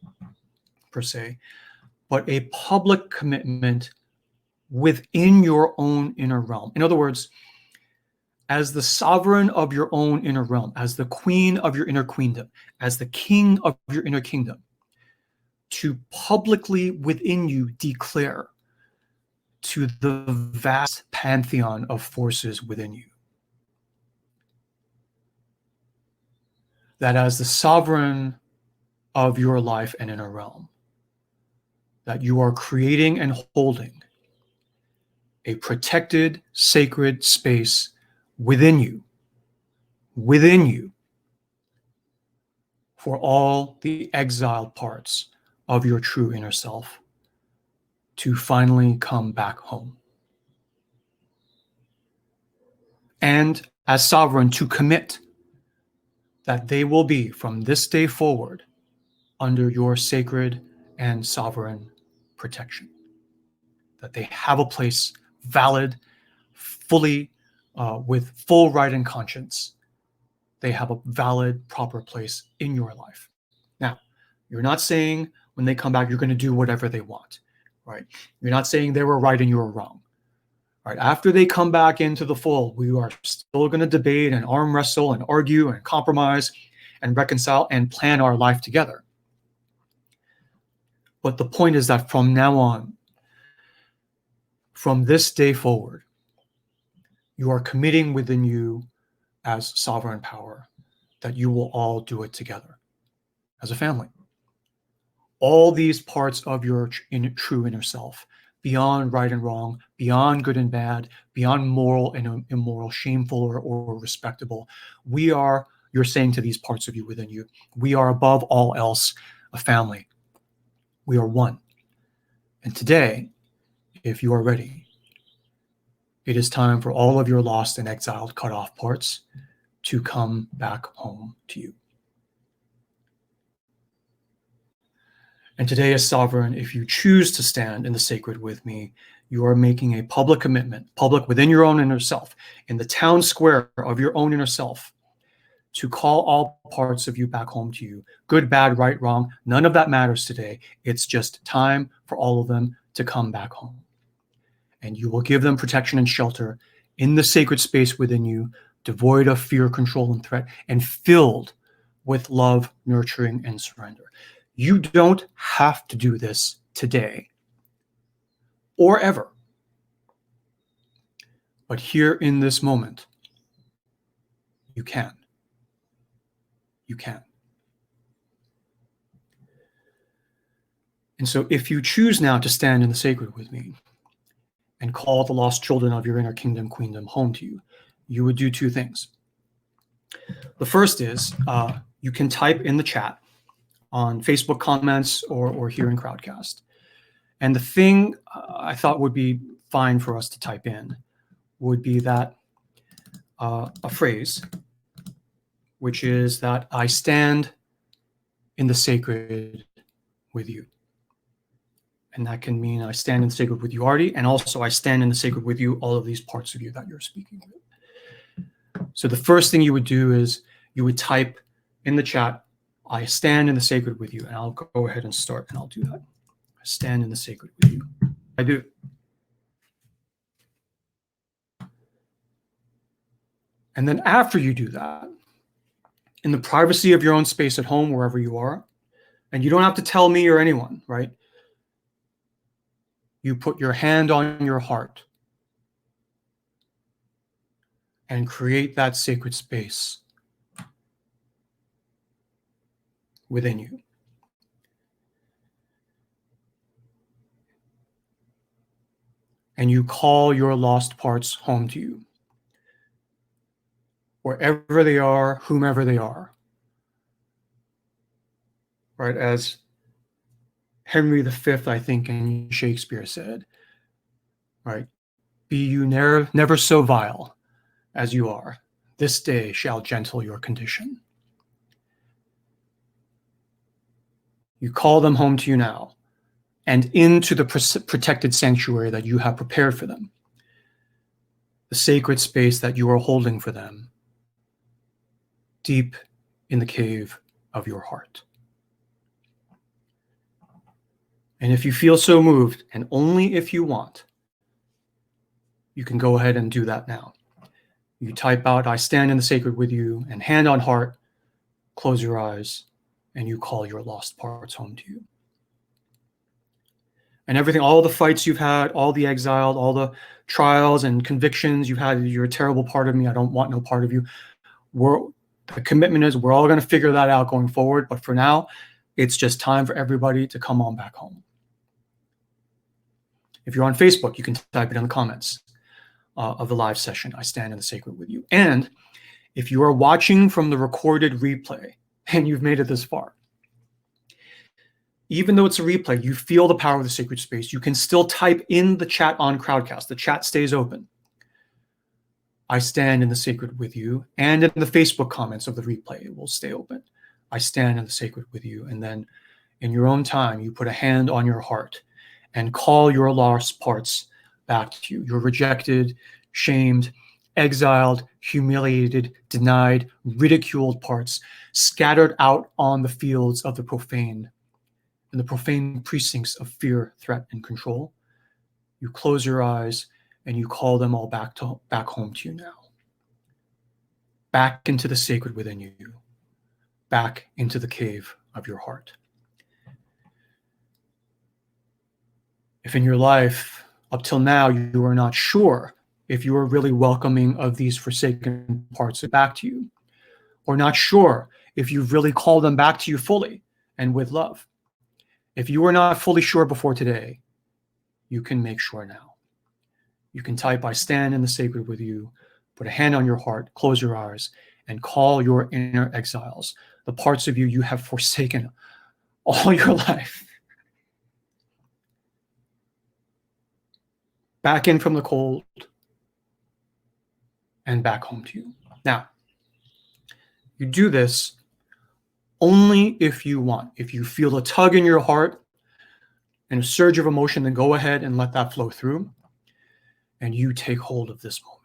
per se, but a public commitment within your own inner realm. In other words, as the sovereign of your own inner realm, as the queen of your inner queendom, as the king of your inner kingdom, to publicly within you declare to the vast pantheon of forces within you that as the sovereign of your life and inner realm, that you are creating and holding a protected, sacred space within you, for all the exiled parts of your true inner self to finally come back home. And as sovereign, to commit that they will be, from this day forward, under your sacred and sovereign protection. That they have a place, valid, fully, with full right and conscience. They have a valid, proper place in your life. Now, you're not saying when they come back, you're going to do whatever they want, right? You're not saying they were right and you were wrong. Right? After they come back into the fold, we are still going to debate and arm wrestle and argue and compromise and reconcile and plan our life together. But the point is that from now on, from this day forward, you are committing within you as sovereign power that you will all do it together as a family. All these parts of your true inner self, beyond right and wrong, beyond good and bad, beyond moral and immoral, shameful or respectable, you're saying to these parts of you within you, we are above all else a family. We are one. And today, if you are ready, it is time for all of your lost and exiled, cut off parts to come back home to you. And today, as sovereign, if you choose to stand in the sacred with me, you are making a public commitment, public within your own inner self, in the town square of your own inner self, to call all parts of you back home to you. Good, bad, right, wrong, none of that matters today. It's just time for all of them to come back home. And you will give them protection and shelter in the sacred space within you, devoid of fear, control, and threat, and filled with love, nurturing, and surrender. You don't have to do this today or ever. But here in this moment, you can. You can. And so if you choose now to stand in the sacred with me and call the lost children of your inner kingdom, queendom home to you, you would do two things. The first is you can type in the chat on Facebook comments or here in Crowdcast. And the thing I thought would be fine for us to type in would be that a phrase, which is that I stand in the sacred with you. And that can mean I stand in the sacred with you, Artie, and also I stand in the sacred with you, all of these parts of you that you're speaking with. So the first thing you would do is you would type in the chat, I stand in the sacred with you, and I'll go ahead and start, and I'll do that. I stand in the sacred with you. I do. And then after you do that, in the privacy of your own space at home, wherever you are, and you don't have to tell me or anyone, right? You put your hand on your heart and create that sacred space within you. And you call your lost parts home to you. Wherever they are, whomever they are, right? As Henry V, I think, in Shakespeare said, right? Be you never so vile as you are. This day shall gentle your condition. You call them home to you now and into the protected sanctuary that you have prepared for them, the sacred space that you are holding for them, deep in the cave of your heart. And if you feel so moved, and only if you want, you can go ahead and do that now. You type out, I stand in the sacred with you, and hand on heart, close your eyes, and you call your lost parts home to you. And everything, all the fights you've had, all the exiled, all the trials and convictions you've had, you're a terrible part of me, I don't want no part of you. The commitment is we're all going to figure that out going forward, but for now, it's just time for everybody to come on back home. If you're on Facebook, you can type it in the comments of the live session, I stand in the sacred with you. And if you are watching from the recorded replay and you've made it this far, even though it's a replay, you feel the power of the sacred space. You can still type in the chat on Crowdcast. The chat stays open. I stand in the sacred with you. And in the Facebook comments of the replay, it will stay open. I stand in the sacred with you. And then in your own time, you put a hand on your heart and call your lost parts back to you. You're rejected, shamed, exiled, humiliated, denied, ridiculed parts, scattered out on the fields of the profane, in the profane precincts of fear, threat, and control. You close your eyes and you call them all back home to you now. Back into the sacred within you. Back into the cave of your heart. If in your life, up till now, you are not sure if you are really welcoming of these forsaken parts back to you, or not sure if you've really called them back to you fully and with love. If you were not fully sure before today, you can make sure now. You can type, I stand in the sacred with you, put a hand on your heart, close your eyes, and call your inner exiles, the parts of you you have forsaken all your life, back in from the cold and back home to you. Now, you do this only if you want. If you feel a tug in your heart and a surge of emotion, then go ahead and let that flow through and you take hold of this moment.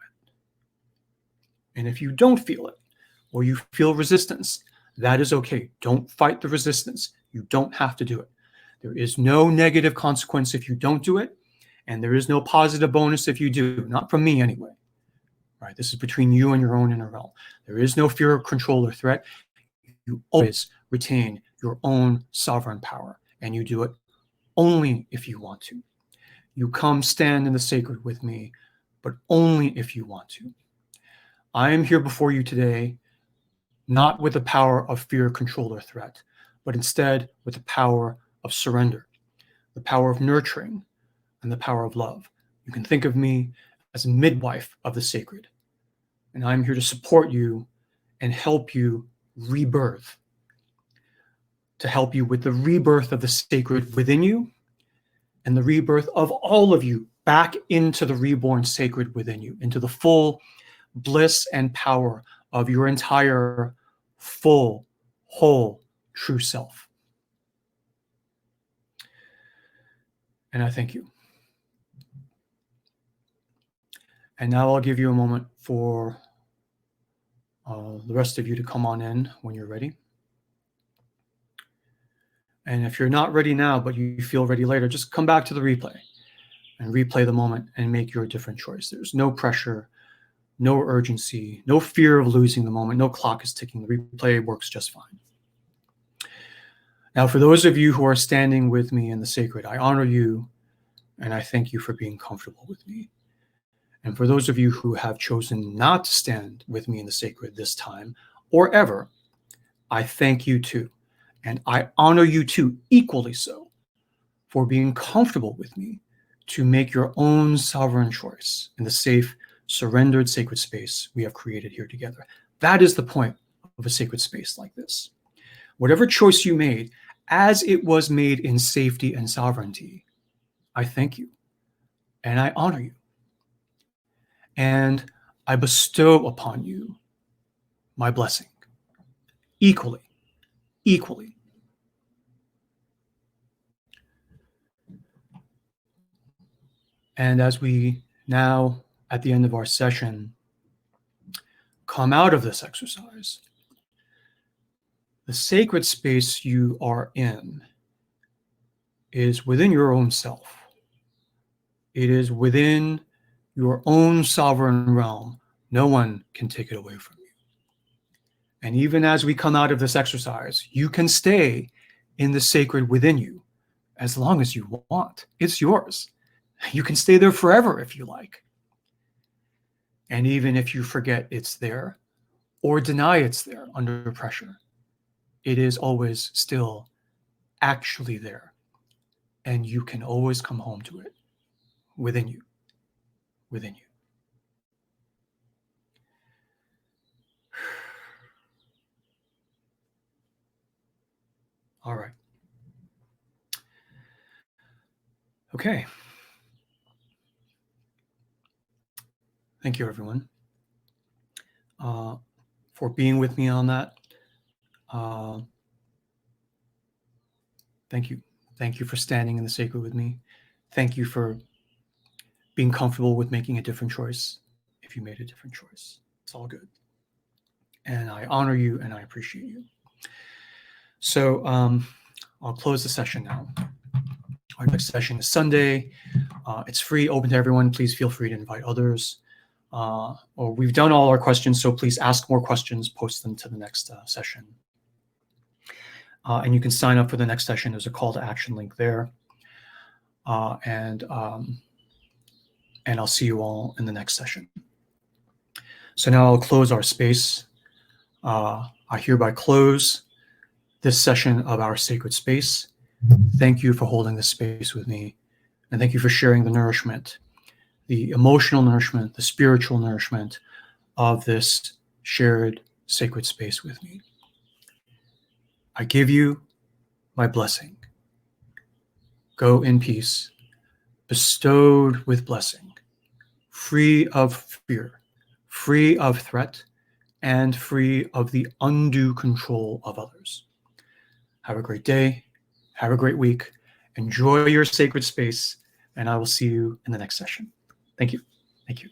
And if you don't feel it or you feel resistance, that is okay. Don't fight the resistance. You don't have to do it. There is no negative consequence if you don't do it, and there is no positive bonus if you do, not from me anyway. Right? This is between you and your own inner realm. There is no fear of control or threat. You always retain your own sovereign power, and you do it only if you want to. You come stand in the sacred with me, but only if you want to. I am here before you today, not with the power of fear, control, or threat, but instead with the power of surrender, the power of nurturing, and the power of love. You can think of me as a midwife of the sacred, and I'm here to support you and help you rebirth, to help you with the rebirth of the sacred within you and the rebirth of all of you back into the reborn sacred within you, into the full bliss and power of your entire full, whole, true self. And I thank you. And now I'll give you a moment for the rest of you to come on in when you're ready. And if you're not ready now, but you feel ready later, just come back to the replay and replay the moment and make your different choice. There's no pressure, no urgency, no fear of losing the moment. No clock is ticking. The replay works just fine. Now, for those of you who are standing with me in the sacred, I honor you and I thank you for being comfortable with me. And for those of you who have chosen not to stand with me in the sacred this time or ever, I thank you too. And I honor you too, equally so, for being comfortable with me to make your own sovereign choice in the safe, surrendered sacred space we have created here together. That is the point of a sacred space like this. Whatever choice you made as it was made in safety and sovereignty, I thank you and I honor you. And I bestow upon you my blessing, equally, equally. And as we now, at the end of our session, come out of this exercise, the sacred space you are in is within your own self. It is within your own sovereign realm. No one can take it away from you. And even as we come out of this exercise, you can stay in the sacred within you as long as you want. It's yours. You can stay there forever if you like. And even if you forget it's there or deny it's there under pressure, it is always still actually there. And you can always come home to it within you, within you. All right. Okay. Thank you, everyone, for being with me on that. Thank you. Thank you for standing in the sacred with me. Thank you for being comfortable with making a different choice if you made a different choice. It's all good. And I honor you and I appreciate you. So I'll close the session now. Our next session is Sunday. It's free, open to everyone. Please feel free to invite others. We've done all our questions, so please ask more questions, post them to the next session. And you can sign up for the next session. There's a call to action link there. And I'll see you all in the next session. So now I'll close our space. I hereby close this session of our sacred space. Thank you for holding this space with me. And thank you for sharing the nourishment, the emotional nourishment, the spiritual nourishment of this shared sacred space with me. I give you my blessing. Go in peace, bestowed with blessing, free of fear, free of threat, and free of the undue control of others. Have a great day. Have a great week. Enjoy your sacred space, and I will see you in the next session. Thank you. Thank you.